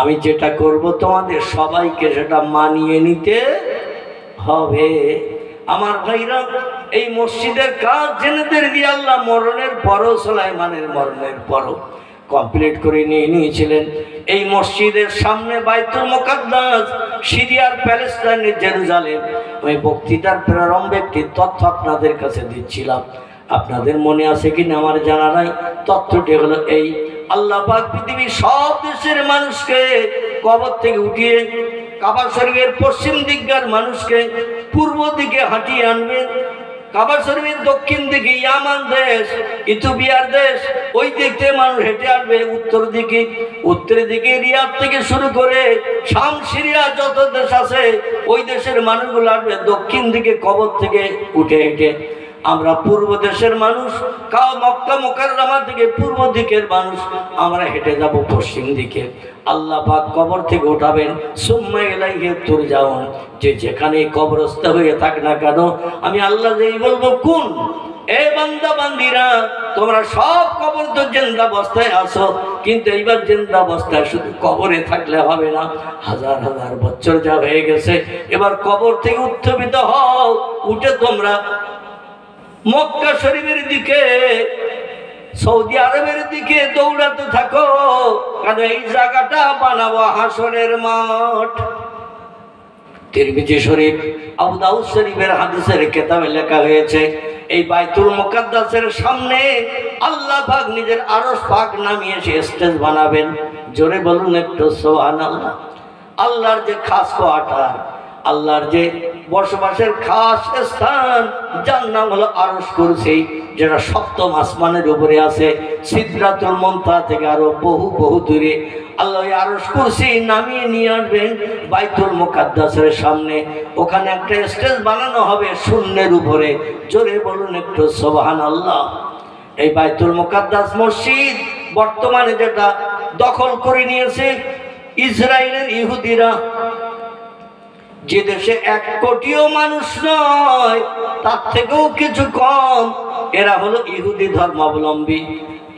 আমি যেটা করব তোমাদের সবাইকে সেটা মানিয়ে নিতে হবে। আমার ভাইরা, এই মসজিদের কাজ জেনেদের দিয়ে আল্লাহ মরণের পরও, সুলাইমানের মরণের পরও কমপ্লিট করে নিয়েছিলেন। এই মসজিদের সামনে বাইতুল মুকাদ্দাস, সিরিয়ার প্যালেস্টাইনের জেরুজালেম। আমি বক্তৃতার প্রারম্ভে একটি তথ্য আপনাদের কাছে দিচ্ছিলাম, আপনাদের মনে আছে কিনা আমার জানা নাই। তথ্যটি হলো এই, আল্লাহ পাক পৃথিবীর সব দেশের মানুষকে কবর থেকে উঠিয়ে কাবা শরীফের পশ্চিম দিককার মানুষকে পূর্ব দিকে হাঁটিয়ে আনবেন। কাবা শরীফের দক্ষিণ দিকে ইয়ামান দেশ, ইথিওপিয়ার দেশ, ওই দিক থেকে মানুষ হেঁটে আসবে উত্তরের দিকে রিয়াদ থেকে শুরু করে শাম, সিরিয়া যত দেশ আছে, ওই দেশের মানুষগুলো আসবে দক্ষিণ দিকে কবর থেকে উঠে হেঁটে। আমরা পূর্ব দেশের মানুষ, মক্কা মুকাররমা থেকে পূর্ব দিকের মানুষ, আমরা হেঁটে যাব পশ্চিম দিকে। আল্লাহ পাক কবর থেকে উঠাবেন, সুম্মা ইলাইহি তুরজাউন, যে যেখানে কবরস্থ হয়ে থাক না কেন, আমি আল্লাহ যেই বলবো কোন, এ বান্দা বান্দিরা তোমরা সব কবর তো জিন্দা অবস্থায় আছো, কিন্তু এইবার জিন্দা অবস্থায় শুধু কবরে থাকলে হবে না, হাজার হাজার বছর যা হয়ে গেছে, এবার কবর থেকে উত্থিত হও, উঠে তোমরা মক্কা শরীফের দিকে, সৌদি আরবের দিকে দৌড়াতে থাকো, কারণ এই জায়গাটা বানাবো হাসরের মাঠ। তিরমিজি শরীফ, আবু দাউদ শরীফের হাদিসের কিতাবে লেখা হয়েছে, এই বাইতুল মুকাদ্দাসের সামনে আল্লাহ পাক নিজের আরশ পাক নামিয়ে সে স্টেজ বানাবেন। জোরে বলুন একটু সুবহানাল্লাহ। আল্লাহর যে খাস কোয়ার্টার, আল্লাহর যে বসবাসের খাস স্থান, যার নাম হলো আরশ কুরসি, যেটা সপ্তম আসমানের উপরে আছে, সিদরাতুল মুনতাহা থেকে আরো বহু বহু দূরে। আল্লাহ আরশ কুরসি নামিয়ে নিয়ে আসবেন বাইতুল মুকাদ্দাসের সামনে, ওখানে একটা স্টেজ বানানো হবে শূন্যের উপরে। জোরে বলুন একটু সুবহানাল্লাহ। এই বাইতুল মুকাদ্দাস মসজিদ বর্তমানে যেটা দখল করে নিয়েছে ইসরায়েলের ইহুদিরা, যে দেশে 1 কোটিও মানুষ নয়, তার থেকেও কিছু কম, এরা হলো ইহুদি ধর্মাবলম্বী।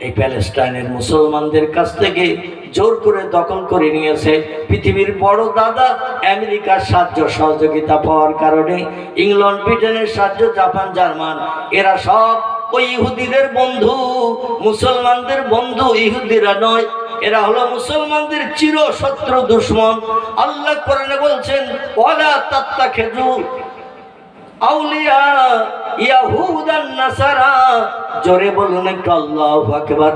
এই প্যালেস্টাইনের মুসলমানদের কাছ থেকে জোর করে দখল করে নিয়েছে। পৃথিবীর বড় দাদা আমেরিকার সাহায্য সহযোগিতা পাওয়ার কারণে, ইংল্যান্ড ব্রিটেনের সাহায্য, জাপান জার্মান, এরা সব ওই ইহুদিদের বন্ধু, মুসলমানদের বন্ধু ইহুদিরা নয়, এরা হলো মুসলমানদের চির শত্রু দুশ্মন। আল্লাহ কোরআনে বলছেন, ওয়ালা তাত্তাখিযু আউলিয়া ইয়াহুদান নাসারা। জোরে বলুন একটু আল্লাহু আকবার।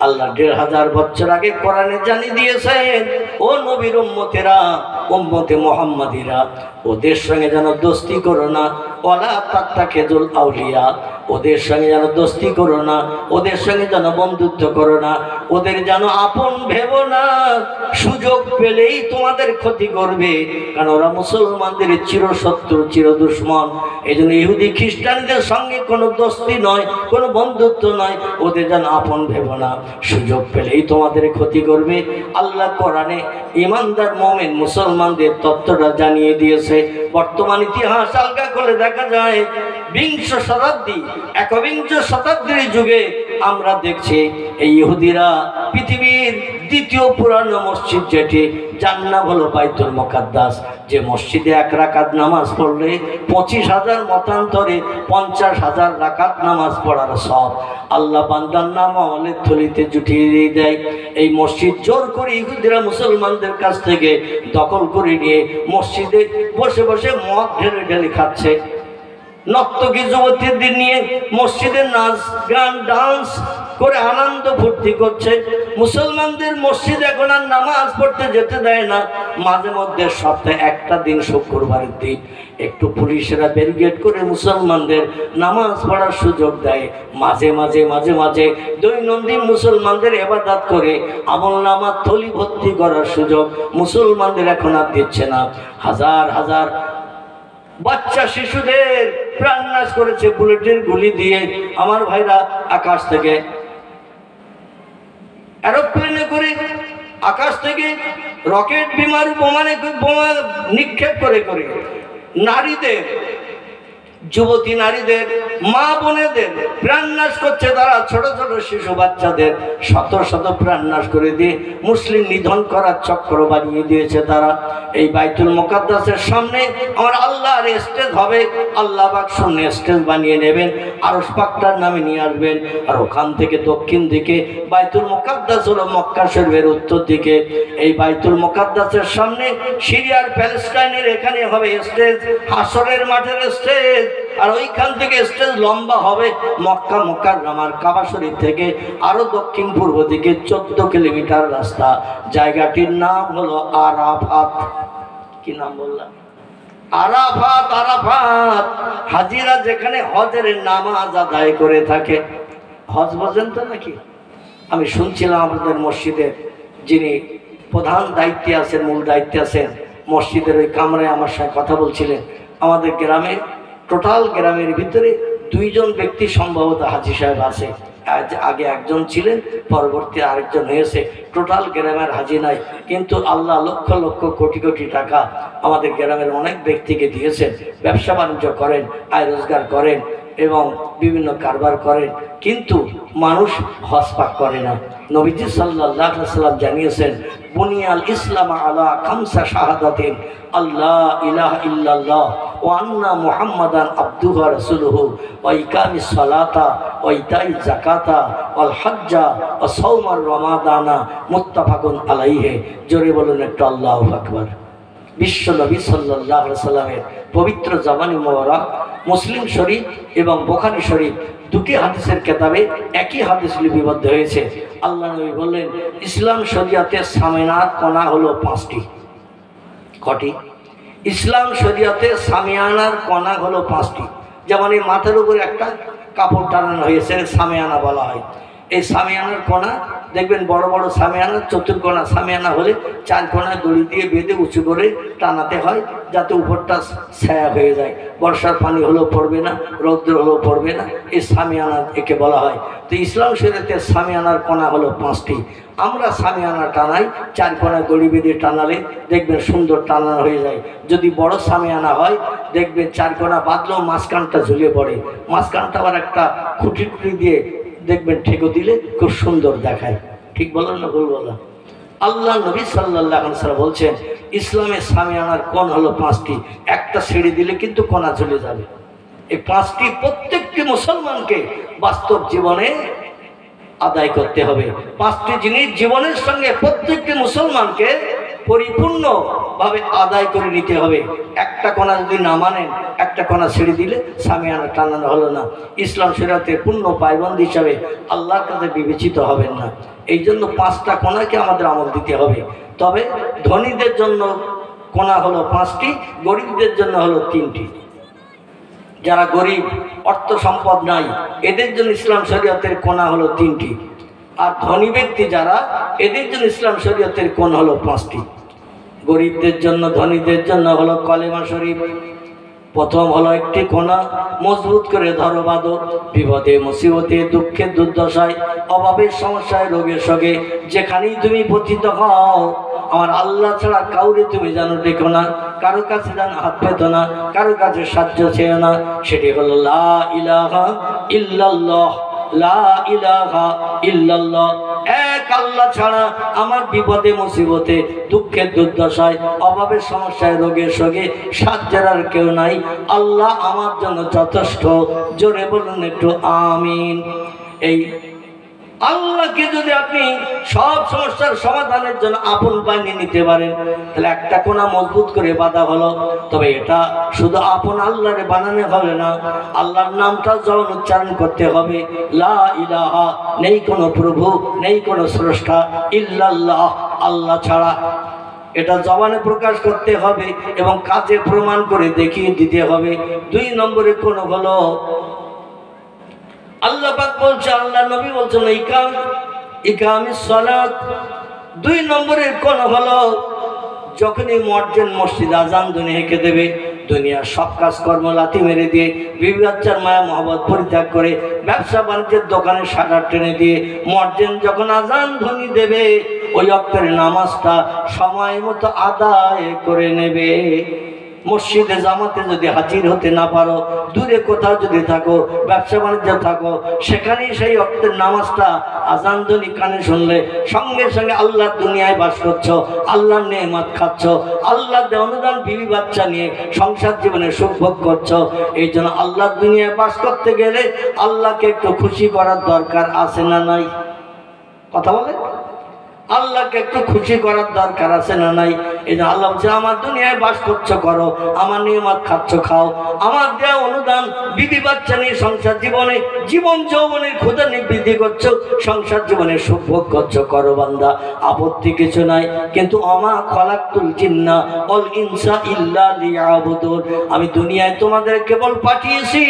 আল্লাহ 1500 বছর আগে কোরআনে জানিয়ে দিয়েছেন, ও নবীর উম্মতেরা, উম্মতে মুহাম্মাদিরা, ওদের সঙ্গে যেন দোস্তি করো না, ওয়ালা তাত্তাখিযুল আউলিয়া, ওদের সঙ্গে যেন দোস্তি করো না, ওদের সঙ্গে যেন বন্ধুত্ব করো না, ওদের যেন আপন ভেবো না, সুযোগ পেলেই তোমাদের ক্ষতি করবে, কারণ ওরা মুসলমানদের চিরশত্রু চির দুশ্মন। এই জন্য ইহুদি খ্রিস্টানদের সঙ্গে কোনো দোস্তি নয়, কোনো বন্ধুত্ব নয়, ওদের যেন আপন ভেবো না, সুযোগ পেলেই তোমাদের ক্ষতি করবে। আল্লাহ কোরআনে ইমানদার মুমিন মুসলমানদের তত্ত্বটা জানিয়ে দিয়েছে। বর্তমান ইতিহাস আলগা করে দেখা যায়, বিংশ শতাব্দী, একবিংশ শতাব্দীর যুগে আমরা দেখছি এই ইহুদিরা পৃথিবীর দ্বিতীয় পুরানো মসজিদ, যেটি যার নাম হলো বাইতুল মুকাদ্দাস, যে মসজিদে 1 রাকাত নামাজ পড়লে 25,000 মতান্তরে 50,000 রাকাত নামাজ পড়ার সব আল্লাহ বান্দার নাম আমলের থলিতে জুটিয়ে দেয়। এই মসজিদ জোর করে ইহুদিরা মুসলমানদের কাছ থেকে দখল করে নিয়ে মসজিদে বসে বসে মদ ঢেলে ঢেলে খাচ্ছে। নর্তকী যুবতীদের নিয়ে মসজিদে নাচ গান ডান্স করে আনন্দ ফুর্তি করছে। মুসলমানদের মসজিদ এখন আর নামাজ পড়তে যেতে দেয় না। মাঝে মধ্যে সপ্তাহে একটা দিন, শুক্রবারের দিন, একটু পুলিশেরা ব্যারিকেড করে মুসলমানদের নামাজ পড়ার সুযোগ দেয়। মাঝে মাঝে মাঝে মাঝে দৈনন্দিন মুসলমানদের ইবাদত করে আমল নামার থলি ভর্তি করার সুযোগ মুসলমানদের এখন আর দিচ্ছে না। হাজার হাজার বাচ্চা শিশুদের প্রাণ নাশ করেছে বুলেটের গুলি দিয়ে। আমার ভাইরা আকাশ থেকে এরোপ্লেনে করে, আকাশ থেকে রকেট বিমান বোমা নিক্ষেপ করে করে নারীদের, যুবতী নারীদের, মা বোনেদের প্রাণ নাশ করছে তারা। ছোট ছোট শিশু বাচ্চাদের শত শত প্রাণ নাশ করে দিয়ে মুসলিম নিধন করার চক্র বানিয়ে দিয়েছে তারা। এই বাইতুল মুকাদ্দাসের সামনে আমার আল্লাহর স্টেজ হবে। আল্লাহ পাক শূন্য স্টেজ বানিয়ে নেবেন, আরশ পাকটার নামে নিয়ে আসবেন। আর ওখান থেকে দক্ষিণ দিকে বাইতুল মুকাদ্দাস হলো মক্কা শরীফের উত্তর দিকে। এই বাইতুল মুকাদ্দাসের সামনে সিরিয়ার প্যালেস্টাইনের এখানে হবে স্টেজ, হাসরের মাঠের স্টেজ। আর ওইখান থেকে স্টেজ লম্বা হবে মক্কা মুকাররমার কাবা শরীফ থেকে আরো দক্ষিণ পূর্ব দিকে 14 কিলোমিটার রাস্তা। জায়গাটির নাম হলো আরাফাত। কি নাম বললাম? আরাফাত। আরাফাত হাজিরা যেখানে হজের নামাজ আদায় করে থাকে। হজ বোঝেন তো নাকি? আমি শুনছিলাম আমাদের মসজিদের যিনি প্রধান দায়িত্বে আছেন, মূল দায়িত্বে আছেন মসজিদের ওই কামরায় আমার সঙ্গে কথা বলছিলেন। আমাদের গ্রামে, টোটাল গ্রামের ভিতরে দুইজন ব্যক্তি সম্ভবত হাজী সাহেব আছে, আগে একজন ছিলেন, পরবর্তী আরেকজন হয়েছে। টোটাল গ্রামের হাজী নাই, কিন্তু আল্লাহ লক্ষ লক্ষ কোটি কোটি টাকা আমাদের গ্রামের অনেক ব্যক্তিকে দিয়েছেন। ব্যবসা বাণিজ্য করেন, আয় রোজগার করেন এবং বিভিন্ন কারবার করেন, কিন্তু মানুষ হজ পাক করে না। নবীজি সাল্লাল্লাহু আলাইহি ওয়াসাল্লাম জানিয়েছেন, বুনিয়াল ইসলাম আলা খামসা শাহাদাতিন আল্লাহ ইলাহা ইল্লাল্লাহ ওয়া আন্না মুহাম্মাদান আবদুহু ওয়া রাসূলুহু ওয়া ইকামিস সালাতা ওয়া ইতাইজ যাকাতা ওয়াল হজ্জা ওয়া সাওমার রমাদানা মুত্তাফাকুন আলাইহি। জোরে বলুন একটু আল্লাহু আকবার। বিশ্ব নবী সাল্লাল্লাহু আলাইহি ওয়াসাল্লামের পবিত্র জাবানি মোবারক মুসলিম শরীফ এবং বুখারী শরীফ দুটি হাদিসের কিতাবে একই হাদিস লিপিবদ্ধ হয়েছে। আল্লাহ নবী বললেন, ইসলাম শরিয়াতে সামিয়ানার কোণা হলো 5টি। কটি? ইসলাম শরিয়াতে সামিয়ানার কোণা হলো 5টি। যেমন এই মাথার উপরে একটা কাপড় টানানো হয়েছে, সামিয়ানা বলা হয়। এই সামিয়ানার কোণা দেখবেন, বড় বড় সামিয়ানা, চতুর্কোণা সামিয়ানা হলে 4 কোণা দড়ি দিয়ে বেঁধে উঁচু করে টানাতে হয়, যাতে উপরটা ছায়া হয়ে যায়, বর্ষার পানি হলেও পড়বে না, রৌদ্র হলেও পড়বে না। এই সামিয়ানা একে বলা হয়। তো ইসলাম শরীয়তে সামিয়ানার কোণা হলো 5টি। আমরা সামিয়ানা টানাই, 4 কোণা দড়ি বেঁধে টানালে দেখবেন সুন্দর টানানো হয়ে যায়। যদি বড় সামিয়ানা হয় দেখবেন 4 কোণা বাঁধলেও মাঝখানটা ঝুলে পড়ে, মাঝখানটা আবার একটা খুঁটি খুঁটি দিয়ে দেখবেন ঠেকো দিলে খুব সুন্দর দেখায়। ঠিক বলেন না ভুল বলা? আল্লাহ নবী সাল্লাল্লাহু আলাইহি ওয়াসাল্লাম বলছেন, ইসলামের সামিয়ানার কোণ হলো 5টি। একটা ছেড়ে দিলে কিন্তু কোণা চলে যাবে। এই 5টি প্রত্যেকটি মুসলমানকে বাস্তব জীবনে আদায় করতে হবে। 5টি জিনিস জীবনের সঙ্গে প্রত্যেকটি মুসলমানকে পরিপূর্ণভাবে আদায় করে নিতে হবে। একটা কোণা যদি না মানেন, একটা কোণা ছেড়ে দিলে সামিয়ানা টানানো হলো না। ইসলাম শরীয়তের পূর্ণ পায়বন্দ হিসাবে আল্লাহর কাছে বিবেচিত হবেন না। এই জন্য 5টা কোণাকে আমাদের আমল দিতে হবে। তবে ধনীদের জন্য কোণা হলো 5টি, গরিবদের জন্য হলো 3টি। যারা গরিব, অর্থ সম্পদ নাই, এদের জন্য ইসলাম শরীয়তের কোণা হলো 3টি। আর ধনী ব্যক্তি যারা, এদের জন্য ইসলাম শরীয়তের কোণ হলো 5টি। গরিবদের জন্য, ধনীদের জন্য হলো কলেমা শরীফ। প্রথম হলো একটি কোণা, মজবুত করে ধরো বাঁধো, বিপদে মুসিবতে, দুঃখে দুর্দশায়, অভাবের সমস্যায়, রোগে শোকে যেখানেই তুমি পতিত হও, আমার আল্লাহ ছাড়া কাউরে তুমি জানো ডেকো না, কারো কাছে জানো হাত পেতো না, কারো কাছে সাহায্য চেয়েও না। সেটি হলো লা ইলাহা ইল্লাল্লাহ, লা ইলাহা ইল্লাল্লাহ। এক আল্লাহ ছাড়া আমার বিপদে মুসিবতে, দুঃখের দুর্দশায়, অভাবের সমস্যায়, রোগের শোকে সাহায্যের আর কেউ নাই। আল্লাহ আমার জন্য যথেষ্ট। জোরে বলুন একটু আমিন। এই আল্লাহকে যদি আপনি সব সমস্যার সমাধানের জন্য আপন বানিয়ে নিতে পারেন, তাহলে একটা কোণা মজবুত করে বাঁধা হলো। তবে এটা শুধু আপন আল্লাহরে বানানো হবে না, আল্লাহর নামটা যখন উচ্চারণ করতে হবে, লা ইলাহা, নেই কোনো প্রভু, নেই কোনো স্রষ্টা ইল্লাল্লাহ, আল্লাহ ছাড়া। এটা জবানে প্রকাশ করতে হবে এবং কাজে প্রমাণ করে দেখিয়ে দিতে হবে। 2 নম্বরে কোন হলো, আল্লাহ পাক বলছে, আল্লাহ নবী বলছেন, ইকামিস সালাত। 2 নম্বরের কোন হলো, যখনই মুয়াজ্জিন মসজিদ আজান ধ্বনি হেঁকে দেবে, দুনিয়ার সব কাজকর্ম লাথি মেরে দিয়ে, বিবি বাচ্চার মায়া মহব্বত পরিত্যাগ করে, ব্যবসা বাণিজ্যের দোকানে শাটার টেনে দিয়ে, মুয়াজ্জিন যখন আজান ধ্বনি দেবে, ওই ওয়াক্তের নামাজটা সময় মতো আদায় করে নেবে। মসজিদে জামাতে যদি হাজির হতে না পারো, দূরে কোথাও যদি থাকো, ব্যবসা বাণিজ্য থাকো, সেখানেই সেই ওয়াক্তের নামাজটা আজান ধ্বনি কানে শুনলে সঙ্গে সঙ্গে আল্লাহর দুনিয়ায় বাস করছো, আল্লাহর নেয়ামত খাচ্ছ, আল্লাহর অনুদান বিবি বাচ্চা নিয়ে সংসার জীবনে সুখ ভোগ করছো। এই জন্য আল্লাহর দুনিয়ায় বাস করতে গেলে আল্লাহকে একটু খুশি করার দরকার আছে না নাই? কথা বলে, আল্লাহকে একটু খুশি করার দরকার আছে না নাই? এই যে আল্লাহ বলছে, আমার দুনিয়ায় বাস করছো করো, আমার নিয়ামত খাচ্ছ খাও, আমার দেয়া অনুদান বিবি বাচ্চা নিয়ে সংসার জীবনে, জীবন যৌবনের ক্ষুধা নিবৃত্তি করছো, সংসার জীবনে সুখ ভোগ করছো, করো বান্দা, আপত্তি কিছু নাই। কিন্তু আমা খলাকতুল জিন্না ওয়াল ইনসা ইল্লা লিয়াবুদুন, আমি দুনিয়ায় তোমাদের কেবল পাঠিয়েছি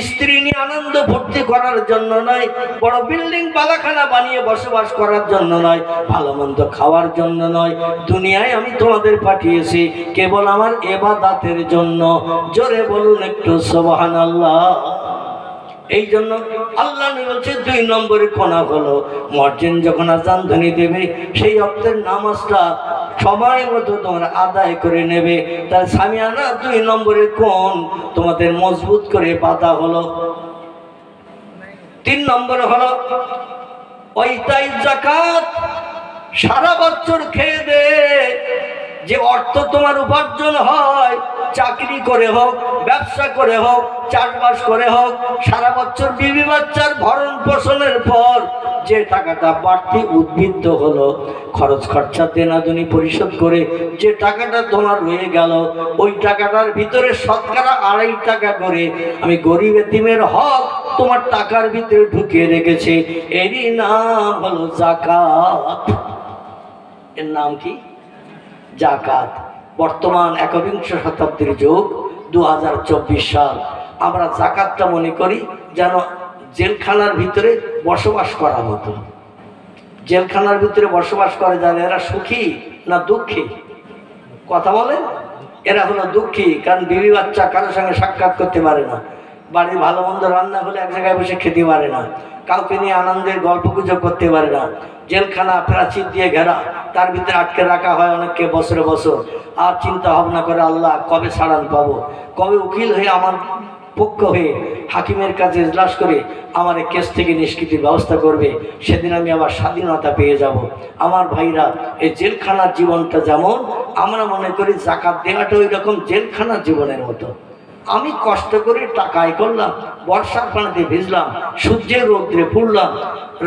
স্ত্রী নিয়ে আনন্দ ফুর্তি করার জন্য নয়, বড় বিল্ডিং বালাখানা বানিয়ে বসবাস করার জন্য নয়, ভালো মন্দ খাওয়ার জন্য নয়। দুনিয়ায় আমি তোমাদের পাঠিয়েছি কেবল আমার ইবাদতের জন্য। জোরে বলুন একটু সুবহানাল্লাহ। এই জন্য আল্লাহ বলছে 2 নম্বরের কোণা হলো মুয়াজ্জিন যখন আযান ধ্বনি দেবে সেই ওয়াক্তের নামাজটা সময় মতো তোমরা আদায় করে নেবে। তার সামিয়ানা 2 নম্বরের কোণ তোমাদের মজবুত করে বাঁধা হলো। 3 নম্বর হলো ওইটাই যাকাত। সারা বছর খেয়ে দে যে অর্থ তোমার উপার্জন হয়, চাকরি করে হোক, ব্যবসা করে হোক, চাষবাস করে হোক, সারা বছর বিবি বাচ্চার ভরণ পোষণের পর যে টাকাটা বাড়তি উদ্বৃত্ত হলো, খরচ খরচা দেনাদনি পরিশোধ করে যে টাকাটা তোমার রয়ে গেল, ওই টাকাটার ভিতরে শতকরা 2.5 টাকা করে আমি গরিব এতিমের হক তোমার টাকার ভিতরে ঢুকিয়ে রেখেছি। এরই নাম হলো যাকাত। এর নাম কি? যাকাত। বর্তমান 21 শতাব্দীর যুগ, 2024 সাল। আমরা যাকাতটা মনে করি যেন জেলখানার ভিতরে বসবাস করার মতো। জেলখানার ভিতরে বসবাস করে যারা, এরা সুখী না দুঃখী? কথা বলেন। এরা হলো দুঃখী, কারণ বিবি বাচ্চা কারোর সঙ্গে সাক্ষাৎ করতে পারে না, বাড়ির ভালো মন্দ রান্না হলে এক জায়গায় বসে খেতে পারে না, কাউকে নিয়ে আনন্দের গল্প গুজব করতে পারে না। জেলখানা প্রাচীর দিয়ে ঘেরা, তার ভিতরে আটকে রাখা হয় অনেককে বছরে বছর। আর চিন্তা ভাবনা করে আল্লাহ কবে ছাড়ান পাবো, কবে উকিল হয়ে আমার পক্ষ হয়ে হাকিমের কাছে ইজলাস করে আমার এই কেস থেকে নিষ্কৃতির ব্যবস্থা করবে, সেদিন আমি আবার স্বাধীনতা পেয়ে যাব। আমার ভাইরা, এই জেলখানার জীবনটা যেমন আমরা মনে করি যাকাত দেওয়াটা ওই রকম জেলখানার জীবনের মতো। আমি কষ্ট করে টাকা আয় করলাম, বর্ষার পানিতে ভিজলাম, সূর্যের রৌদ্রে পুড়লাম,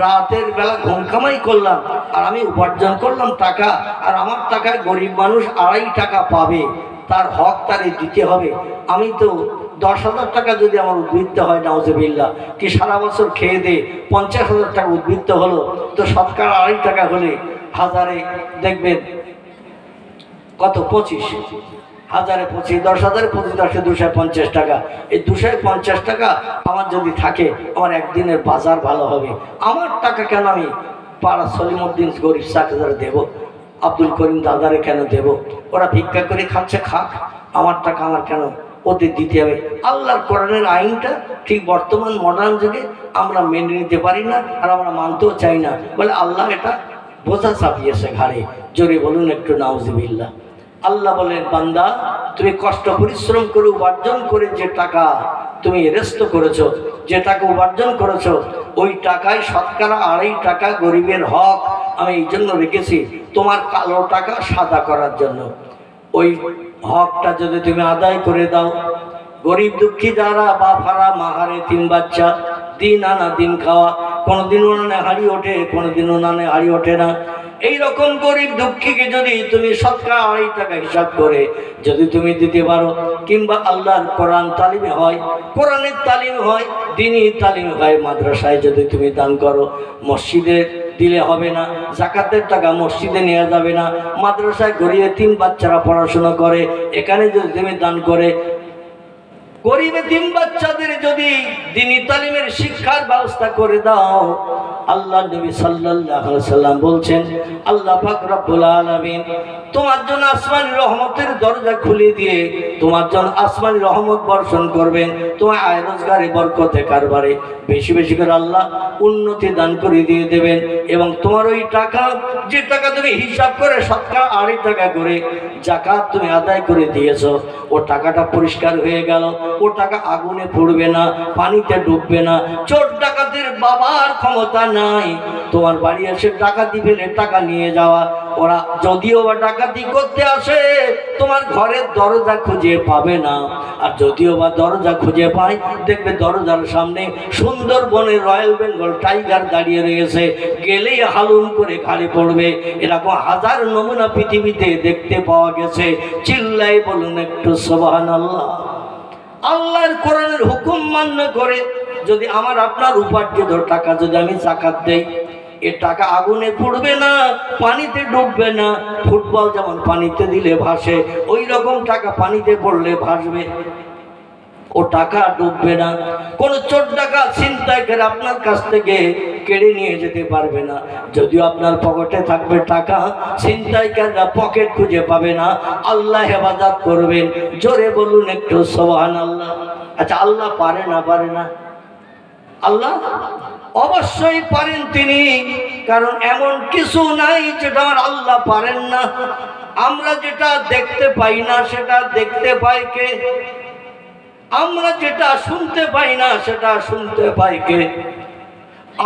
রাতের বেলা ঘুম কামাই করলাম, আর আমি উপার্জন করলাম টাকা, আর আমার টাকায় গরিব মানুষ 2.5 টাকা পাবে, তার হক তারে দিতে হবে। আমি তো 10,000 টাকা যদি আমার উদ্বৃত্ত হয়, নাউজুবিল্লাহ, কি সারা বছর খেয়ে দে 50,000 টাকা উদ্বৃত্ত হলো, তো শতকরা 2.5 টাকা হলে হাজারে দেখবেন কত? 25, 1025, 10,000 25, 10 250 টাকা। এই 250 টাকা আমার যদি থাকে, আমার একদিনের বাজার ভালো হবে। আমার টাকা কেন আমি পাড়া সলিমউদ্দিন গরিব চাকরিদার দেব, আব্দুল করিম দাদারে কেন দেব? ওরা ভিক্ষা করে খাচ্ছে, খাক, আমার টাকা আমার কেন ওদের দিতে হবে? আল্লাহর কোরআনের আইনটা ঠিক বর্তমান মডার্ন যুগে আমরা মেনে নিতে পারি না, আর আমরা মানতেও চাই না। বলে আল্লাহ এটা বোঝা চাপিয়েছে ঘাড়ে। জোরে বলুন একটু নাউজুবিল্লাহ। আল্লাহ বলেন, বান্দা তুমি কষ্ট পরিশ্রম করে উপার্জন করে যে টাকা তুমি রেস্ট করেছো, যে টাকা উপার্জন করেছো, ওই টাকায় শতকরা 2.5 টাকা গরিবের হক আমি এই জন্য রেখেছি, তোমার কালো টাকা সাদা করার জন্য। ওই হকটা যদি তুমি আদায় করে দাও, গরিব দুঃখী যারা, বাফারা, মাহারে, 3 বাচ্চা, দিন আনা দিন খাওয়া, কোনোদিন উনানে হাড়ি ওঠে, কোনোদিন উনানে হাড়ি ওঠে না, এই রকম গরিব দুঃখীকে যদি তুমি শতকরা 2.5 টাকা হিসাব করে যদি তুমি দিতে পারো, কিংবা আল্লাহর কোরআন তালিমে হয়, কোরআনের তালিম হয়, দ্বীনি তালিম হয়, মাদ্রাসায় যদি তুমি দান করো, মসজিদে দিলে হবে না, যাকাতের টাকা মসজিদে নেওয়া যাবে না, মাদ্রাসায় গরিব 3 বাচ্চারা পড়াশোনা করে, এখানে যদি তুমি দান করে, গরিব 3 বাচ্চাদের যদি দ্বীনি তালিমের শিক্ষার ব্যবস্থা করে দাও, আল্লাহ নবী সাল্লাল্লাহু আলাইহি সাল্লাম বলছেন, আল্লাহ পাক রব্বুল আলামিন তোমার জন্য আসমানি রহমতের দরজা খুলে দিয়ে তোমার জন্য আসমানি রহমত বর্ষণ করবেন, তোমার আয় রোজগারে বরকতে কারবারে বেশি বেশি করে আল্লাহ উন্নতি দান করে দিয়ে দেবেন। এবং তোমার ওই টাকা, যে টাকা তুমি হিসাব করে শতকরা 2.5 টাকা করে যাকাত তুমি আদায় করে দিয়েছো, ও টাকাটা পরিষ্কার হয়ে গেল, ও টাকা আগুনে পড়বে না, পানিতে ডুববে না। চোর ডাকাতের বাবার ক্ষমতা নাই তোমার বাড়ি এসে ডাকাতি ফেলে টাকা নিয়ে যাওয়া। ওরা যদিও বা ডাকাতি করতে আসে, তোমার ঘরের দরজা খুঁজে পাবে না, আর যদিও বা দরজা খুঁজে পায়, দেখবে দরজার সামনে সুন্দরবনের রয়্যাল বেঙ্গল টাইগার দাঁড়িয়ে রয়েছে, গেলেই হালুম করে ঘাড়ে পড়বে। এরকম হাজার নমুনা পৃথিবীতে দেখতে পাওয়া গেছে। চিল্লাই বলুন একটু সুবহানাল্লাহ। আল্লাহর কোরআনের হুকুম মান্য করে যদি আমার আপনার উপার্জিত টাকা যদি আমি যাকাত দেই, এ টাকা আগুনে পুড়বে না, পানিতে ডুববে না। ফুটবল যেমন পানিতে দিলে ভাসে, ওই রকম টাকা পানিতে পড়লে ভাসবে, ও টাকা ডুববে না। কোন চোর ডাকাত ছিনতাই করে আপনার কাছ থেকে কেড়ে নিয়ে যেতে পারবে না। যদিও আপনার পকেটে থাকবে টাকা, ছিনতাইকাররা পকেট খুঁজে পাবে না। আল্লাহ হেফাজত করবেন। জোরে বলুন একটু সুবহানাল্লাহ। আচ্ছা, আল্লাহ পারে না? পারে না? আল্লাহ অবশ্যই পারেন তিনি, কারণ এমন কিছু নাই যেটা আমার আল্লাহ পারেন না। আমরা যেটা দেখতে পাই না সেটা দেখতে পাই কে? আমরা যেটা শুনতে পাই না সেটা শুনতে পাই কে?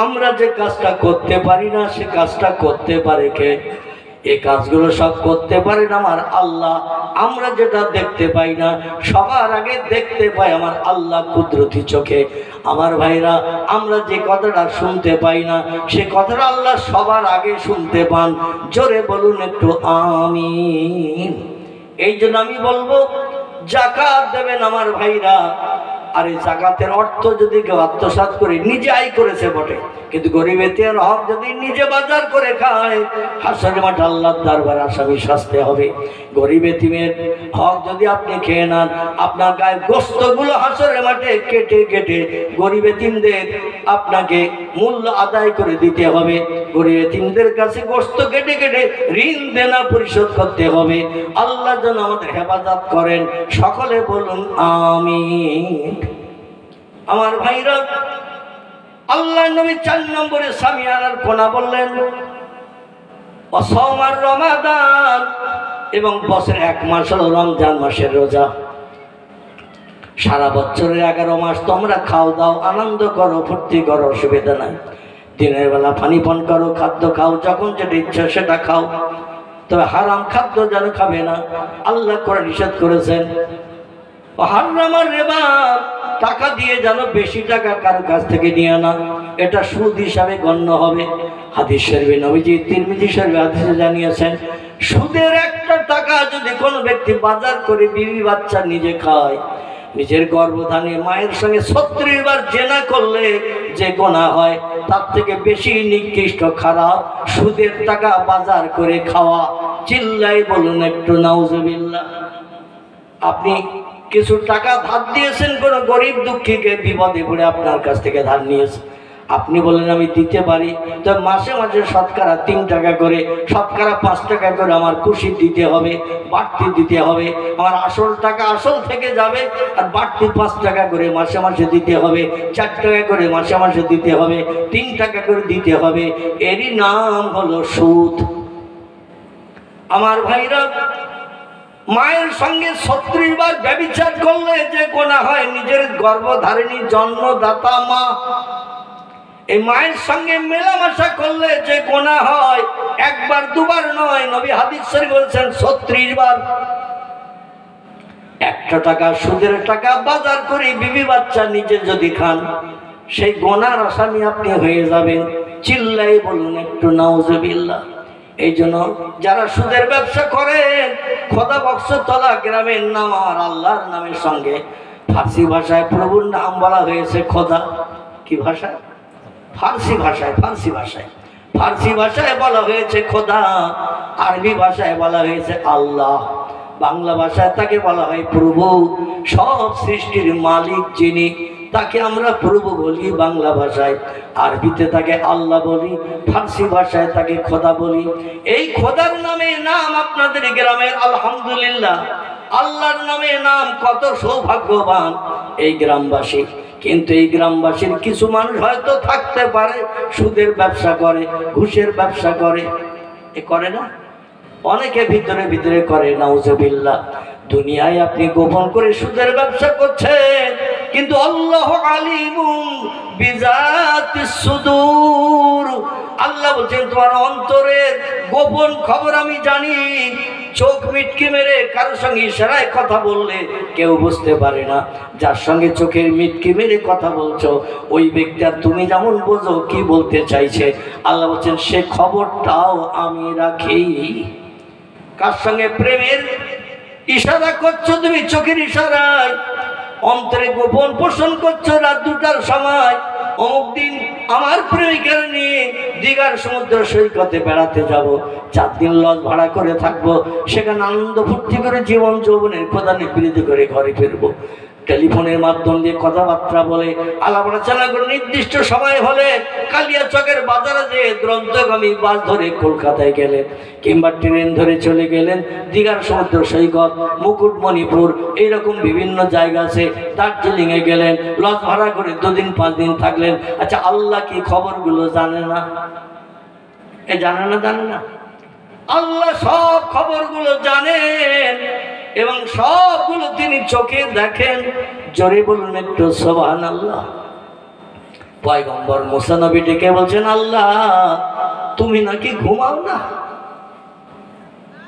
আমরা যে কাজটা করতে পারি না সে কাজটা করতে পারে কে? এই কাজগুলো সব করতে পারেন আমার আল্লাহ। আমরা যেটা দেখতে পাই না সবার আগে দেখতে পাই আমার আল্লাহ কুদরতি চোখে। আমার ভাইরা, আমরা যে কথাটা শুনতে পাই না সে কথাটা আল্লাহ সবার আগে শুনতে পান। জোরে বলুন একটু আমিন। এই জন্য আমি বলবো যাকাত দেবেন আমার ভাইরা। আর এই যাকাতের অর্থ যদি কেউ আত্মসাৎ করে নিজে আয় করেছে বটে, কিন্তু গরিব এতিমের হক যদি নিজে বাজার করে খায় হাসরের মাঠে আল্লাহর দরবারে আসামি শাস্তি হবে। গরিব এতিমের হক যদি আপনি খেয়ে নেন, আপনার গায়ের গোশতগুলো হাসরের মাঠে কেটে কেটে গরিব এতিমদের আপনাকে মূল্য আদায় করে দিতে হবে। গরিব এতিমদের কাছে গোশত কেটে কেটে ঋণ দেনা পরিশোধ করতে হবে। আল্লাহ যেন আমাদের হেফাজত করেন। সকলে বলুন আমিন। আমার ভাইরা, আল্লাহ নবী 4 নম্বরে সামিয়ানার কোনা বললেন অসমার রমাদান, এবং বছরে 1 মাস হলো রমজান মাসের রোজা। সারা বছরের 11 মাস তোমরা খাও দাও, আনন্দ করো, ফুর্তি করো, অসুবিধা নাই। দিনের বেলা পানি পান করো, খাদ্য খাও, যখন যেটা ইচ্ছা সেটা খাও, তবে হারাম খাদ্য যেন খাবে না। আল্লাহ করে নিষেধ করেছেন। হারামার রিবা, টাকা দিয়ে যেন বেশি টাকা কারো কাছ থেকে নিয়ে না, এটা সুদ হিসাবে গণ্য হবে। হাদিস শরীফে নবীজি তিরমিজি শরীফে হাদিসে জানিয়েছেন, সুদের একটা টাকা যদি কোনো ব্যক্তি বাজার করে বিবি বাচ্চা নিজে খায়, নিজের গর্ভধানে মায়ের সঙ্গে 36 বার জেনা করলে যে গুনাহ হয় তার থেকে বেশি নিকৃষ্ট খারাপ সুদের টাকা বাজার করে খাওয়া। চিল্লাই বলুন একটু নাউজুবিল্লাহ। আপনি কিছু টাকা ধার দিয়েছেন কোনো গরিব দুঃখীকে, বিপদে পড়ে আপনার কাছ থেকে ধার নিয়েছে, আপনি বলেন আমি দিতে পারি, তো মাসে মাসে শতকরা 3 টাকা করে, শতকরা 5 টাকা করে আমার খুশি দিতে হবে, বাড়তি দিতে হবে। আমার আসল টাকা আসল থেকে যাবে, আর বাড়তি 5 টাকা করে মাসে মাসে দিতে হবে, 4 টাকা করে মাসে মাসে দিতে হবে, 3 টাকা করে দিতে হবে। এরই নাম হলো সুদ। আমার ভাইরা, মায়ের সঙ্গে 36 বার ব্যভিচার করলে যে গুনাহ হয়, নিজের গর্ভধারিণী জন্মদাতা মা, এই মায়ের সঙ্গে মেলামেশা করলে যে গুনাহ হয়, একবার দুবার নয়, নবী হাদিস শরীফ বলেছেন 36 বার। 1 টাকা সুদের টাকা বাজার করে বিবি বাচ্চা নিজে যদি খান, সেই গুনাহর আসামি আপনি হয়ে যাবেন। চিল্লাই বলুন একটু নাউজুবিল্লাহ। এই জন্য যারা সুদের ব্যবসা করেন, খোদা বক্সতলা গ্রামের নাম আমার আল্লাহর নামের সঙ্গে ফার্সি ভাষায় প্রভুর নাম বলা হয়েছে খোদা। কি ভাষায়? ফার্সি ভাষায়। ফার্সি ভাষায় বলা হয়েছে খোদা, আরবি ভাষায় বলা হয়েছে আল্লাহ, বাংলা ভাষায় তাকে বলা হয় প্রভু। সব সৃষ্টির মালিক যিনি, তাকে আমরা প্রভু বলি বাংলা ভাষায়, আরবিতে তাকে আল্লাহ বলি, ফার্সি ভাষায় তাকে খোদা বলি। এই খোদার নামে নাম আপনাদের গ্রামের আলহামদুলিল্লাহ, আল্লাহর নামে নাম, কত সৌভাগ্যবান এই গ্রামবাসী। কিন্তু এই গ্রামবাসীর কিছু মানুষ হয়তো থাকতে পারে সুদের ব্যবসা করে, ঘুষের ব্যবসা করে, এ করে না? অনেকে ভিতরে ভিতরে করে, নাউজুবিল্লাহ। দুনিয়ায় আপনি গোপন করে সুদের ব্যবসা করছেন, কিন্তু আল্লাহ আলিমুন বিজাতিস সুদূর। আল্লাহ বলছেন তোমার অন্তরের গোপন খবর আমি জানি। চোখ মিটকি মেরে কারোর সঙ্গে ইশারায় কথা বললে কেউ বুঝতে পারে না। যার সঙ্গে চোখের মিটকি মেরে কথা বলছো ওই ব্যক্তি আর তুমি যেমন বোঝো কি বলতে চাইছে, আল্লাহ বলছেন সে খবরটাও আমি রাখি। কার সঙ্গে প্রেমের ইশারা করছো তুমি, চোখের ইশারায় অন্তরে গোপন পোষণ করছো, রাত 2টার সময় অমুক দিন আমার প্রেমিকার নিয়ে দীঘার সমুদ্র সৈকতে বেড়াতে যাব, 4 দিন লজ ভাড়া করে থাকবো, সেখানে আনন্দ ফুর্তি করে জীবন যৌবনের খোদা নিবৃত্তি করে ঘরে ফিরবো। টেলিফোনের মাধ্যম দিয়ে কথাবার্তা বলে, আলাপ আলোচনা করে নির্দিষ্ট সময় হলে কালিয়াচকের বাজারে যে দ্রন্তগামী বাস ধরে কলকাতায় গেলেন, কিংবা ট্রেন ধরে চলে গেলেন দীঘার সমুদ্র সৈকত, মুকুটমণিপুর, এইরকম বিভিন্ন জায়গা আছে, দার্জিলিংয়ে গেলেন, লজ ভাড়া করে 2 দিন 5 দিন থাকলেন। আচ্ছা, আল্লাহ কি খবরগুলো জানে না? জানে না? আল্লাহ সব খবরগুলো জানেন এবং সবগুলো তিনি চোখে দেখেন। জোরে বলুন একটু সুবহানাল্লাহ। পয়গম্বর মুসা নবী ডেকে বলছেন, আল্লাহ তুমি নাকি ঘুমাও না?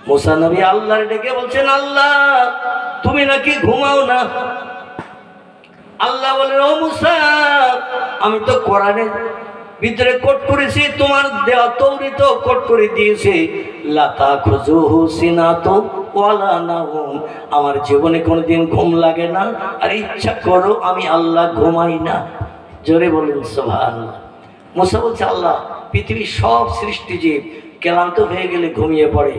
মুসা নবী আল্লাহর ডেকে বলছেন, আল্লাহ তুমি নাকি ঘুমাও না? আল্লাহ বলেন, ও মুসা, আমি তো কোরআনের ভিতরে কোট করেছি, তোমার দেওয়া তৌরিত কোট করে দিয়েছে, লাতা খুজুহু সিনাতু ওয়ালা নাউম, আমার জীবনে কোনোদিন ঘুম লাগে না, আর ইচ্ছা করো আমি আল্লাহ ঘুমাই না। জোরে বলুন সুবহানাল্লাহ। মুসা বলছে, আল্লাহ পৃথিবীর সব সৃষ্টিজীব ক্লান্ত হয়ে গেলে ঘুমিয়ে পড়ে,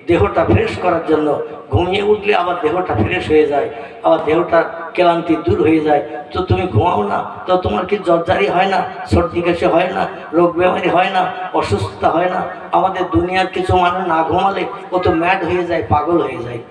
দেহটা ফ্রেশ করার জন্য ঘুমিয়ে উঠলে আবার দেহটা ফ্রেশ হয়ে যায়, আবার দেহটা ক্লান্তি দূর হয়ে যায়, তো তুমি ঘুমাও না? তো তোমার কি জ্বরজারি হয় না, সর্দি কাশি হয় না, রোগ বেমারি হয় না, অসুস্থতা হয় না? আমাদের দুনিয়ার কিছু মানুষ না ঘুমালে ও তো ম্যাড হয়ে যায়, পাগল হয়ে যায়।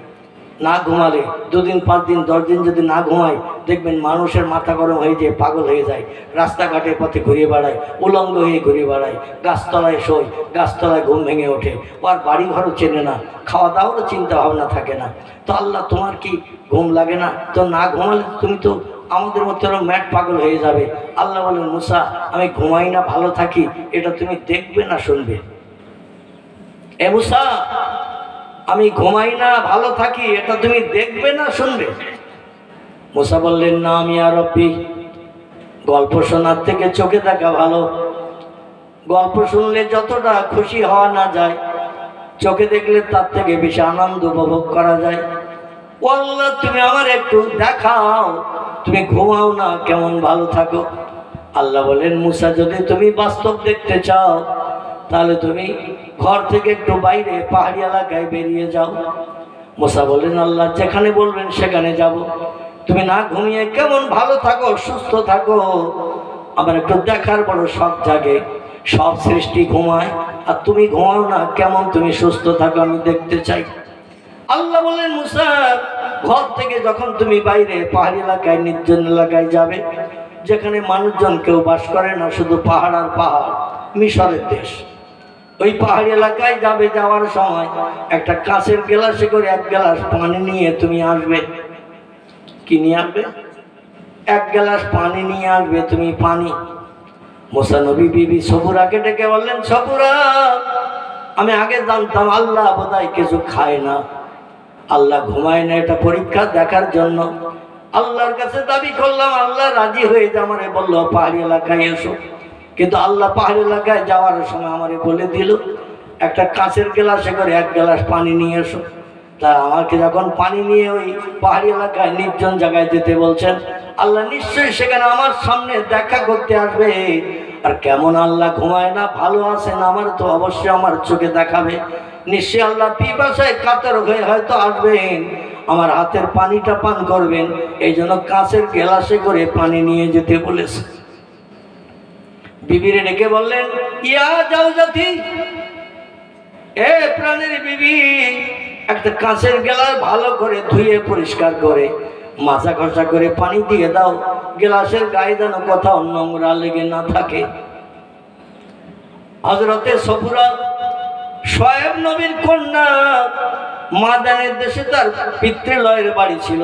না ঘুমালে 2 দিন 5 দিন 10 দিন যদি না ঘুমায়, দেখবেন মানুষের মাথা গরম হয়ে যায়, পাগল হয়ে যায়, রাস্তাঘাটের পথে ঘুরে বেড়ায়, উলঙ্গ হয়ে ঘুরে বেড়ায়, গাছতলায় শোয়, গাছতলায় ঘুম ভেঙে ওঠে, আর বাড়ি ঘরও চেনে না, খাওয়া দাওয়ারও চিন্তা ভাবনা থাকে না। তো আল্লাহ তোমার কি ঘুম লাগে না? তো না ঘুমালে তুমি তো আমাদের মধ্যে ম্যাট পাগল হয়ে যাবে। আল্লাহ বলেন, মুসা আমি ঘুমাই না, ভালো থাকি, এটা তুমি দেখবে না শুনবে? এ মুসা, আমি ঘুমাই না, ভালো থাকি, এটা তুমি দেখবে না শুনবে? মুসা বললেন, না আমি আর রব্বি, গল্প শোনার থেকে চোখে দেখা ভালো। গল্প শুনলে যতটা খুশি হওয়া না যায়, চোখে দেখলে তার থেকে বেশি আনন্দ উপভোগ করা যায়। ও আল্লাহ তুমি আমার একটু দেখাও, তুমি ঘুমাও না, কেমন ভালো থাকো। আল্লাহ বলেন, মুসা যদি তুমি বাস্তব দেখতে চাও তাহলে তুমি ঘর থেকে একটু বাইরে পাহাড়ি এলাকায় বেরিয়ে যাও। মুসা বলেন, আল্লাহ যেখানে বলবেন সেখানে যাব। তুমি না ঘুমিয়ে কেমন ভালো থাকো, সুস্থ থাকো, আমার একটু দেখার বড় শখ জাগে। সব সৃষ্টি ঘুমায় আর তুমি ঘুমাও না, কেমন তুমি সুস্থ থাকো আমি দেখতে চাই। আল্লাহ বলেন, মুসা ঘর থেকে যখন তুমি বাইরে পাহাড়ি এলাকায়, নির্জন এলাকায় যাবে, যেখানে মানুষজন কেউ বাস করে না, শুধু পাহাড় আর পাহাড়, মিশরের দেশ, ওই পাহাড়ি এলাকায় যাবে, যাওয়ার সময় একটা কাঁচের গ্লাসে করে 1 গ্লাস পানি নিয়ে তুমি আসবে। কি নিয়ে আসবে? 1 গ্লাস পানি নিয়ে আসবে তুমি, পানি। মুসা নবী বিবি সবুরাকে ডেকে বললেন, সবুরা, আমি আগে জানতাম আল্লাহ বোধহয় কিছু খায় না, আল্লাহ ঘুমায় না, এটা পরীক্ষা দেখার জন্য আল্লাহর কাছে দাবি করলাম, আল্লাহ রাজি হয়ে যে আমারে বললো পাহাড়ি এলাকায় এসো। কিন্তু আল্লাহ পাহাড়ি এলাকায় যাওয়ার সময় আমারে বলে দিল, একটা কাঁচের গ্লাসে করে 1 গ্লাস পানি নিয়ে এসো। তা আমাকে যখন পানি নিয়ে ওই পাহাড়ি এলাকায় নির্জন জায়গায় যেতে বলছেন, আল্লাহ নিশ্চয়ই সেখানে আমার সামনে দেখা করতে আসবে। আর কেমন আল্লাহ ঘুমায় না, ভালো আছেন, আমার তো অবশ্যই আমার চোখে দেখাবে। নিশ্চয়ই আল্লাহ পিপাসায় কাতর হয়ে হয়তো আসবেন, আমার হাতের পানিটা পান করবেন, এই জন্য কাঁচের গ্লাসে করে পানি নিয়ে যেতে বলেছে। বিবিরে ডেকে বললেন, ইয়া জাওজাতি, এ প্রাণের বিবি, একটা কাঁচের গ্লাস ভালো করে ধুয়ে পরিষ্কার করে মাজা ঘষা করে পানি দিয়ে দাও, গ্লাসের গায়ে যেন কোথাও নোংরা লেগে না থাকে। হযরতে সফুরা শোয়েব নবীর কন্যা, মাদানের দেশে তার পিতৃলয়ের বাড়ি ছিল,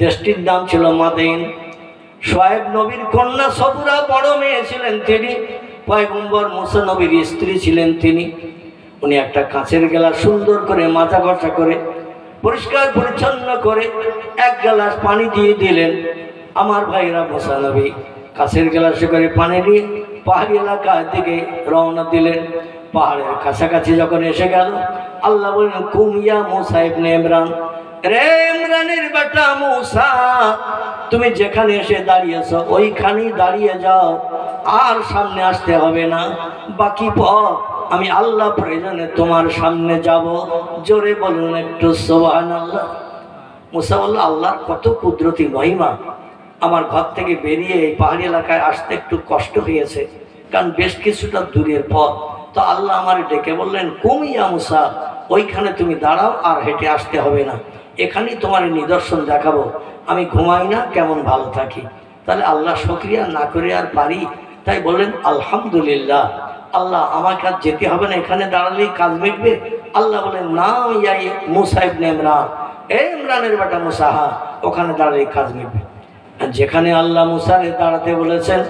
দেশটির নাম ছিল মাদাইন। শোয়েব নবীর কন্যা সফুরা বড় মেয়ে ছিলেন তিনি, পয়গম্বর মুসা নবীর স্ত্রী ছিলেন তিনি। উনি একটা কাঁচের গ্লাস সুন্দর করে মাজা ঘষা করে পরিষ্কার পরিচ্ছন্ন করে 1 গ্লাস পানি দিয়ে দিলেন। আমার ভাইরা, মুসা নবী কাঁচের গ্লাসে করে পানি দিয়ে পাহাড়ি এলাকার দিকে রওনা দিলেন। পাহাড়ের কাছাকাছি যখন এসে গেল, আল্লাহ বললেন, কুম ইয়া মুসা ইবনে ইমরান, রে ইমরানের বেটা মুসা, তুমি যেখানে এসে দাঁড়িয়েছো ওইখানেই দাঁড়িয়ে যাও, আর সামনে আসতে হবে না। বাকি পথ আমি আল্লাহ প্রয়োজনে তোমার সামনে যাব। জোরে বলুন একটু সুবহানাল্লাহ। মুসা বলল, আল্লাহর কত কুদরতি মহিমা, আমার ঘর থেকে বেরিয়ে এই পাহাড়ি এলাকায় আসতে একটু কষ্ট হয়েছে, কারণ বেশ কিছুটা দূরের পথ। তো আল্লাহ আমার ডেকে বললেন, কুমিয়া মুসা, ওইখানে তুমি দাঁড়াও, আর হেঁটে আসতে হবে না, এখানেই তোমার নিদর্শন দেখাবো। আমি ঘুমাই না, কেমন ভালো থাকি। তাহলে আল্লাহ শুকরিয়া না করে আর পারি? তাই বললেন আলহামদুলিল্লাহ, আল্লাহ আমাকে আর যেতে হবে না, এখানে দাঁড়ালেই কাজ মিটবে। আল্লাহ বলেন, না ইয়াই মুসা ইবনে ইমরান, এই ইমরানের বেটা মুসা, ওখানে দাঁড়ালেই কাজ মিটবে। যেখানে আল্লাহ মুসারে দাঁড়াতে বলেছেন,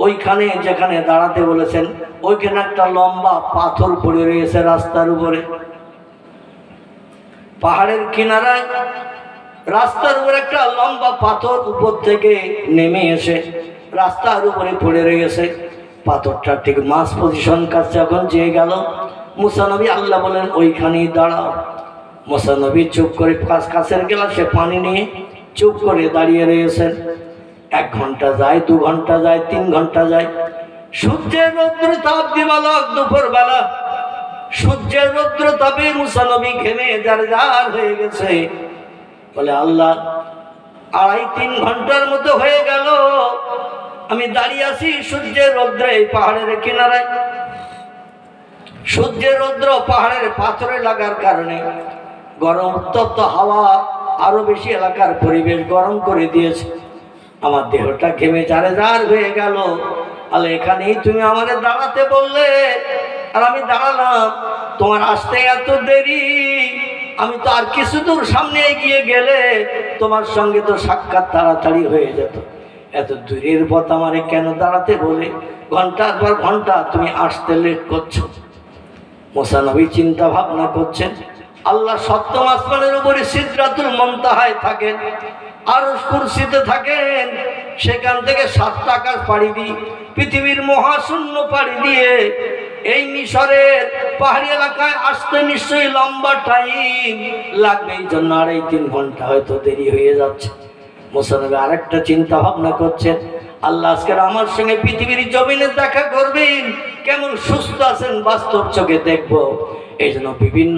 ওইখানে যেখানে দাঁড়াতে বলেছেন, ওইখানে একটা লম্বা পাথর পড়ে রয়েছে রাস্তার উপরে। পাহাড়ের কিনারায় রাস্তার উপরে একটা লম্বা পাথর উপর থেকে নেমে এসে রাস্তার উপরে পড়ে রয়েছে। পাথরটা ঠিক মাঝ পজিশন কাছে যখন যেয়ে গেল, মুসা নবী আল্লাহ বলেন, ওইখানেই দাঁড়াও। মুসা নবী চুপ করে কাছের গ্লাসে পানি নিয়ে চুপ করে দাঁড়িয়ে রয়েছেন। 1 ঘন্টা যায়, 2 ঘন্টা যায়, 3 ঘন্টা যায়। সূর্যের রৌদ্র তাপ দিবালক দুপুর বেলা, সূর্যের রৌদ্র তাপে মুসা নবী ঘেমে জারজার হয়ে গেছে। বলে, আল্লাহ 2.5-3 ঘন্টার মতো হয়ে গেল আমি দাঁড়িয়ে আছি সূর্যের রৌদ্রে এই পাহাড়ের কিনারায়। সূর্যের রৌদ্র পাহাড়ের পাথরে লাগার কারণে গরম উত্তপ্ত হাওয়া আরো বেশি এলাকার পরিবেশ গরম করে দিয়েছে। আমার দেহটা ঘেমে জারজার হয়ে গেল। আলে এখানেই তুমি আমাদের দাঁড়াতে বললে, আর আমি দাঁড়ালাম। তোমার আসতে এত দেরি, আমি তো আর কিছু দূর সামনে এগিয়ে গেলে তোমার সঙ্গে তো সাক্ষাৎ তাড়াতাড়ি হয়ে যেত। এত দূরের পথ আমারে কেন দাঁড়াতে বলে ঘন্টার পর ঘন্টা তুমি আসতে লেট করছো? মুসা নবী চিন্তা ভাবনা করছেন। আল্লাহ সপ্তম আসমানের উপরে সিদরাতুল মুনতাহায় থাকেন, আরশ কুরসিতে থাকেন। সেখান থেকে 7টা আকাশ পাড়ি দিয়ে পৃথিবীর মহাশূন্য পাড়ি দিয়ে এই মিশরের পাহাড়ি এলাকায় আসতে নিশ্চয়ই লম্বা টাইম লাগবে। এই জন্য 2.5-3 ঘন্টা হয়তো দেরি হয়ে যাচ্ছে। মুসা নবী আরেকটা চিন্তা ভাবনা করছেন, আল্লাহ আজকে আমার সঙ্গে পৃথিবীর জমিনে দেখা করবেন, কেমন সুস্থ আছেন বাস্তব চোখে দেখবো। এই জন্য বিভিন্ন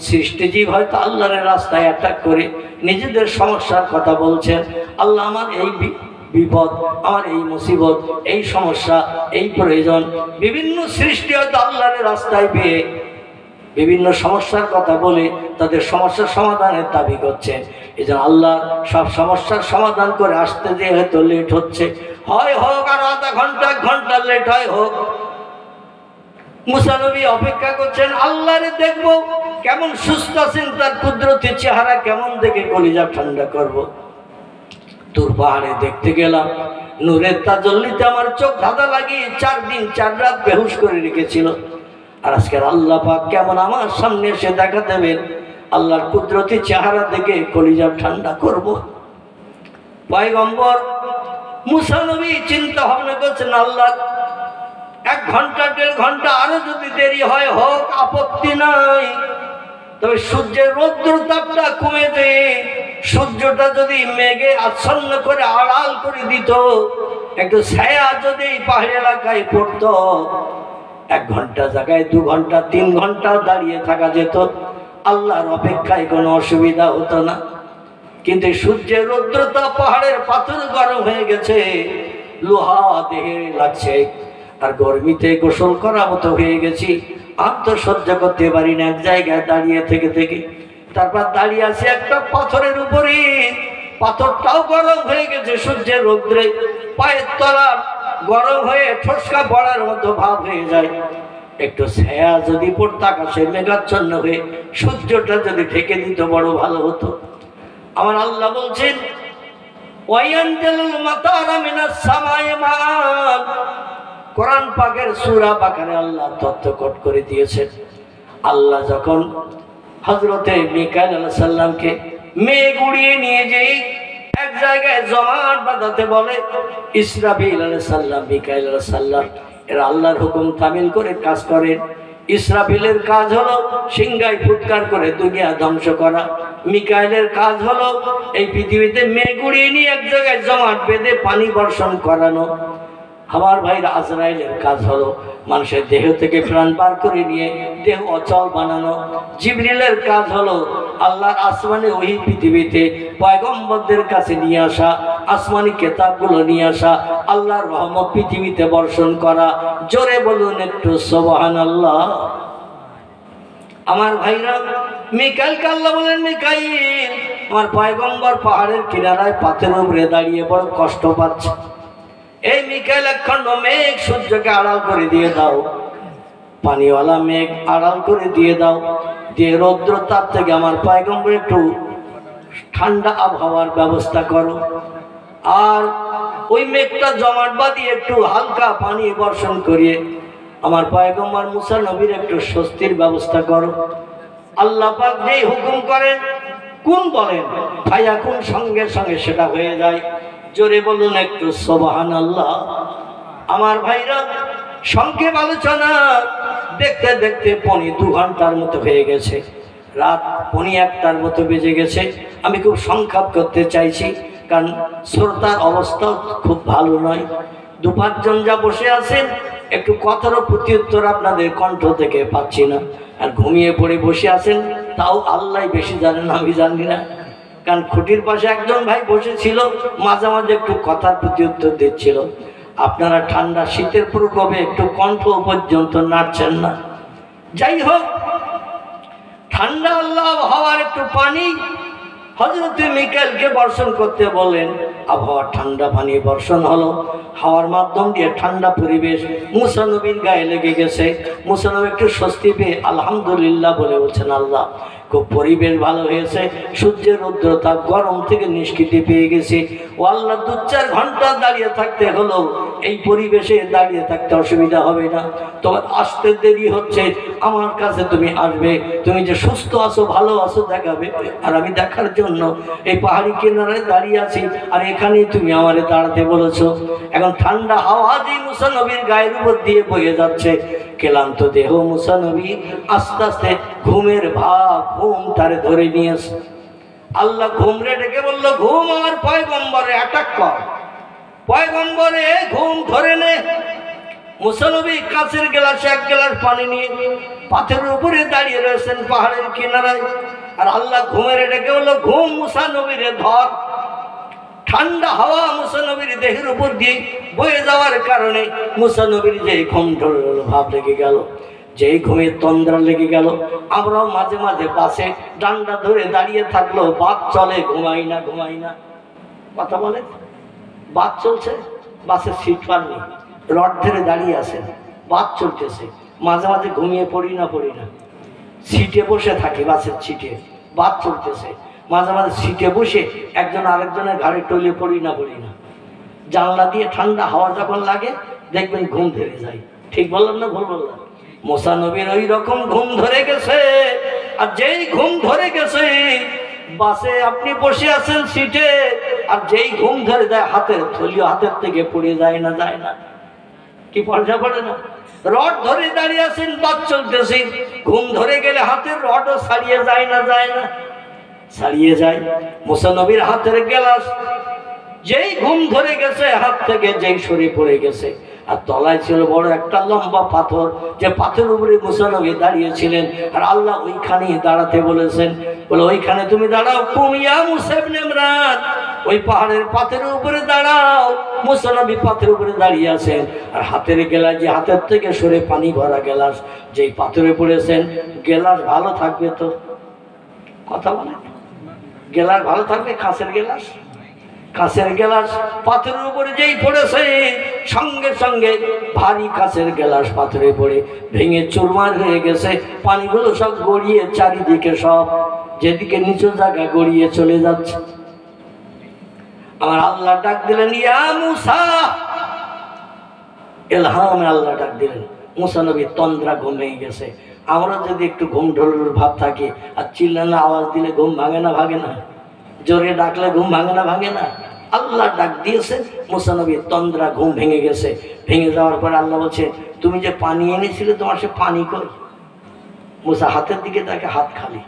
সৃষ্টিজীব হয়তো আল্লাহর রাস্তায় অ্যাটাক করে নিজেদের সমস্যার কথা বলছেন। আল্লাহ আমার এই বিপদ, আমার এই মুসিবত, এই সমস্যা, এই প্রয়োজন, বিভিন্ন সৃষ্টি হয়তো আল্লাহর রাস্তায় পেয়ে বিভিন্ন সমস্যার কথা বলে তাদের সমস্যার সমাধানের দাবি করছেন। এই জন্য আল্লাহ সব সমস্যার সমাধান করে আসতে যে হয়তো লেট হচ্ছে, হয় হোক আর আধা ঘন্টা 1 ঘন্টা লেট হয় হোক। মুসা নবী অপেক্ষা করছেন, আল্লাহরে দেখবো কেমন সুস্থ আছেন, তার কুদরতি চেহারা কেমন দেখে কলিজা ঠান্ডা করব। দূর পাহাড়ে দেখতে গেলাম, নূরের তাজল্লিতে আমার চোখ ধাঁধা লাগিয়ে 4 দিন 4 রাত বেহুশ করে রেখেছিল। আর আজকের আল্লাহ পাক কেমন আমার সামনে এসে দেখা দেবেন, আল্লাহর কুদরতি চেহারা দেখে কলিজা ঠান্ডা করব। পয়গম্বর মুসা নবী চিন্তা ভাবনা করছেন, আল্লাহ 1 ঘন্টা 1.5 ঘন্টা আরো যদি দেরি হয় হোক, আপত্তি নাই। তবে সূর্যের রৌদ্র তাপটা কমে যায়, সূর্যটা যদি মেঘে আচ্ছন্ন করে আড়াল করে দিত, একটু ছায়া যদি পাহাড়ি এলাকায় পড়তো, 1 ঘন্টা জায়গায় 2 ঘন্টা 3 ঘন্টা দাঁড়িয়ে থাকা যেত, আল্লাহর অপেক্ষায় কোনো অসুবিধা হতো না। কিন্তু সূর্যের রৌদ্রতা পাহাড়ের পাথর গরম হয়ে গেছে, লোহা দেহে লাগছে, আর গরমিতে গোসল করা মতো হয়ে গেছি। আর তো সহ্য করতে পারি না এক জায়গায় দাঁড়িয়ে থেকে থেকে। তারপর দাঁড়িয়ে আছে একটা পাথরের উপরে, পাথরটাও গরম হয়ে গেছে সূর্যের রৌদ্রে, পায়ের তলা গরম হয়ে ঠসকা পড়ার মতো ভাব হয়ে যায়। একটু ছায়া যদি পড়তো আকাশে মেঘাচ্ছন্ন হয়ে, সূর্যটা যদি ঢেকে দিত বড় ভালো হতো। আমার আল্লাহ বলছেন, ওয়ায়ানজালুল মাতারা মিনাস সামাই মান। কোরআন পাকের সূরা বাকারে আল্লাহ তথ্যকট করে দিয়েছেন। আল্লাহ যখন হযরতে মিকাইল আলাইহিস সালামকে মেঘ উড়িয়ে নিয়ে যেই এক জায়গায় জমাট বাঁধাতে বলে, ইসরাফিল আলাইহিস সালাম, মিকাইল আলাইহিস সালাম এরা আল্লাহর হুকুম তামিল করে কাজ করেন। ইসরাফিলের কাজ হলো সিংহায় ফুৎকার করে দুনিয়া ধ্বংস করা, মিকাইলের কাজ হলো এই পৃথিবীতে মেঘ উড়িয়ে নিয়ে এক জায়গায় জমাট বেঁধে পানি বর্ষণ করানো। আমার ভাইরা আজরাইলের কাজ হলো মানুষের দেহ থেকে প্রাণ বার করে নিয়ে দেহ অচল বানানো। জিবরিলের কাজ হলো আল্লাহর আসমানে ওই পৃথিবীতে পয়গম্বরদের কাছে নিয়ে আসা, আসমানি কিতাবগুলো নিয়ে আসা, আল্লাহর রহমত পৃথিবীতে বর্ষণ করা। জোরে বলুন একটু সুবহানাল্লাহ। আমার ভাইরা, মিকাইলকে আল্লাহ বলেন, মিকাইল আমার পয়গম্বর পাহাড়ের কিনারায় পাথরের উপরে দাঁড়িয়ে বড় কষ্ট পাচ্ছে। এই মিকাইল একখণ্ড মেঘ সূর্যকে আড়াল করে দিয়ে দাও, পানিওয়ালা মেঘ আড়াল করে দিয়ে দাও, দিয়ে রৌদ্র তাপ থেকে আমার পয়গম্বর একটু ঠান্ডা আবহাওয়ার ব্যবস্থা করো। আর ওই মেঘটা জমাট বাঁধিয়ে একটু হালকা পানি বর্ষণ করিয়ে আমার পয়গম্বর মুসা নবীর একটু স্বস্তির ব্যবস্থা করো। আল্লাহ পাক যেই হুকুম করেন, কোন বলেন ভাইয়া, কোন সঙ্গে সঙ্গে সেটা হয়ে যায়। জোরে বলুন একটু সুবহানাল্লাহ। আমার ভাইরা, সংক্ষেপ আলোচনা দেখতে দেখতে 2 ঘন্টার মতো হয়ে গেছে, রাত 1টার মতো বেজে গেছে। আমি খুব সংক্ষেপ করতে চাইছি, কারণ শ্রোতার অবস্থা খুব ভালো নয়। 2-5 যা বসে আছেন, একটু কথারও প্রতি উত্তর আপনাদের কণ্ঠ থেকে পাচ্ছি না। আর ঘুমিয়ে পড়ে বসে আছেন, তাও আল্লাহ বেশি জানেন, আমি জানি না। কারণ খুঁটির পাশে একজন ভাই বসেছিল, মাঝে মাঝে একটু কথার প্রতি উত্তর দিচ্ছিল। আপনারা ঠান্ডা শীতের প্রকোপে একটু কণ্ঠ পর্যন্ত নাড়ছেন না। যাই হোক, ঠান্ডা আল্লাহ আবহাওয়ার একটু পানি হযরত মিকাইলকে বর্ষণ করতে বলেন। আবহাওয়া ঠান্ডা পানি বর্ষণ হলো, হাওয়ার মাধ্যম দিয়ে ঠান্ডা পরিবেশ মুসা নবীর গায়ে লেগে গেছে। মুসা নবী একটু স্বস্তি পেয়ে আলহামদুলিল্লাহ বলে বলছেন, আল্লাহ খুব পরিবেশ ভালো হয়েছে, সূর্যের রৌদ্রতা গরম থেকে নিষ্কৃতি পেয়ে গেছে। ও আল্লাহ 2-4 ঘন্টা দাঁড়িয়ে থাকতে হলো, এই পরিবেশে দাঁড়িয়ে থাকতে অসুবিধা হবে না, তোমার আসতে দেরি হচ্ছে, আমার কাছে তুমি আসবে, তুমি যে সুস্থ আছো ভালো আছো দেখাবে। আর আমি দেখার জন্য এই পাহাড়ি কিনারায় দাঁড়িয়ে আছি, আর এখানেই তুমি আমারে দাঁড়াতে বলেছো। এখন ঠান্ডা হাওয়া যে মুসা নবীর গায়ের উপর দিয়ে বয়ে যাচ্ছে, ক্লান্ত দেহ মুসা নবী আস্তে আস্তে ঘুমের ভাব, ঘুম তারে ধরে নিয়েছে। আল্লাহ ঘুমরে ডেকে বললো, ঘুম আমার পয়গম্বরে অ্যাটাক কর, পয়গম্বরে ঘুম ধরে নে। মুসা নবী কাঁচের গ্লাসে 1 গ্লাস পানি নিয়ে পাথরের উপরে দাঁড়িয়ে রয়েছেন পাহাড়ের কিনারায়। আর আল্লাহ ঘুমের ডেকে বললো, ঘুম মুসা নবীরে ধর। ঠান্ডা হাওয়া মুসা নবীর দেহের উপর দিয়ে বয়ে যাওয়ার কারণে মুসা নবীর যে ঘুম ভাব লেগে গেল, যেই ঘুমের তন্দ্রা লেগে গেল। আমরাও মাঝে মাঝে বাসে ডান্ডা ধরে দাঁড়িয়ে থাকলো, বাস চলে, ঘুমাই না ঘুমাই না। কথা বলে, বাস চলছে, বাসের সিট পাননি, রড ধরে দাঁড়িয়ে আছেন, বাস চলতেছে, মাঝে মাঝে ঘুমিয়ে পড়ি না সিটে বসে থাকি, বাসের সিটে বাস চলতেছে, মাঝে মাঝে সিটে বসে একজন আরেকজনের ঘাড়ে টলে পড়ি না জানলা দিয়ে ঠান্ডা হাওয়া যখন লাগে দেখবেন ঘুম ধরে যায়। ঠিক বললাম না ভুল বললাম? মুসা নবীর ওই রকম ঘুম ধরে গেছে। আর যেই ঘুম ধরে গেছে, বাসে আপনি বসে আছেন সিটে, আর যেই ঘুম ধরে যায় হাতের থলিও হাতের থেকে পড়ে যায় না, কি পয়সা পড়ে না? রড ধরে দাঁড়িয়ে আছেন, বাস চলতেছে, ঘুম ধরে গেলে হাতের রডও ছাড়িয়ে যায় না, ছাড়িয়ে যায়। মুসা নবীর হাতের গ্লাস যেই ঘুম ধরে গেছে, হাত থেকে যেই সরে পড়ে গেছে। আর তলায় ছিল বড় একটা লম্বা পাথর, যে পাথরের উপরে মুসা নবী দাঁড়িয়েছিলেন। আর আল্লাহ ওইখানেই দাঁড়াতে বলেছেন, বলে ওইখানে তুমি দাঁড়াও, কুমিয়া মুসা ইবনে ইমরান, ওই পাহাড়ের পাথরের উপরে দাঁড়াও। মুসা নবী পাথরের উপরে দাঁড়িয়ে আছেন, আর হাতের গ্লাস, যে হাতের থেকে সরে পানি ভরা গ্লাস যেই পাথরে পড়েছেন, গ্লাস ভালো থাকবে তো? কথা বলে, গ্লাস ভালো থাকবে? কাঁচের গ্লাস পাথরের উপরে যেই পড়েছে, সঙ্গে সঙ্গে ভারী কাঁচের গ্লাস পাথরে পড়ে ভেঙে চুরমার হয়ে গেছে। পানিগুলো সব গড়িয়ে চারিদিকে, সব যেদিকে নিচু জায়গা গড়িয়ে চলে যাচ্ছে। আমার আল্লাহ ডাক দিলেন, ইয়া মুসা, এলহামে আল্লাহ ডাক দিলেন। মুসা নবী তন্দ্রা ঘুম ভেঙে গেছে। আমরা যদি একটু ঘুম ঢোলের ভাব থাকে, আর চিল্লানো আওয়াজ দিলে ঘুম ভাঙে না? জোরে ডাকলে ঘুম ভাঙে না? আল্লাহ ডাক দিয়েছে, মুসা নবী তন্দ্রা ঘুম ভেঙে গেছে। ভেঙে যাওয়ার পর আল্লাহ বলছে, তুমি যে পানি এনেছিলে, তোমার সে পানি কই? মুসা হাতের দিকে তাকে, হাত খালি,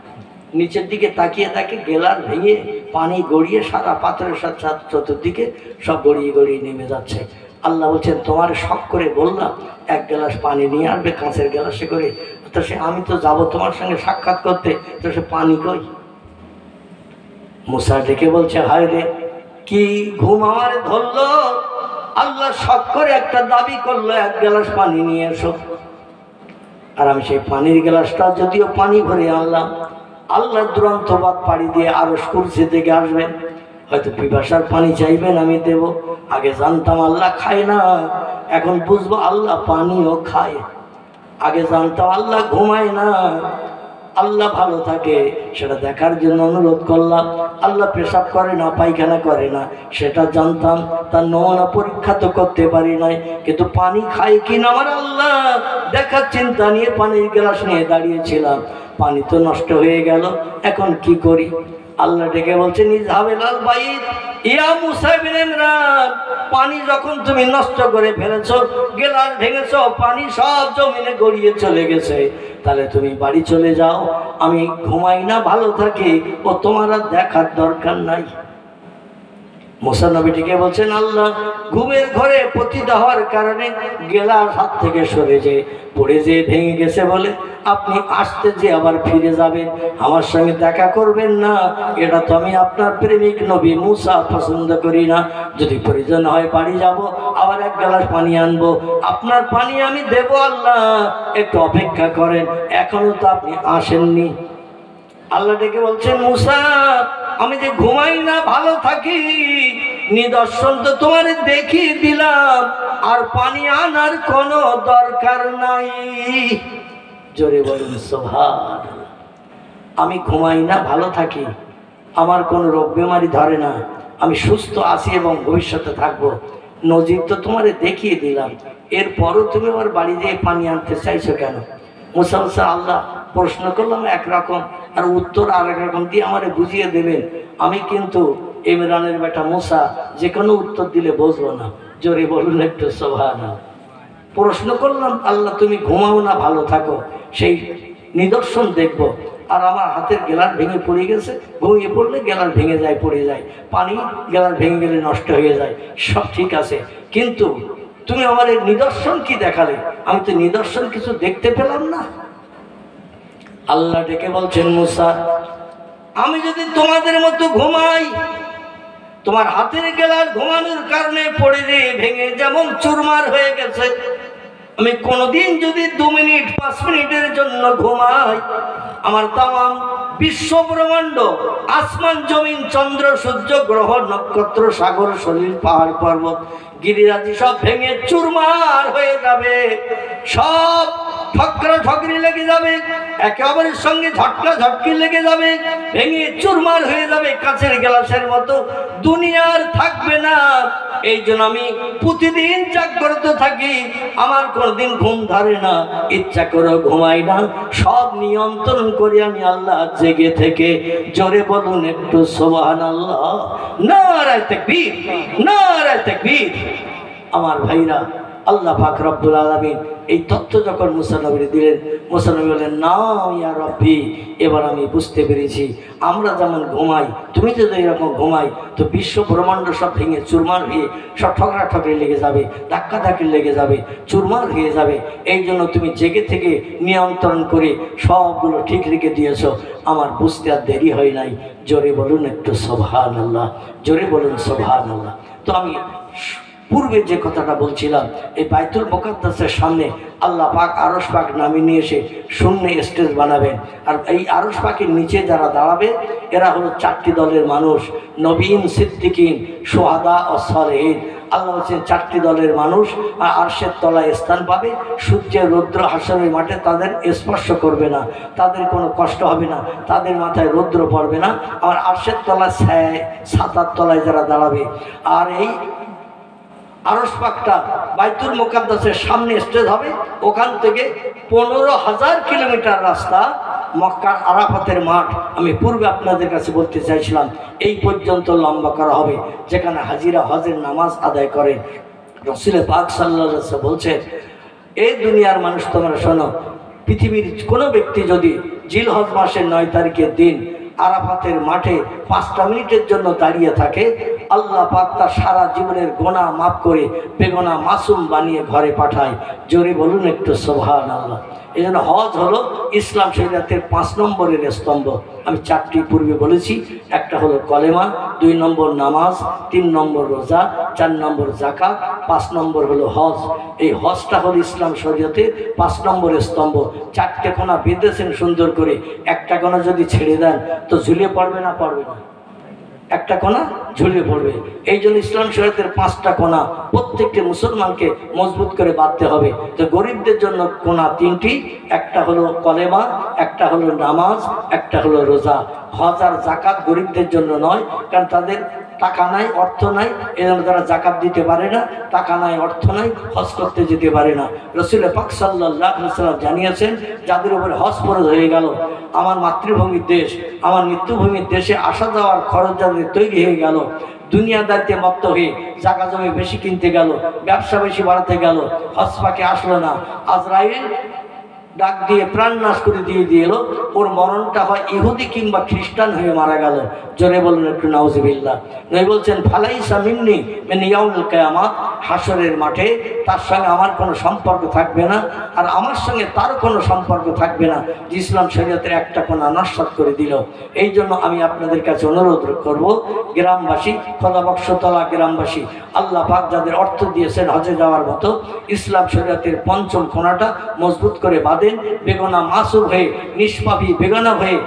নিচের দিকে তাকিয়ে তাকে গেলার ভেঙে পানি গড়িয়ে সারা পাথরের সাথে চতুর্দিকে সব গড়িয়ে নেমে যাচ্ছে। আল্লাহ বলছেন তোমার শখ করে বললাম এক গ্লাস পানি নিয়ে আসবে কাঁচের গ্লাসে করে, তো সে আমি তো যাব তোমার সঙ্গে সাক্ষাৎ করতে, তো সে পানি কই? মুসা ডেকে বলছে হায় রে কি ঘুম আমার ধরলো, আল্লাহ শখ করে একটা দাবি করলো এক গ্লাস পানি নিয়ে এসো, আর আমি সেই পানির গ্লাসটা যদিও পানি ভরে আনলাম, আল্লাহ দুরন্ত বাদ পাড়ি দিয়ে আরশ কুরসি থেকে আসবেন, হয়তো পিপাসার পানি চাইবেন আমি দেব। আগে জানতাম আল্লাহ খায় না, এখন বুঝবো আল্লাহ পানিও খায়। আগে জানতাম আল্লাহ ঘুমায় না, আল্লাহ ভালো থাকে, সেটা দেখার জন্য অনুরোধ করলাম। আল্লাহ পেশাব করে না, পায়খানা করে না, সেটা জানতাম, তার নমুনা পরীক্ষা তো করতে পারি নাই, কিন্তু পানি খায় কিনা আমার আল্লাহ দেখার চিন্তা নিয়ে পানির গ্লাস নিয়ে দাঁড়িয়েছিলাম। পানি তো নষ্ট হয়ে গেল, এখন কি করি? আল্লাহ ডেকে বলছে ইযহাবিলাল বাইত ইয়া মুসা ইবনে ইমরান, পানি যখন তুমি নষ্ট করে ফেলেছো, গ্লাস ভেঙেছো, পানি সব জমিনে গড়িয়ে চলে গেছে, তাহলে তুমি বাড়ি চলে যাও, আমি ঘুমাই না ভালো থাকি, ও তোমার আর দেখার দরকার নাই। মুসা নবীটিকে বলছেন আল্লাহ ঘুমের ঘরে পতিত হওয়ার কারণে গ্লাস হাত থেকে সরে যে পড়ে যেয়ে ভেঙে গেছে বলে আপনি আসতে যে আবার ফিরে যাবেন, আমার সঙ্গে দেখা করবেন না, এটা তো আমি আপনার প্রেমিক নবী মুসা পছন্দ করি না। যদি প্রয়োজন হয় বাড়ি যাব, আবার এক গ্লাস পানি আনবো, আপনার পানি আমি দেব, আল্লাহ একটু অপেক্ষা করেন, এখনো তো আপনি আসেননি। আল্লাহ ডেকে বলছেন মুসা আমি যে ঘুমাই না ভালো থাকি, নিদর্শন তো তোমার দেখিয়ে দিলাম, আর পানি আনার কোনো দরকার নাই। জোরে বলুন সুবহানাল্লাহ। আমি ঘুমাই না ভালো থাকি, আমার কোনো রোগ বেমারি ধরে না, আমি সুস্থ আছি এবং ভবিষ্যতে থাকবো, নজির তো তোমারে দেখিয়ে দিলাম, এরপরও তুমি আমার বাড়ি দিয়ে পানি আনতে চাইছো কেন? মুসা বলছে আল্লাহ প্রশ্ন করলাম একরকম আর উত্তর আর এক রকম দিয়ে আমারে বুঝিয়ে দেবেন, আমি কিন্তু ইমরানের বেটা মুসা যে কোনো উত্তর দিলে বুঝবো না। জোরে বলুন একটু সুবহানাল্লাহ। প্রশ্ন করলাম আল্লাহ তুমি ঘুমাও না ভালো থাকো, সেই নিদর্শন দেখব, আর আমার হাতের গ্লাস ভেঙে পড়ে গেছে, ঘুমিয়ে পড়লে গ্লাস ভেঙে যায়, পড়ে যায়, পানি গ্লাস ভেঙে গেলে নষ্ট হয়ে যায়, সব ঠিক আছে, কিন্তু তুমি আমার এই নিদর্শন কি দেখালে? আমি তো নিদর্শন কিছু দেখতে পেলাম না। আল্লাহ ডেকে বলছেন মুসা আমি যদি তোমাদের মতো ঘুমাই, তোমার হাতের গ্লাস ঘুমানোর কারণে পড়ে দিয়ে ভেঙে যেমন চুরমার হয়ে গেছে, আমি কোনোদিন যদি 2 মিনিট 5 মিনিটের জন্য ঘুমাই, আমার তামাম বিশ্ব ব্রহ্মাণ্ড, আসমান জমিন চন্দ্র সূর্য গ্রহ নক্ষত্র সাগর সলিল পাহাড় পর্বত গিরিরাজি সব ভেঙে চুরমার হয়ে যাবে, সব ঠকরা ঠকরি লেগে যাবে, একে অপরের সঙ্গে ঝটকা ঝটকি লেগে যাবে, ভেঙে চুরমার হয়ে যাবে, কাঁচের গ্লাসের মতো দুনিয়ার থাকবে না। এই জন্য আমি প্রতিদিন জাগ্রত থাকি, আমার কোনোদিন ঘুম ধরে না, ইচ্ছা করে ঘুমাই না, সব নিয়ন্ত্রণ করি আমি আল্লাহ জেগে থেকে। জোরে বলুন একটু সুবহানাল্লাহ। নারায়ে তাকবীর, নারায়ে তাকবীর। আমার ভাইরা, আল্লাহ পাক রব্বুল আলামিন এই তথ্য যখন মুসা নবীকে দিলেন, মুসা নবী বললেন না ইয়া রব্বি, এবার আমি বুঝতে পেরেছি, আমরা যেমন ঘুমাই, তুমি যদি এরকম ঘুমাই, তো বিশ্ব ব্রহ্মাণ্ড সব ভেঙে চুরমার হয়ে সব ঠকরা ঠকরি লেগে যাবে, ধাক্কা ধাক্কি লেগে যাবে, চুরমার হয়ে যাবে। এই জন্য তুমি জেগে থেকে নিয়ন্ত্রণ করে সবগুলো ঠিক রেখে দিয়েছো, আমার বুঝতে আর দেরি হয় নাই। জোরে বলুন একটু সুবহানাল্লাহ, জোরে বলুন সুবহানাল্লাহ। তো আমি পূর্বে যে কথাটা বলছিলাম, এই বাইতুল মুকাদ্দাসের সামনে আল্লাহ পাক আরশ পাক নামিয়ে নিয়ে এসে শূন্য স্টেজ বানাবেন, আর এই আরশ পাকের নিচে যারা দাঁড়াবে এরা হলো 4টি দলের মানুষ, নবীন, সিদ্দিকিন, শুহাদা ও সালেহিন। আল্লাহ বলছেন 4টি দলের মানুষ আরশের তলায় স্থান পাবে, সূর্যের রৌদ্র হাসরের মাঠে তাদের স্পর্শ করবে না, তাদের কোনো কষ্ট হবে না, তাদের মাথায় রৌদ্র পড়বে না, আমার আরশের তলায় ছাতার তলায় যারা দাঁড়াবে। আর এই আরশ পাকটা বাইতুল মুকাদ্দাসের সামনে স্টেজ হবে, ওখান থেকে 15,000 কিলোমিটার রাস্তা মক্কার আরাফাতের মাঠ, আমি পূর্বে আপনাদের কাছে বলতে চাইছিলাম, এই পর্যন্ত লম্বা করা হবে, যেখানে হাজিরা হজের নামাজ আদায় করেন। রাসূল পাক সাল্লাল্লাহু আলাইহি ওয়াসাল্লাম বলছেন, এই দুনিয়ার মানুষ তোমরা শোনো, পৃথিবীর কোনো ব্যক্তি যদি জিলহজ মাসের 9 তারিখের দিন আরাফাতের মাঠে 5টা মিনিটের জন্য দাঁড়িয়ে থাকে, আল্লাহ পাক তার সারা জীবনের গোনাহ মাফ করে বেগুনা মাসুম বানিয়ে ঘরে পাঠায়। জোরে বলুন একটু সুবহানাল্লাহ। এই জন্য হজ হলো ইসলাম শরীয়তের 5 নম্বরের স্তম্ভ। আমি 4টি পূর্বে বলেছি, একটা হলো কলেমা, 2 নম্বর নামাজ, 3 নম্বর রোজা, 4 নম্বর যাকাত, 5 নম্বর হলো হজ। এই হজটা হলো ইসলাম শরীয়তের 5 নম্বরের স্তম্ভ। 4টে কোণা বেঁধেছেন সুন্দর করে, একটা কোণা যদি ছেড়ে দেন তো ঝুলিয়ে পড়বে না পড়বে না? একটা কোণা ঝুলিয়ে পড়বে। এই জন্য ইসলাম শরীয়তের 5টা কোণা প্রত্যেকটি মুসলমানকে মজবুত করে বাঁধতে হবে। তো গরিবদের জন্য কোণা 3টি, একটা হলো কলেমা, একটা হলো নামাজ, একটা হলো রোজা। হজ আর যাকাত গরিবদের জন্য নয়, কারণ তাদের টাকা নাই, অর্থ নাই, এই জন্য তারা যাকাত দিতে পারে না। টাকা নাই, অর্থ নাই, হজ করতে যেতে পারে না। রাসূল পাক সাল্লাল্লাহু আলাইহি ওয়াসাল্লাম জানিয়েছেন, যাদের উপরে হজ ফরজ হয়ে গেল, আমার মাতৃভূমির দেশ, আমার মৃত্যুভূমির দেশে আসা যাওয়ার খরচ যাদের তৈরি হয়ে গেল, দুনিয়াদারিতে মত্ত হয়ে জায়গা জমি বেশি কিনতে গেল, ব্যবসা বেশি বাড়াতে গেল, হজ পাকে আসলো না, আজরাইল ডাক দিয়ে প্রাণ নাশ করে দিয়ে এলো, ওর মরণটা হয় ইহুদি কিংবা খ্রিস্টান হয়ে মারা গেল। জোরে বলুন একটু নাউজুবিল্লাহ। নবী বলছেন, ফালাইসা মিন্নি মিন ইয়াউমিল কিয়ামাত, হাসরের মাঠে তার সঙ্গে আমার কোনো সম্পর্ক থাকবে না, আর আমার সঙ্গে তার কোনো সম্পর্ক থাকবে না, যে ইসলাম শরীয়তের একটা কোণা নস্যাৎ করে দিল। এই জন্য আমি আপনাদের কাছে অনুরোধ করব, গ্রামবাসী, খোদাবক্সতলা গ্রামবাসী, আল্লাহ পাক যাদের অর্থ দিয়েছেন হজে যাওয়ার মতো, ইসলাম শরীয়তের 5ম কোণাটা মজবুত করে বাঁধেন। বেগুনা মাসুম হয়ে, নিষ্পাপী বেগানা হয়ে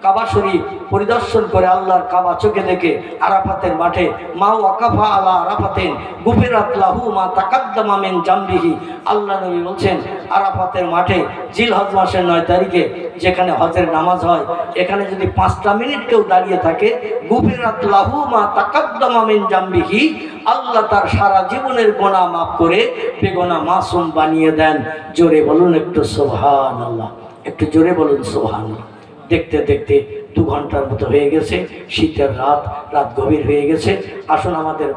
কাবা শরীফ পরিদর্শন করে আল্লাহর কাবা চোখে দেখে আরাফাতের মাঠে মা ওয়াকাফা আলা আরাফাতেন গুফিরাত লাহু মা তাকাদ্দামা মিন জামবিহি। আল্লাহ নবী বলছেন, আরাফাতের মাঠে জিলহজ মাসের 9 তারিখে যেখানে হজের নামাজ হয়, এখানে যদি 5টা মিনিট কেউ দাঁড়িয়ে থাকে, গুফিরাত লাহু মা তাকাদ্দামা মিন জামবিহি, আল্লাহ তার সারা জীবনের গোনাহ মাফ করে বেগুনা মাসুম বানিয়ে দেন। জোরে বলুন একটু সুবহানাল্লাহ, একটু জোরে বলুন সুবহানাল্লাহ। দেখতে দেখতে 2 ঘন্টার মতো হয়ে গেছে, শীতের রাত গভীর হয়ে গেছে। আসুন আমাদের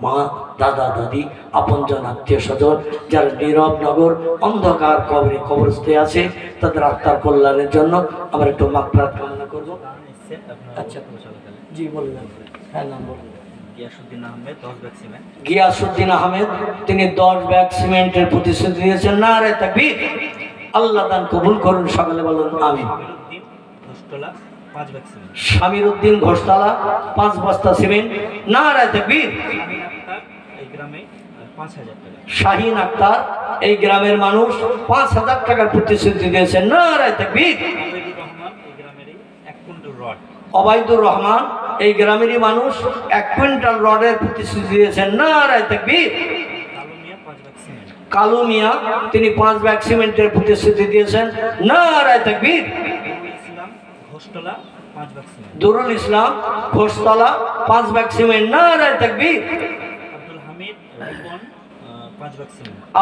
মা, দাদা, দাদি, আপনজন, আত্মীয় স্বজন যারা নীরব নগর অন্ধকার কবরস্থ আছে, তাদের আত্মার কল্যাণের জন্য আমরা একটু মাগফিরাত কামনা করব। আচ্ছা জি বলবেন। হ্যাঁ নাম বলুন। গিয়াসউদ্দিন আহমেদ, তিনি 10 ব্যাগ সিমেন্টের প্রতিশ্রুতি দিয়েছেন। নারে তাকবীর। আল্লাহ দান কবুল করুন, সকলে বলুন আমিন। শামির উদ্দিন ঘোষতলা 5 বস্তা সিমেন্ট। নারে তাকবীর। শাহিন আক্তার, এই গ্রামের মানুষ 5000 টাকার প্রতিশ্রুতি দিয়েছেন। নারে তাকবীর। ওবায়দুর রহমান, এই গ্রামেরই মানুষ, 1 কুইন্টাল রডের প্রতিশ্রুতি দিয়েছেন। নারে তাকবীর। কালু মিয়া, তিনি 5 ব্যাগ সিমেন্টের প্রতিশ্রুতি দিয়েছেন। নারে তাকবীর। দুরুল ইসলাম ঘোষতলা 5 ব্যাগ সিমেন্ট। নারে তাকবীর।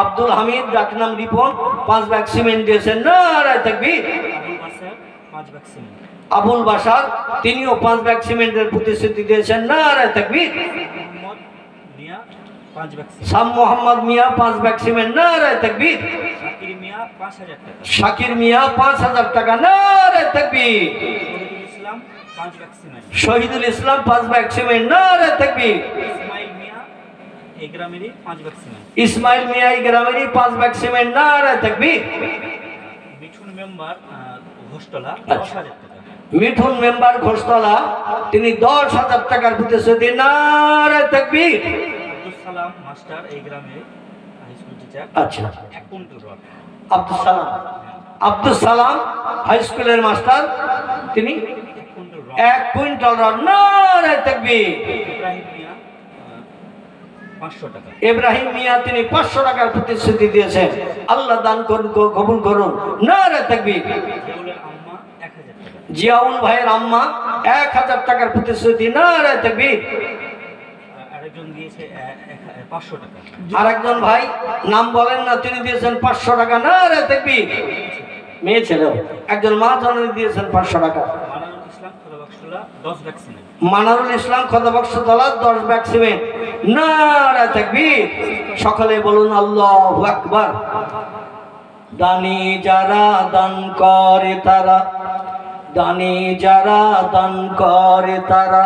আব্দুল হামিদ, ডাকনাম রিপন, 5 ব্যাগ সিমেন্ট দিয়েছেন। নারে তাকবীর। আবুল বাসার, তিনিও 5 ব্যাগ সিমেন্টের প্রতিশ্রুতি দিয়েছেন। নারে তাকবীর। শাম মোহাম্মদ মিয়া 5 ব্যাগ সিমেন্ট। নারে তাকবীর। শাকির মিয়া 5000 টাকা। নারে তাকবীর। Shahidul Islam 5 bag cement. নারে তাকবীর। ইসমাইল মিয়া, এই গ্রামেরই 5 ব্যাগ সিমেন্ট। নারে তাকবীর। মিঠুন মেম্বার ঘোষতলা, তিনি 10,000 টাকার প্রতিশ্রুতি। নারে তাকবীর। আচ্ছা, আব্দুল সালাম হাই স্কুলের মাস্টার, তিনি 1 কুইন্টাল রড। নারে তাকবীর। ইব্রাহিম মিয়া, তিনি 500 টাকার প্রতিশ্রুতি দিয়েছেন। আল্লাহ দান করুন, কবুল করুন। নারে তাকবীর। জিয়াউল ভাইয়ের আম্মা 1000 টাকার প্রতিশ্রুতি। নারে তাকবীর। আরেকজন ভাই নাম বলেন না, তিনি দিয়েছেন 500 টাকা। নারে তাকবীর। মেয়ে ছেলেও, একজন মা জননী দিয়েছেন 500 টাকা। মানারুল ইসলাম খোদাবক্সতলা 10 ব্যাগ সিমেন্ট। নারে তাকবীর। সকলে বলুন আল্লাহু আকবার। দানি যারা দান করে তারা, দানি যারা দান করে তারা